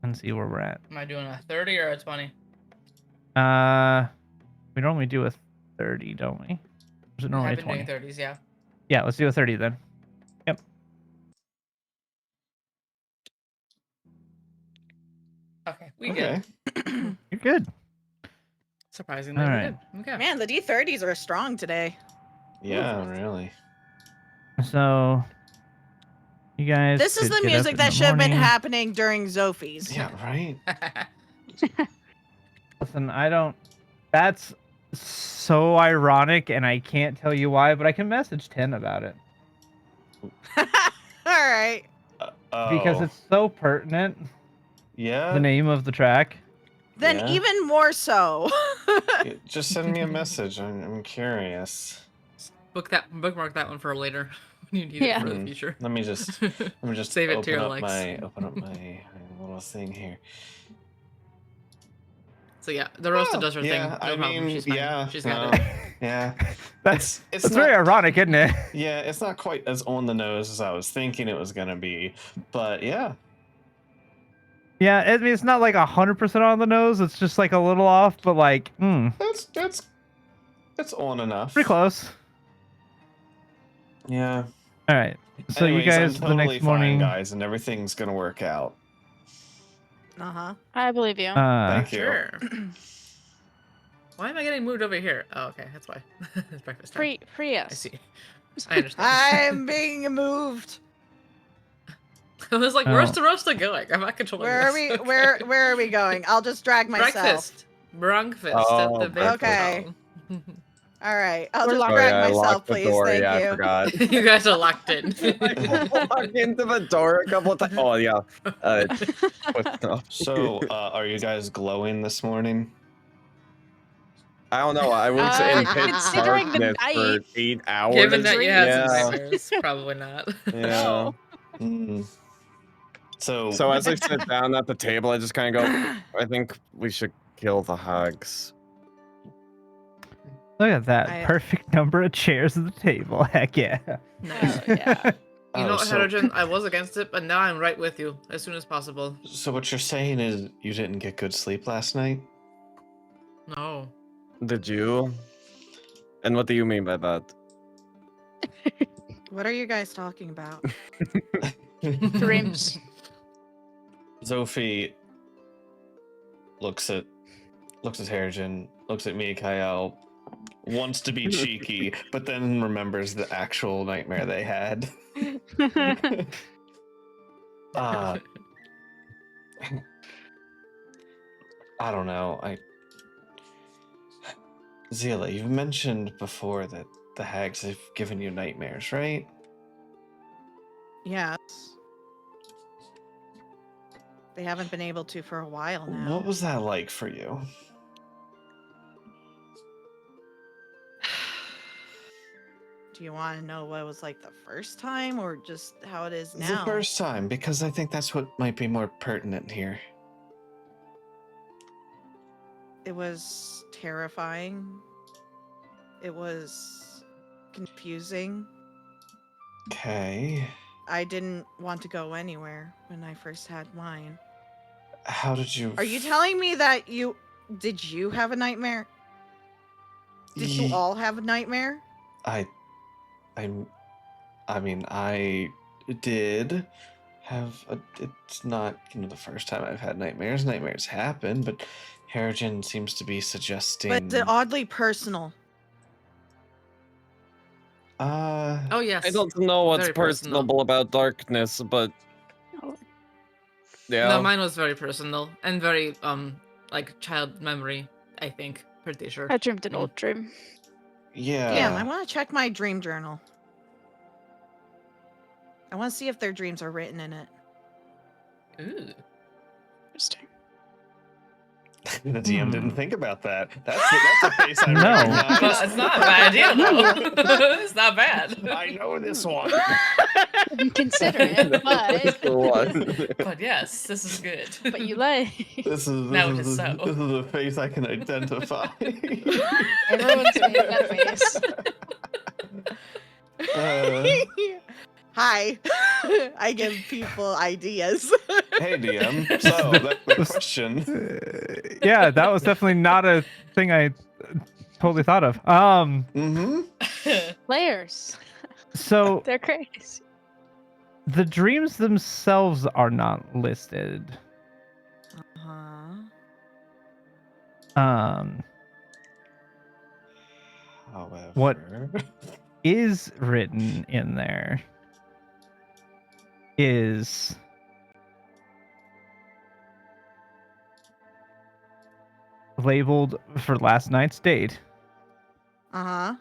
and see where we're at. Am I doing a 30 or a 20? We normally do a 30, don't we? Or is it normally I've been 20? doing 30s, yeah. Yeah, let's do a 30 then. Yep. Okay, we Okay. good. You're good. Surprisingly, All we're right. good. Okay. Man, the D30s are strong today. Yeah, really. So You guys. This is could the get up music in that the should have been morning. happening during Zophie's. Yeah, right. Listen, I don't. That's so ironic, and I can't tell you why, but I can message 10 about it All right. because Oh, it's so pertinent. yeah. The name of the track. Then Yeah. even more so. Just send me a message. I'm curious. Bookmark that one for later when you need it Yeah. for the future. Let me just Save it to your open likes. up my little thing here. So yeah, the roasted Oh, does her yeah, thing. I No problem. mean, She's fine. yeah, She's got no, it. yeah. That's It's that's very not- ironic, isn't it? Yeah, it's not quite as on the nose as I was thinking it was gonna be, but yeah. Yeah, I mean, it's not like 100% on the nose. It's just like a little off, but like, That's on enough. pretty close. Yeah. All right. So Anyways, you I'm guys, the totally next morning. fine, guys, and everything's gonna work out. Uh-huh. I believe you. Thank you. Sure. Why am I getting moved over here? Oh, okay, that's why. It's breakfast time. Free I us. see. I understand. I'm being moved. I was like, where's the roaster going? I'm not controlling Where are this. we where are we going? I'll just drag myself. Breakfast Oh, at the big okay. hotel. All right. I'll We're just locked drag I myself, locked the please. door. Thank Yeah, you. I forgot. You guys are locked in. I walked into the door a couple of times. Oh yeah. No. So, are you guys glowing this morning? I don't know. I was in pitch Considering the darkness for night. 8 hours. Given that you had some Yeah. nightmares, probably not. Yeah. No. Mm. So, So as I sit down at the table, I just kind of go, I think we should kill the hags. Look at that I- perfect number of chairs at the table. Heck yeah. Nice. Yeah. You know, so, Hydrogen, I was against it, but now I'm right with you as soon as possible. so what you're saying is you didn't get good sleep last night? No. Did you? And what do you mean by that? What are you guys talking about? Dreams. Zophie looks at Harrigan, looks at me, Kyle, wants to be cheeky, but then remembers the actual nightmare they had. I don't know. Zila, you've mentioned before that the hags have given you nightmares, right? Yes. They haven't been able to for a while now. What was that like for you? Do you want to know what it was like the first time or just how it is The now? first time, because I think that's what might be more pertinent here. It was terrifying. It was confusing. Okay. I didn't want to go anywhere when I first had mine. How did you... Are you telling me that did you have a nightmare? Did you all have a nightmare? I mean, I did have a... It's not, the first time I've had nightmares. Nightmares happen, but Harrigan seems to be suggesting... But they're oddly personal. Oh, yes. I don't know what's Very personal. personable about darkness, but yeah. No, mine was very personal and very, like, child memory, I think. Pretty sure. I dreamed an old dream. Yeah. Damn, I want to check my dream journal. I want to see if their dreams are written in it. Ooh. Interesting. The DM didn't think about that. That's a face I No. recognize. Well, it's not a bad idea, though. It's not bad. I know this one. Consider it, That's the one. But yes, this is good. but you like. This is Now it is so. This is a face I can identify. Everyone's made that face. Hi. I give people ideas. Hey DM. So that question. Yeah, that was definitely not a thing I totally thought of. Mm-hmm. Layers. So They're crazy. the dreams themselves are not listed. Uh-huh. However, What? Is written in there is labeled for last night's date. Uh-huh.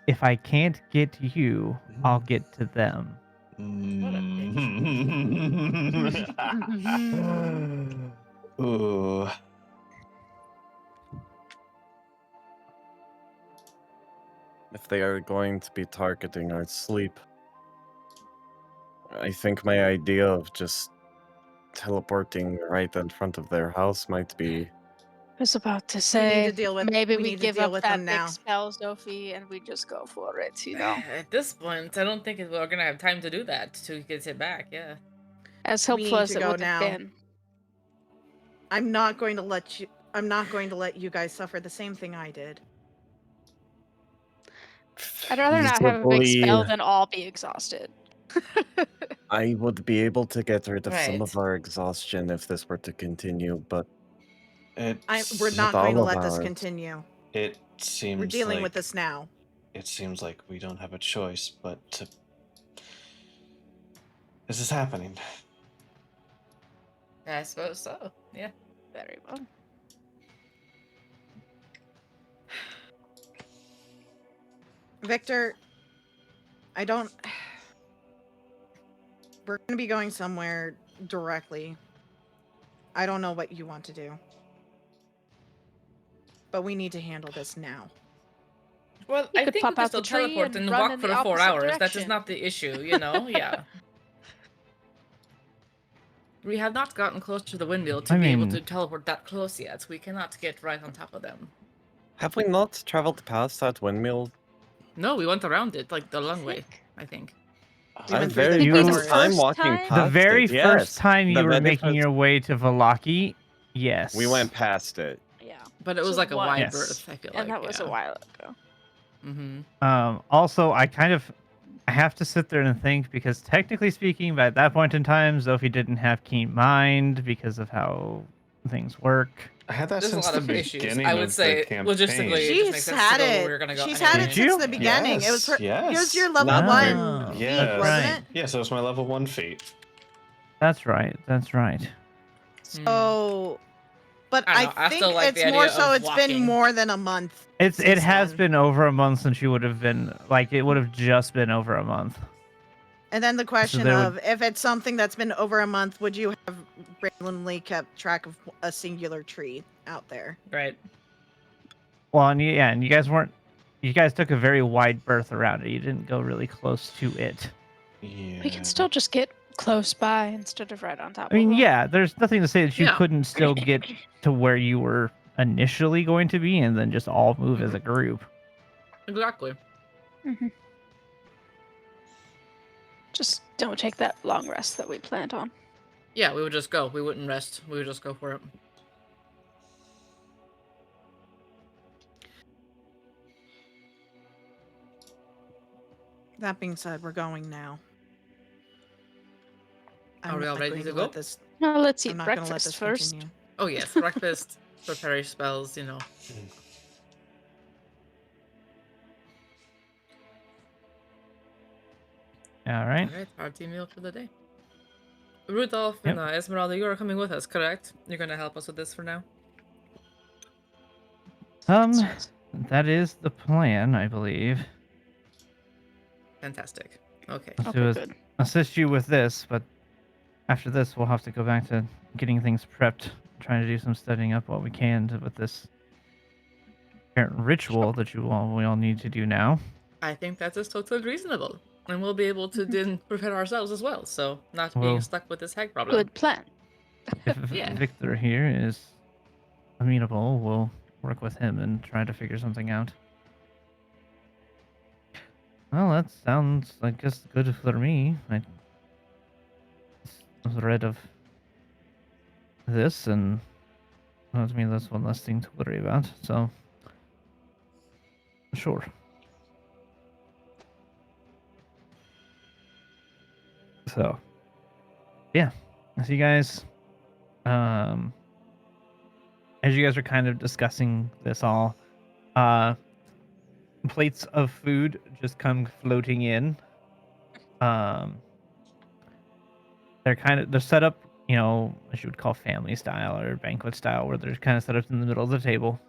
If I can't get to you, I'll get to them. Ooh. If they are going to be targeting our sleep, I think my idea of just teleporting right in front of their house might be. I was about to We need say, to deal with maybe we we need to give deal up with that them big now. spell, Sophie, and we just go for it, you know? At this point, I don't think we're gonna have time to do that to get it back. Yeah. As We helpful need as to it go would have now. been. I'm not going to let you guys suffer the same thing I did. I'd rather not have a big Feasibly, spell than all be exhausted. I would be able to get rid of some of Right. our exhaustion if this were to continue, but We're It's, not Not going to all of let this ours. continue. it seems We're dealing like, with this now. It seems like we don't have a choice but to. This is happening. I suppose so. Yeah. Very well. Victor, I don't. We're going to be going somewhere directly. I don't know what you want to do. But we need to handle this now. Well, You I could think we pop can out still the tree teleport and and run walk in for the 4 opposite hours. That is direction. not the issue, you know? Yeah. We have not gotten close to the windmill to I be able mean- to teleport that close yet. We cannot get right on top of them. have we not traveled past that windmill? No, we went around it like the long way, I think. We I'm went through the very You- first forest. time First walking time? past The very it. first Yes, time you the were very making first- your way to Valaki, yes. We went past it. Yeah. But it was So like a wide Yes. berth, I feel And like. that was a while ago. Mm-hmm. Also, I have to sit there and think because technically speaking, by that point in time, Zophie didn't have keen mind because of how things work. I had that There's a since lot the of issues. beginning I would of say the campaign. logistically, it just makes She's sense had to go where it. we're gonna go She's anyway. had it Did since you? the beginning. It was her. Yes. It was your level Ah, one feat, yes. wasn't right. it? Yeah, so it's my level 1 feat. That's right. That's right. So, but I I, don't know, I think still like it's the more idea so. of It's been walking. more than a month. It since has then. been over a month since you would have been like it would have just been over a month. And then the question there of would- if it's something that's been over a month, would you have randomly kept track of a singular tree out there? Right. Well, and you guys weren't. You guys took a very wide berth around it. You didn't go really close to it. Yeah. We can still just get close by instead of right on top I mean, of them. yeah, there's nothing to say that you Yeah. couldn't still get to where you were initially going to be and then just all move as a group. Exactly. Just don't take that long rest that we planned on. Yeah, we would just go. We wouldn't rest. We would just go for it. That being said, we're going now. Are we all not ready going to let go? this. No, let's I'm eat not going to let breakfast this first. continue. Oh yes, breakfast, prepare your spells, you know. All right. Alright, party meal for the day. Rudolph and Esmeralda, you are coming with us, correct? You're gonna help us with this for now? That is the plan, I believe. Fantastic. Okay. To Okay, good. assist you with this, but after this, we'll have to go back to getting things prepped, trying to do some studying up what we can with this apparent ritual that we all need to do now. I think that is totally reasonable. And we'll be able to then prepare ourselves as well, so not being Well, stuck with this hag problem. Good plan. If Yeah. Victor here is amenable, we'll work with him and try to figure something out. Well, that sounds, I guess, good for me. I was rid of this, and that means that's one less thing to worry about, so sure. So, yeah, as you guys, as you guys are kind of discussing this all, plates of food just come floating in. They're set up, as you would call family style or banquet style, where they're kind of set up in the middle of the table.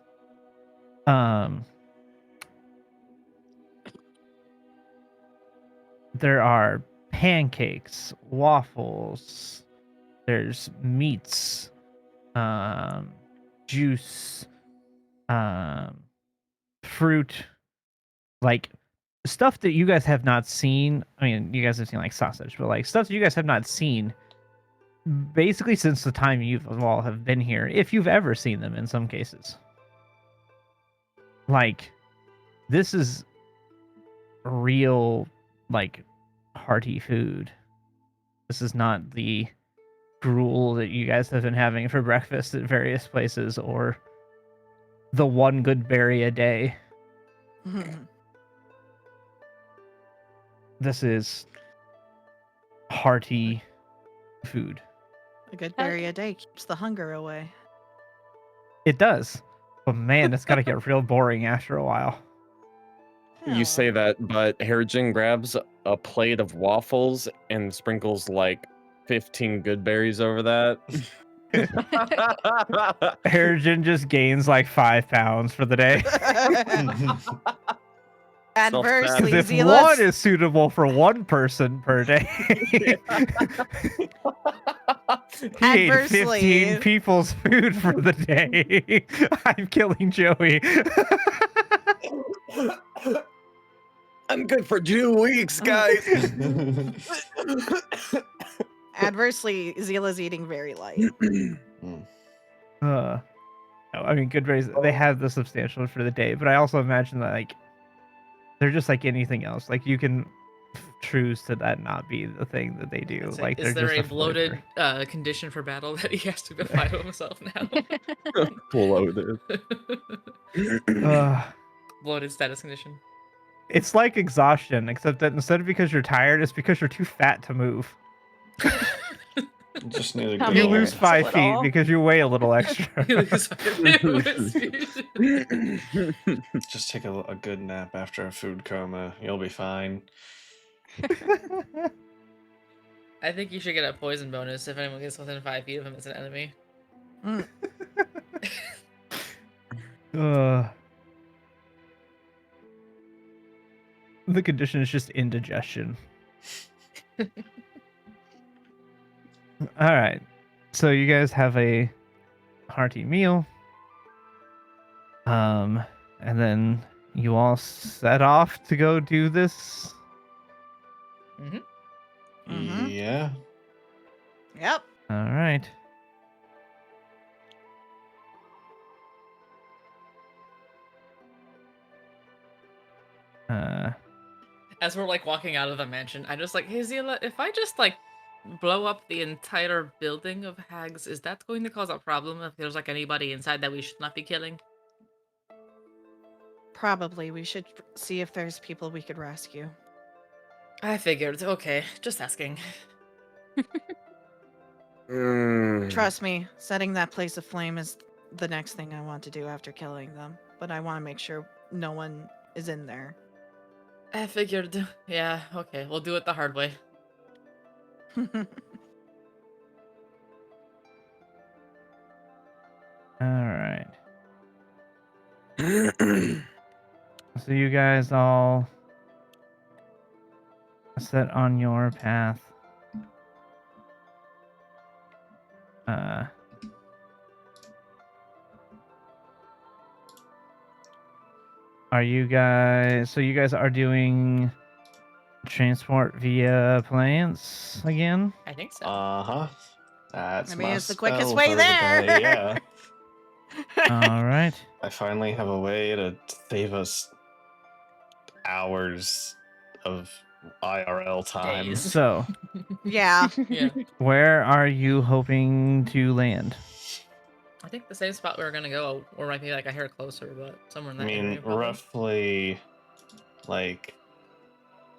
There are pancakes, waffles, there's meats, juice, fruit, like stuff that you guys have not seen. I mean, you guys have seen like sausage, but like stuff that you guys have not seen basically since the time you've all have been here, if you've ever seen them in some cases. Like, this is real, like, hearty food. This is not the gruel that you guys have been having for breakfast at various places, or the one good berry a day. This is hearty food. A good berry a day keeps the hunger away. It does. But man, it's got to get real boring after a while. You say that, but Harrigan grabs a plate of waffles and sprinkles like 15 good berries over that. Harrigan just gains like 5 pounds for the day. Adversely, If Zealous. one is suitable for one person per day, he ate Adversely. 15 people's food for the day. I'm killing Joey. I'm good for 2 weeks, guys. Adversely, Zila's eating very light. No, I mean, good berries, they have the substantial for the day, but I also imagine that, like, they're just like anything else. Like, you can choose to that not be the thing that they do. Like, is they're there just a bloated flavor. condition for battle that he has to go fight himself now? Bloated. Bloated status condition. It's like exhaustion, except that instead of because you're tired, it's because you're too fat to move. Just need a Come good You here. lose old- 5 Split feet all. because you weigh a little extra. He loses 5 feet. Just take a good nap after a food coma. You'll be fine. I think you should get a poison bonus if anyone gets within 5 feet of him as an enemy. The condition is just indigestion. All right. So you guys have a hearty meal. And then you all set off to go do this. Mhm. Yeah. Yep. All right. As we're like walking out of the mansion, I'm just like, hey Zila, if I just like blow up the entire building of hags, is that going to cause a problem if there's like anybody inside that we should not be killing? Probably. We should see if there's people we could rescue. I figured. Okay, just asking. Trust me, setting that place aflame is the next thing I want to do after killing them. But I want to make sure no one is in there. I figured. Yeah, okay, we'll do it the hard way. All right. So you guys all set on your path. Are you guys? So you guys are doing transport via planes again? I think so. Uh-huh. That's I mean, my it's the quickest spell way for the there. day, yeah. All right. I finally have a way to save us hours of IRL time. Days. So Yeah. Yeah. where are you hoping to land? I think the same spot we were gonna go, or might be like a hair closer, but somewhere in I that mean, area. Probably. roughly, like,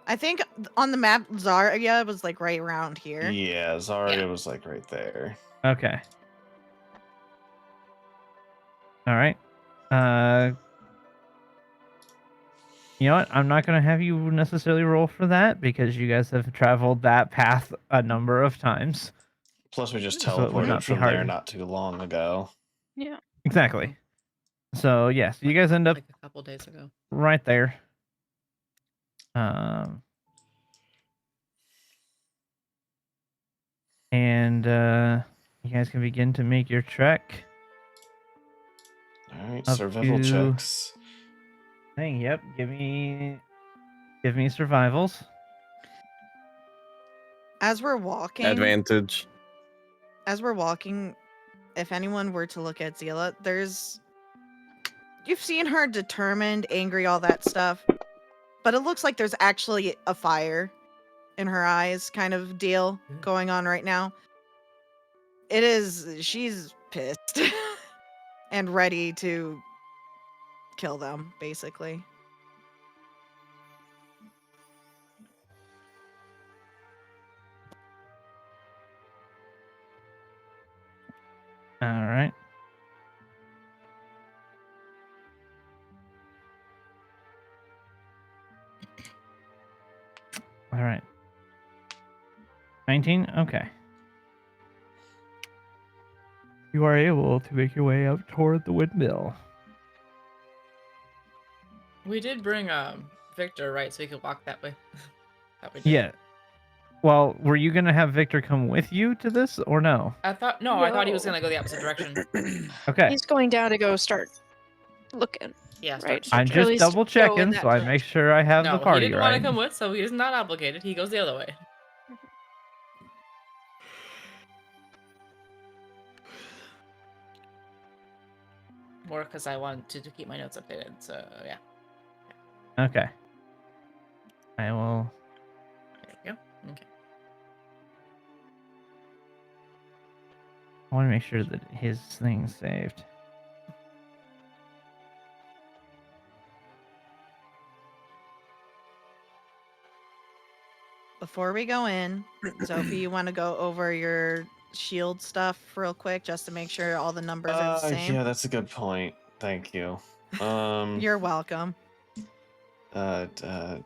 I think on the map, Zarya was like right around here. yeah, Zarya Yeah. was like right there. Okay. All right. You know what? I'm not going to have you necessarily roll for that because you guys have traveled that path a number of times. Plus, we just So it would teleported not be from there hard. not too long ago. Yeah. Exactly. So, yes, you guys end up Like a couple days ago. right there. And you guys can begin to make your trek. All right, Up survival to- checks. Dang, yep. Give me survivals. As we're walking, Advantage. if anyone were to look at Zila, you've seen her determined, angry, all that stuff, but it looks like there's actually a fire in her eyes kind of deal going on right now. She's pissed and ready to kill them, basically. All right. All right. 19? Okay. You are able to make your way up toward the windmill. We did bring Victor, right? So he could walk that way. That we did. Yeah. Well, were you going to have Victor come with you to this or no? I thought I thought he was No. gonna go the opposite direction. Okay. He's going down to go start looking. Yeah, Right. start I'm searching. At just least double go in checking, that so I make sure I have the No, he party didn't want right. to come with, so he is not obligated. He goes the other way. More because I wanted to keep my notes updated. So yeah, Okay. I will. there we go. Okay. I want to make sure that his thing's saved. Before we go in, Sophie, you want to go over your shield stuff real quick just to make sure all the numbers are the same? Yeah, that's a good point. Thank you. You're welcome. Aileen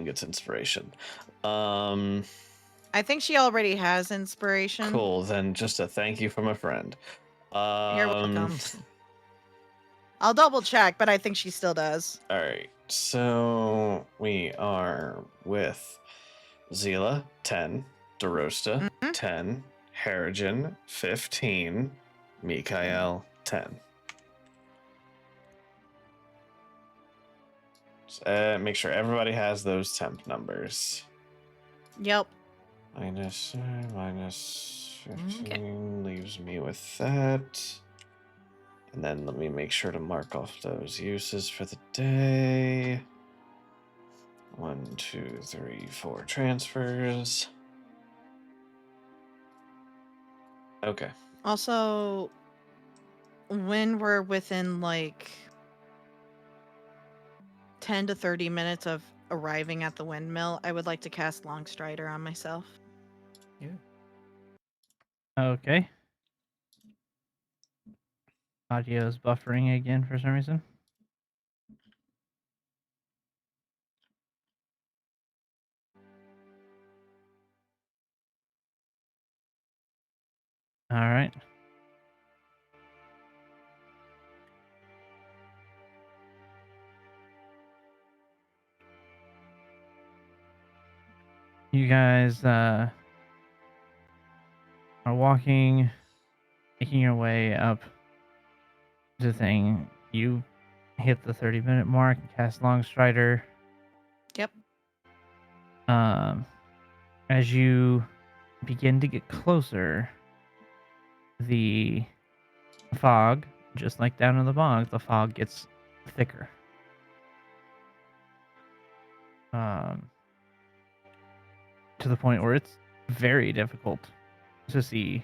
gets inspiration. I think she already has inspiration. Cool. Then just a thank you from a friend. You're welcome. I'll double check, but I think she still does. All right. So we are with Zila 10, DeRosta 10, Harrigan 15, Mikael 10. Make sure everybody has those temp numbers. Yep. Minus 15 leaves me with that. And then let me make sure to mark off those uses for the day. 1, 2, 3, 4 transfers. Okay. Also, when we're within like 10 to 30 minutes of arriving at the windmill, I would like to cast Longstrider on myself. Okay. Audio's buffering again for some reason. All right. You guys are walking, making your way up the thing. You hit the 30-minute mark and cast Longstrider. Yep. As you begin to get closer, the fog, just like down in the bog, the fog gets thicker. To the point where it's very difficult to see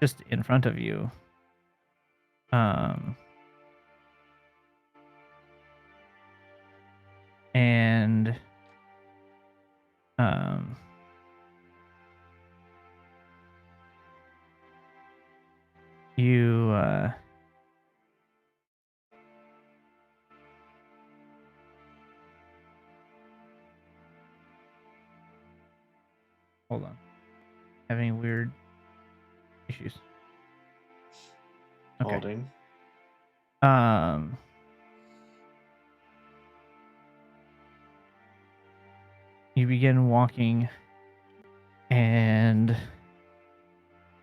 just in front of you. And you Hold on. Having weird issues. Okay. Holding. You begin walking, and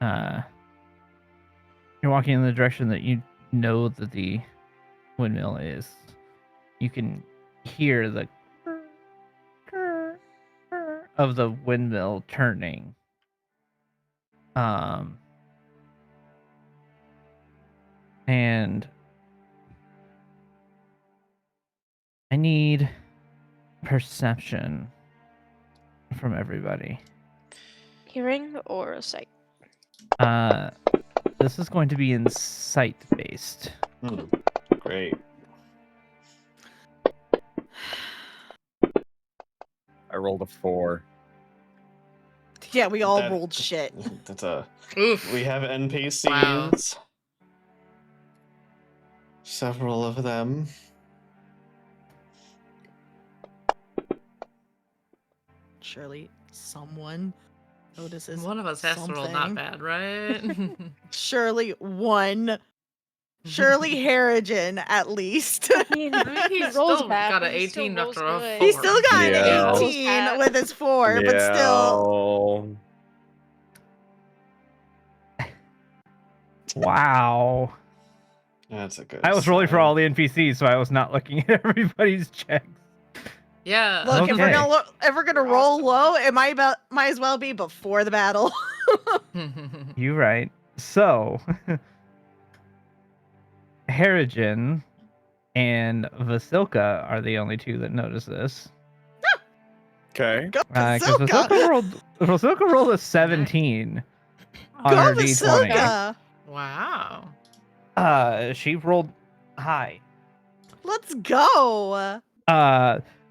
you're walking in the direction that you know that the windmill is. You can hear the of the windmill turning. And I need perception from everybody. Hearing or sight? This is going to be insight based. Great. I rolled a 4. Yeah, we all That- rolled shit. That's a. Oof. We have NPCs. Wow. Several of them. Surely someone notices. One of us has to roll not something. bad, right? Surely one. Surely Harrigan, at least. I mean, I mean, he rolls still bad, got but an he still 18 rolls after a good. 4. He still got Yeah. an 18 with his 4, but still. Wow. That's a good. I was rolling for sign. all the NPCs, so I was not looking at everybody's checks. Yeah. Look, if we're Okay. gonna roll low, it might as well be before the battle. You right. So, Harrigan and Vasilka are the only two that notice this. Okay. Go Because Vasilka! Vasilka rolled a 17 on Go her D20. Vasilka! Wow. She rolled high. Let's go!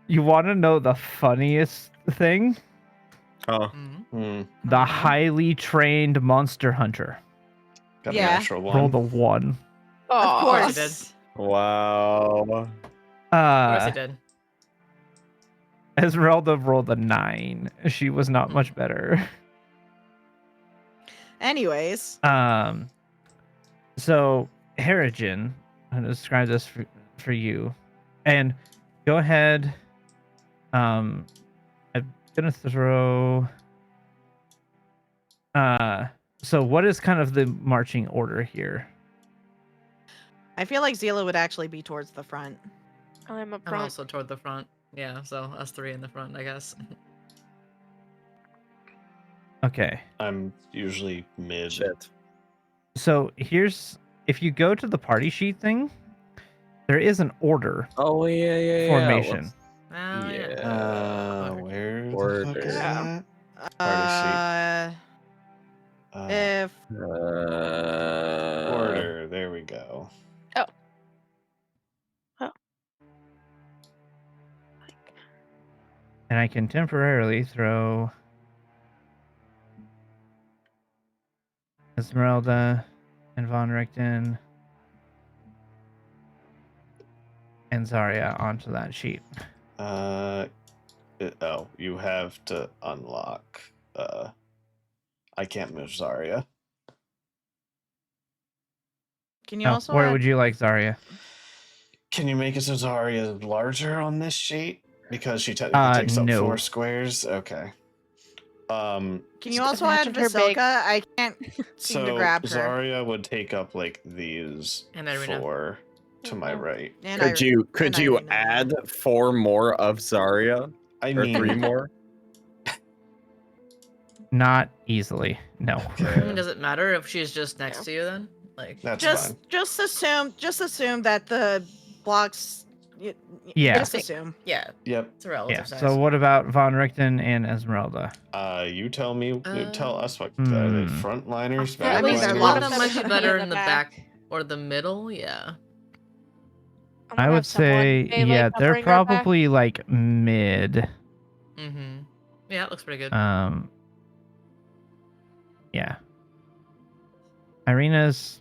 You want to know the funniest thing? Oh. Mhm. The Mhm. highly trained monster hunter Got Yeah. a natural one. rolled a 1. Of course he course. Wow. Of course he did. Esmeralda rolled a 9. She was not much better. Anyways. So Harrigan, I'm gonna describe this for you, and go ahead. I'm gonna throw. So what is kind of the marching order here? I feel like Zila would actually be towards the front. I'm a I'm front. also toward the front. Yeah, so us 3 in the front, I guess. Okay. I'm usually mid. Shit. So here's, if you go to the party sheet thing, there is an order Oh yeah. formation. Oh, yeah. Yeah. Where Order. the fuck is Yeah. that? Party sheet. If Order. There we go. And I can temporarily throw Esmeralda and Von Richten and Zarya onto that sheet. You have to unlock. I can't move Zarya. can you Oh, also where add- would you like Zarya? Can you make it so Zarya is larger on this sheet? Because she technically takes up no. 4 squares. Okay. Can you Just also add imagine her big. Vasilka? I can't seem So to grab her. Zarya would take up like these And Irina. 4 to my right. And Could you and you Irina, yeah. add 4 more of Zarya? I Or 3 mean, more? Not easily. No. I mean, does it matter if she's just next to you then? Like, that's just fine. just assume that the blocks. Yeah. Just assume. yeah, Yep. it's a relative Yeah. size. So what about Von Richten and Esmeralda? You tell me. Tell us what are they Hmm. frontliners, I At mean, least backliners? one of of them might be should be better in in the the back. back or the middle. Yeah. I'm I gonna would have someone say, melee yeah, they're covering our back. probably like mid. Mm-hmm. Yeah, it looks pretty good. Yeah. Irina's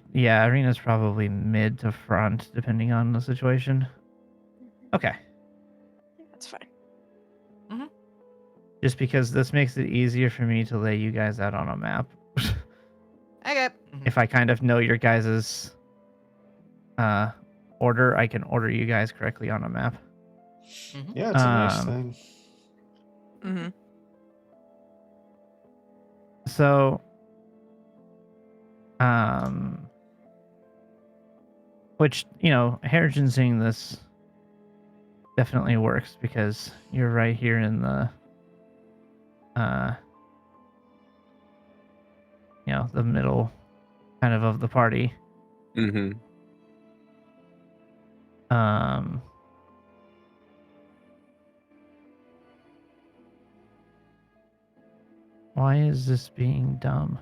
probably mid to front, depending on the situation. Okay. That's fine. just because this makes it easier for me to lay you guys out on a map. Okay. If I kind of know your guys's order, I can order you guys correctly on a map. Yeah, it's a nice Um, thing. Mm-hmm. So, which, Harrigan seeing this definitely works because you're right here in the, the middle kind of the party. Mm-hmm. Why is this being dumb?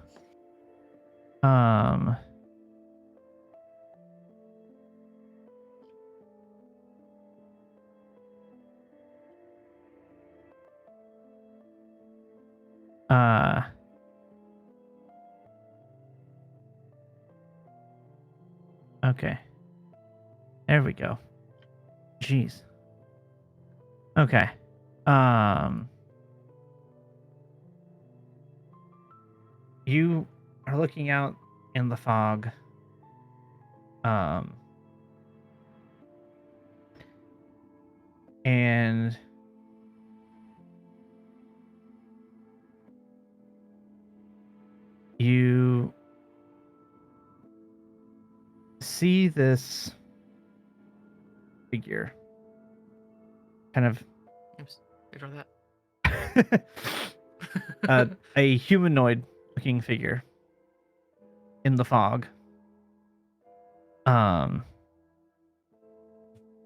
Okay. There we go. Jeez. Okay. You are looking out in the fog. And you see this figure kind of Oops. Ignore that. a humanoid looking figure in the fog.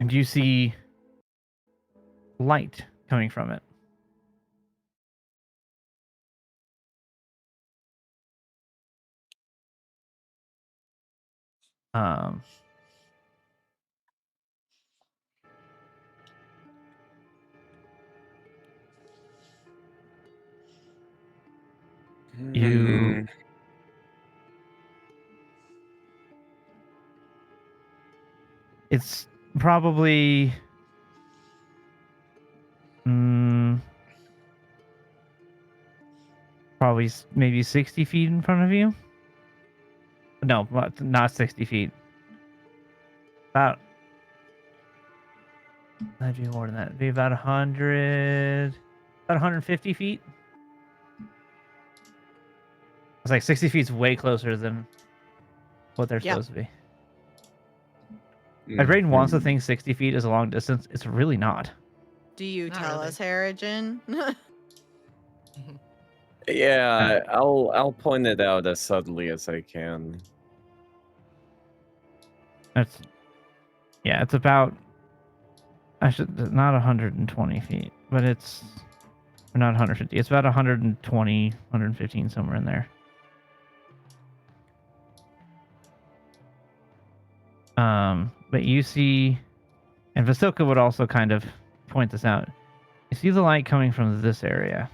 And you see light coming from it. You it's probably probably maybe 60 feet in front of you. No, not 60 feet. About that'd be more than that. It'd be about 150 feet. It's like 60 feet's way closer than what they're Yep. supposed to be. My brain wants to think 60 feet is a long distance. It's really not. Do you Not tell really. us, Harrigan? Yeah, I'll point it out as subtly as I can. It's about not 120 feet, but it's not 150. It's about 120, 115, somewhere in there. But you see, and Vasilka would also kind of point this out. You see the light coming from this area.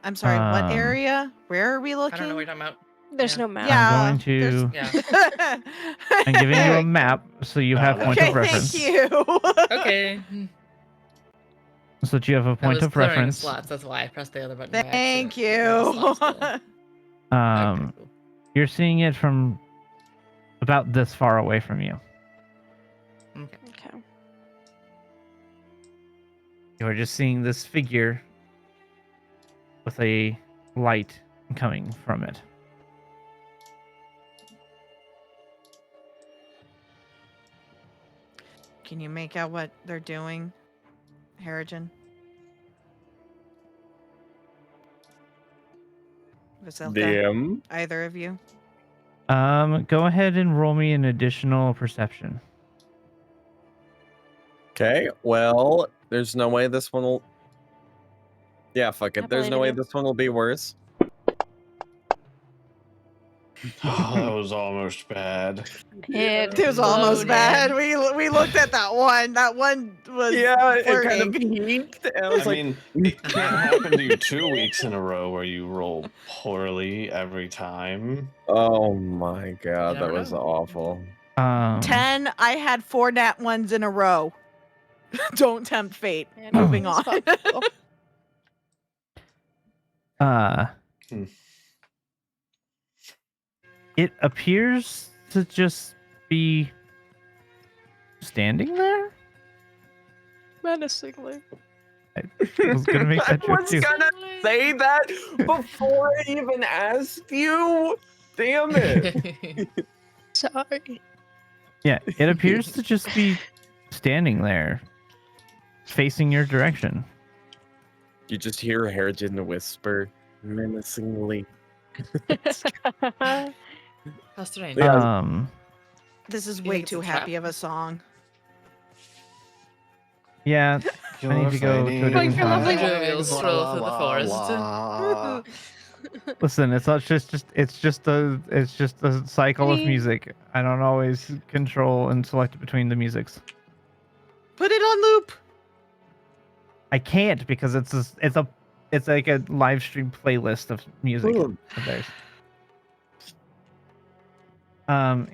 I'm sorry, what Um, area? Where are we looking? I don't know what you're talking about. There's Yeah. no map. Yeah, I'm going to. Yeah. I'm giving you There a we go. map so you Oh, have there point we Okay, of go. reference. thank you. Okay. So that you have a I point was of clearing reference. slots. That's why I pressed the other button. by Thank accident. The slots you. full. Um, Okay, cool. You're seeing it from about this far away from you. Okay. Okay. You are just seeing this figure with a light coming from it. Can you make out what they're doing, Harrigan? Vasilka? DM. Either of you? Go ahead and roll me an additional perception. Okay, well, there's no way this one will. Yeah, fuck I it. There's believe no in way you. this one will be worse. Oh, that was almost bad. It It was almost Loaded. bad. We looked at that one. That one was Yeah, it kind of flirting. peaked. And I was I like, mean, it can't happen to you 2 weeks in a row where you roll poorly every time. oh my god, that never was know. awful. 10, I had 4 nat ones in a row. Don't tempt fate. Yeah, Moving no, on. it's possible. It appears to just be standing there. Menacingly. I was gonna make that joke too. Say that before I even asked you. Damn it. Sorry. Yeah, it appears to just be standing there, facing your direction. You just hear Harrigan whisper menacingly. How strange. Yeah. This is You way think it's too a trap? happy of a song. Yeah, You're I need to go to a fighting different your lovely time. Jovial wags, stroll la, through the la, forest. la. Listen, it's not just it's just a cycle of music. I don't always control and select between the musics. Put it on loop. I can't because it's like a live stream playlist of music Ooh. of theirs.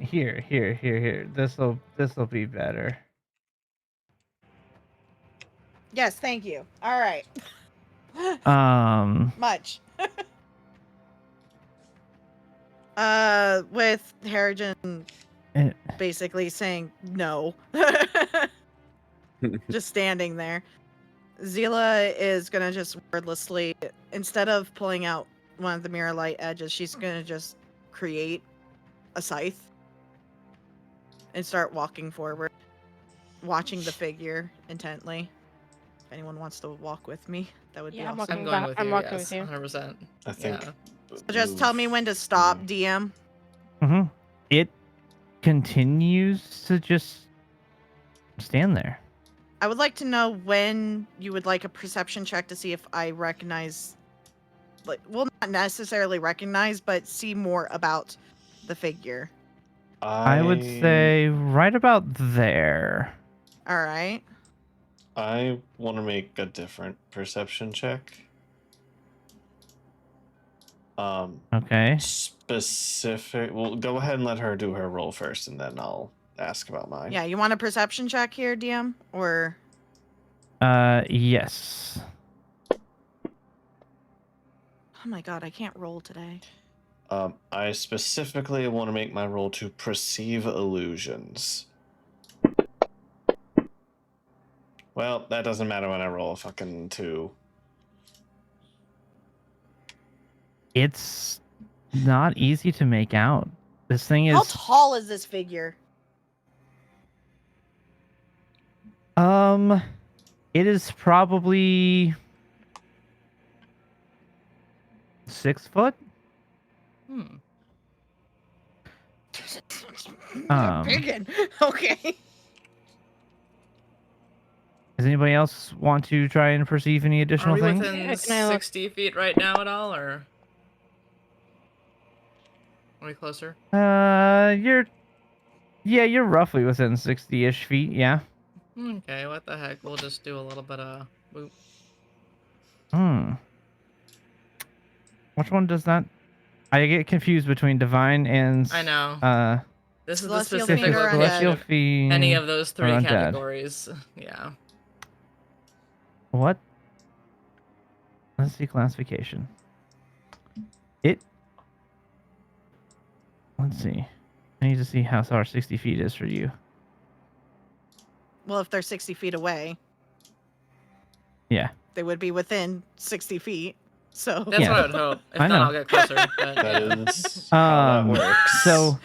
Here. This'll be better. Yes, thank you. All right. Much. With Harrigan Eh. basically saying no. Just standing there. Zila is gonna just wordlessly, instead of pulling out one of the mirror light edges, she's gonna just create a scythe and start walking forward, watching the figure intently. If anyone wants to walk with me, that would be Yeah, I'm awesome. I'm walking going back. with I'm you. walking Yes, with you. 100%. I think. Yeah. So just tell me when to stop, DM. Mm-hmm. It continues to just stand there. I would like to know when you would like a perception check to see if I recognize, like, well, not necessarily recognize, but see more about the figure. I would say right about there. All right. I want to make a different perception check. Okay. Specific. Well, go ahead and let her do her roll first, and then I'll ask about mine. Yeah, you want a perception check here, DM? Or Yes. oh my god, I can't roll today. I specifically want to make my roll to perceive illusions. Well, that doesn't matter when I roll a fucking 2. It's not easy to make out. This thing How is tall is this figure? it is probably 6 foot. Hmm. Biggin. Okay. Does anybody else want to try and perceive any Are additional we things? within Yeah, can I look? 60 feet right now at all, or are we closer? You're roughly within 60-ish feet, yeah. Okay, what the heck? We'll just do a little bit of boop. Which one does that? I get confused between divine and I know. This is the Celestial specific Fiend or location celestial of fiend. any of those 3 or undead. categories. Yeah. What? Let's see classification. Let's see. I need to see how far 60 feet is for you. Well, if they're 60 feet away, Yeah. they would be within 60 feet. So That's Yeah. what I would hope. If I not, know. I'll get closer. But That yeah. is how that works. So,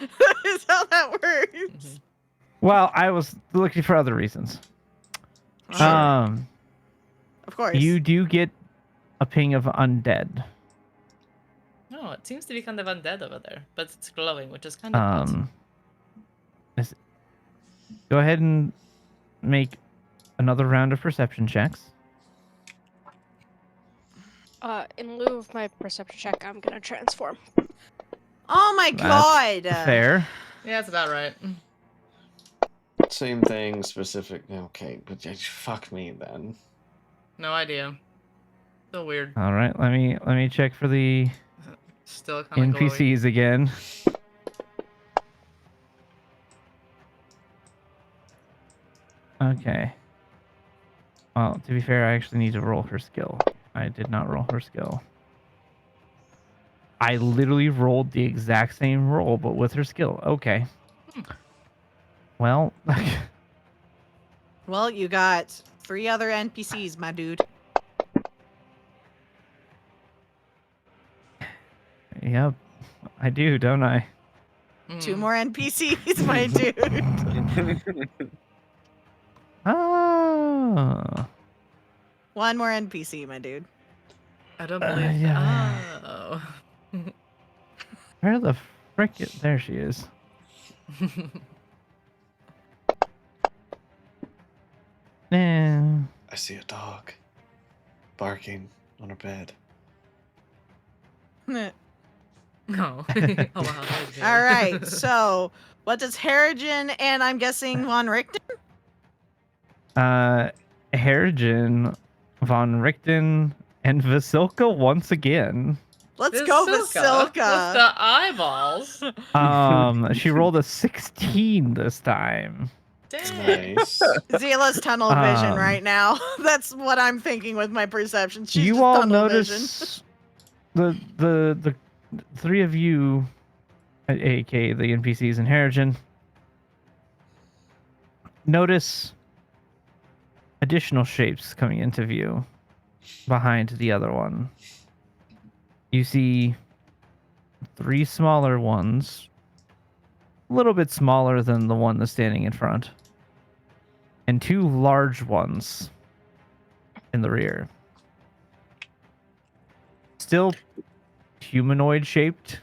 is how that works. Mhm. well, I was looking for other reasons. Sure. Of course. You do get a ping of undead. No, it seems to be kind of undead over there, but it's glowing, which is kind of awesome. Go ahead and make another round of perception checks. In lieu of my perception check, I'm gonna transform. Oh my That's god. fair. Yeah, that's about right. Same thing, specific. Okay, but fuck me then. No idea. Still weird. All right, let me check for the Still kind of glowy. NPCs again. Okay. Well, to be fair, I actually need to roll her skill. I did not roll her skill. I literally rolled the exact same roll, but with her skill. Okay. Well, Well, you got 3 other NPCs, my dude. yep, I do, don't I? 2 Mm. more NPCs, my dude. Ah. 1 more NPC, my dude. I don't believe. yeah. Oh. Where the frick? There she is. Yeah. I see a dog barking on her bed. All No. Oh wow. That was very- right. So, what does Harrigan and I'm guessing Von Richten? Harrigan, Von Richten, and Vasilka once again. Let's go, With Vasilka. the eyeballs. She rolled a 16 this time. Dang. Nice. Zila's tunnel vision Um, right now. That's what I'm thinking with my perception. She's you just all tunnel vision. notice the 3 of you, aka the NPCs and Harrigan, notice additional shapes coming into view behind the other one. You see 3 smaller ones, a little bit smaller than the one that's standing in front, and 2 large ones in the rear. Still humanoid shaped.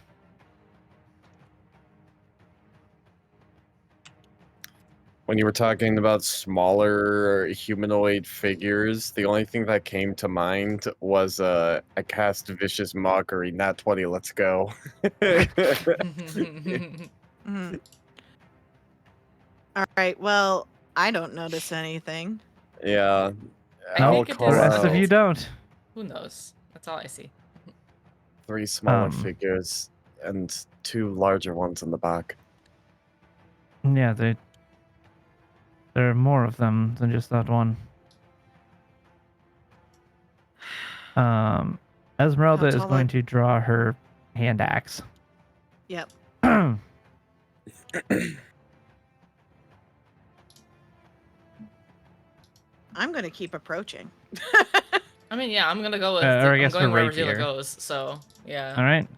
When you were talking about smaller humanoid figures, the only thing that came to mind was I cast Vicious Mockery. Nat 20, let's go. Mhm. All right. Well, I don't notice anything. Yeah. I I'll think it call The is, rest of you out don't. Who knows? That's all I see. 3 smaller Um, figures and 2 larger ones in the back. Yeah, there are more of them than just that one. Esmeralda is tall going are- to draw her hand axe. Yep. I'm gonna keep approaching. I mean, yeah, I'm gonna go with. Or I I'm guess going for wherever Zila rapier. goes. So yeah. All right.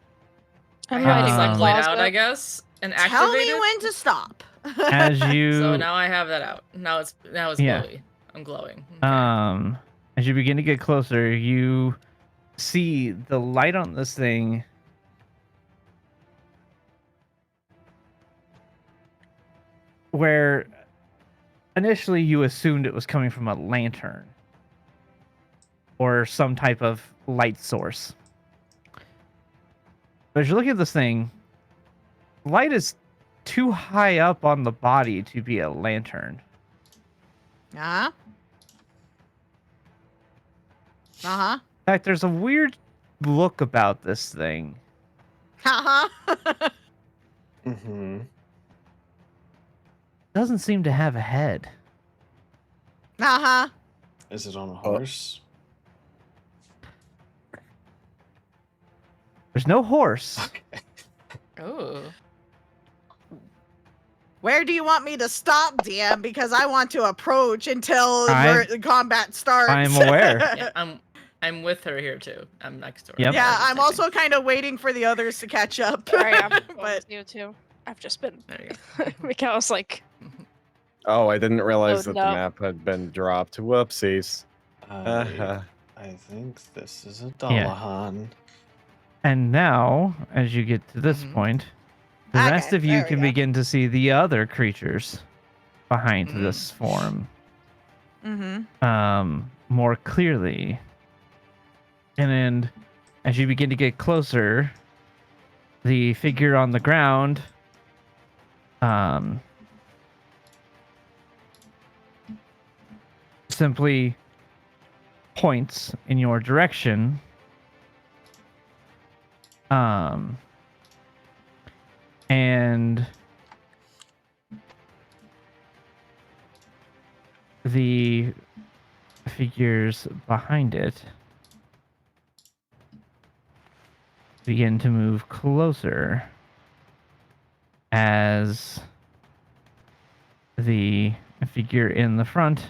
I I'm have writing this like Um, laid out, closet. I guess, and Tell me activated. when to stop. As you So now I have that out. Now it's Yeah. glowy. I'm glowing. Okay. as you begin to get closer, you see the light on this thing where initially you assumed it was coming from a lantern or some type of light source. But as you look at this thing, light is too high up on the body to be a lantern. Uh-huh. Uh-huh. In fact, there's a weird look about this thing. Uh-huh. Mm-hmm. Doesn't seem to have a head. Uh-huh. Is it on a horse? There's no horse. Okay. Oh. Where do you want me to stop, DM? Because I want to approach until I'm- combat starts. I'm aware. Yeah, I'm with her here too. I'm next to her. Yep. Yeah, just I'm typing. also kind of waiting for the others to catch up. Sorry, I'm but but you too. I've just been There you go. because like Oh, I didn't realize that Loading the up. map had been dropped. Whoopsies. Uh-huh. I think this is a Yeah. Dalahan. And now, as you get to this Mhm. point, the Okay, rest of you there we can go. begin to see the other creatures behind Mhm. this form Mm-hmm. more clearly. And then as you begin to get closer, the figure on the ground simply points in your direction. And the figures behind it begin to move closer as the figure in the front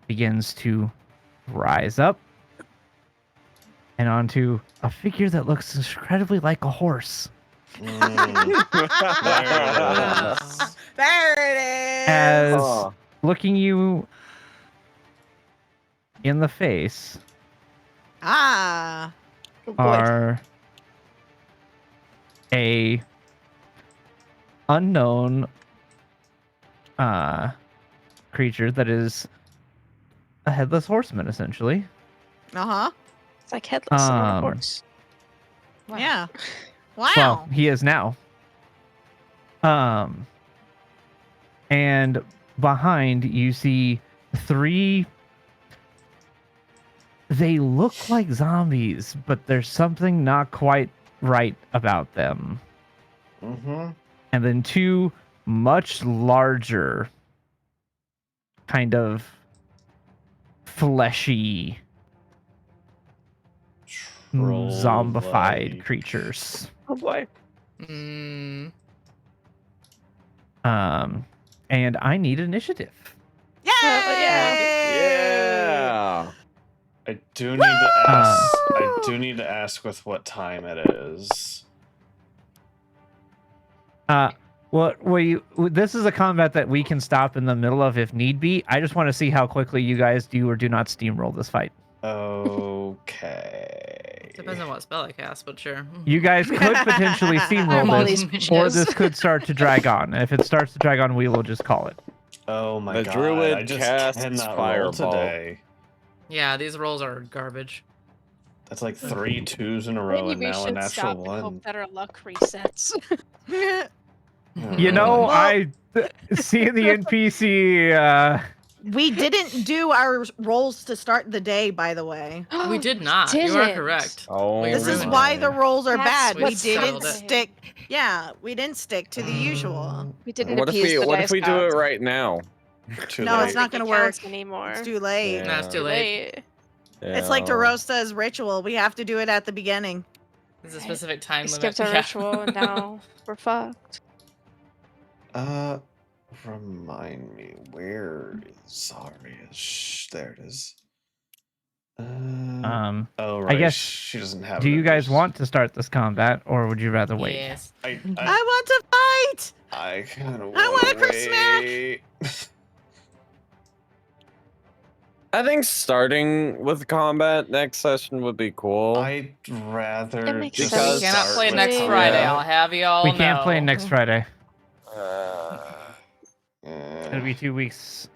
begins to rise up and onto a figure that looks incredibly like a horse. Mm. There it is. As Oh. looking you in the face Ah. Oh boy. are a unknown creature that is a headless horseman, essentially. Uh-huh. It's like headless and not a Um, horse. Yeah. Wow. Well, he is now. And behind you see 3. They look like zombies, but there's something not quite right about them. Mm-hmm. And then 2 much larger, kind of fleshy, zombified creatures. Oh boy. Mm, And I need initiative. Yay! Yeah. I do need to ask. I do need to ask with what time it is. This is a combat that we can stop in the middle of if need be. I just want to see how quickly you guys do or do not steamroll this fight. Okay. depends on what spell I cast, but sure. You guys could potentially I'm steamroll all this, these or bitches. this could start to drag on. And if it starts to drag on, we will just call it. Oh my The god! druid I just casts cannot roll fireball. today. Yeah, these rolls are garbage. That's like 3 2s in a row Maybe and we now a should natural stop and 1. hope that our luck resets. You know, Well- seeing the NPC. We didn't do our rolls to start the day, by the way. We did not. You are didn't. correct. Oh, Wait, This is really? why the rolls are That's bad. We what's didn't settled it. stick. Yeah, we didn't stick to the usual. We didn't What if appease we the what dice if we do it gods. right now? Too No, late. it's not Think gonna it counts work. anymore. It's too late. Yeah. Nah, it's too late. It's like DeRosa's ritual. We have to do it at the beginning. There's a specific time We limit. skipped our Yeah. ritual and now we're fucked. Remind me, where is Zarya? There it is. Oh, right. guess- she doesn't have Do it you in guys hers. want to start this combat, or would you rather wait? Yes. I I want to fight. kind of I want a quick wait. I think starting with combat next session would be cool. I'd rather It makes just sense. We cannot start play with next combat. Friday. Yeah. I'll have you all We can't play know. next Friday. Eh, It'll be 2 weeks.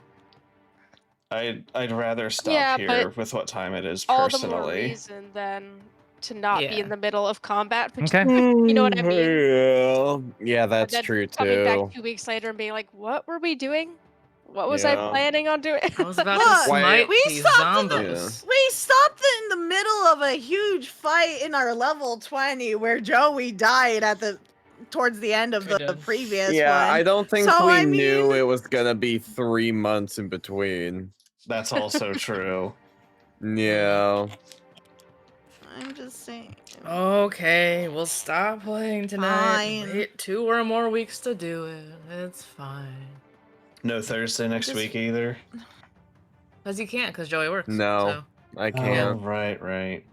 I'd rather stop Yeah, here but with what time it is All the more personally. reason then to not be Yeah. in the middle of combat. Because Okay. You know what I mean? Yeah, that's then true Coming too. back 2 weeks later and being like, "What were we doing? What was I Yeah. planning on doing?" I was about Look, to smite we these stopped in zombos. We stopped in the middle of a huge fight in our level 20 where Joey died at the towards the end of the Kinda. previous Yeah, one. I don't think So, we I knew mean- it was gonna be 3 months in between. That's also true. Yeah. I'm just saying. Okay, we'll stop playing tonight. Fine. Wait 2 or more weeks to do it. It's fine. No Thursday next Just- week either. Because you can't, because Joey works. No. I Oh, can't. right.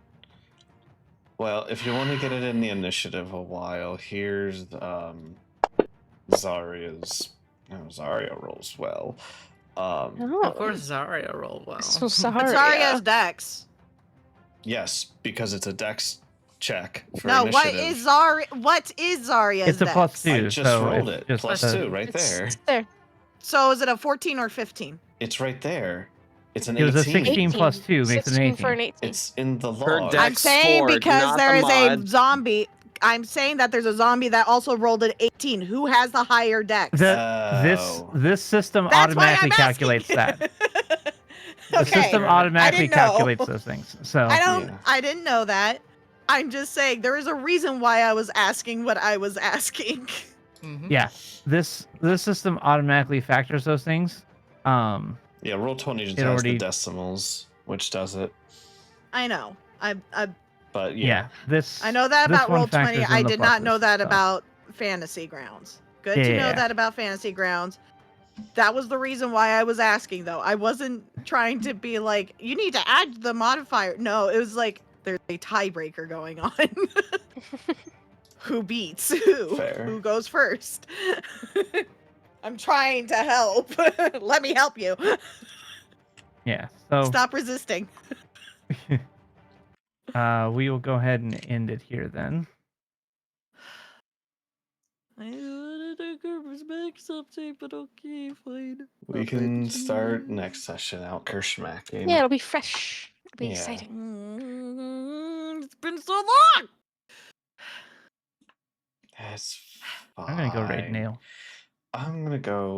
Well, if you want to get it in the initiative a while, here's Zarya's. Oh, Zarya rolls well. Oh, Of course, Zarya rolled well. So But sorry. Zarya's Dex. Yes, because it's a dex check for No, initiative. what is Zarya's It's a Dex? plus 2. I just so rolled it's it. just Plus a- 2 right It's there. there. So is it a 14 or 15? It's right there. It's an It was a 18. 16 plus 2 makes an 16 for 18. an 18. It's in the Her log. dex- I'm saying X4, because not there the is a mod. zombie. I'm saying that there's a zombie that also rolled an 18. Who has the higher Dex? This system That's why automatically I'm calculates asking. that. The Okay. system I automatically didn't know. calculates those things. So Yeah. I didn't know that. I'm just saying there is a reason why I was asking what I was asking. Mhm. yeah, this system automatically factors those things. Yeah, roll 20 just It has already- the decimals, which does it. I know. But Yeah. This. I know that this about one Roll20. factors in I the did not know buffers, that so. about Fantasy Grounds. Good to know Yeah. that about Fantasy Grounds. That was the reason why I was asking, though. I wasn't trying to be like, you need to add the modifier. No, it was like, there's a tiebreaker going on. Who beats who? Fair. Who goes first? I'm trying to help. Let me help you. Yeah. So Stop resisting. we will go ahead and end it here then. I wanted to back something, but okay, fine. we can start next session out Kershmacking. Yeah, it'll be fresh. It'll be Yeah. exciting. It's been so long. That's I'm gonna go raid fine. Nail. I'm gonna go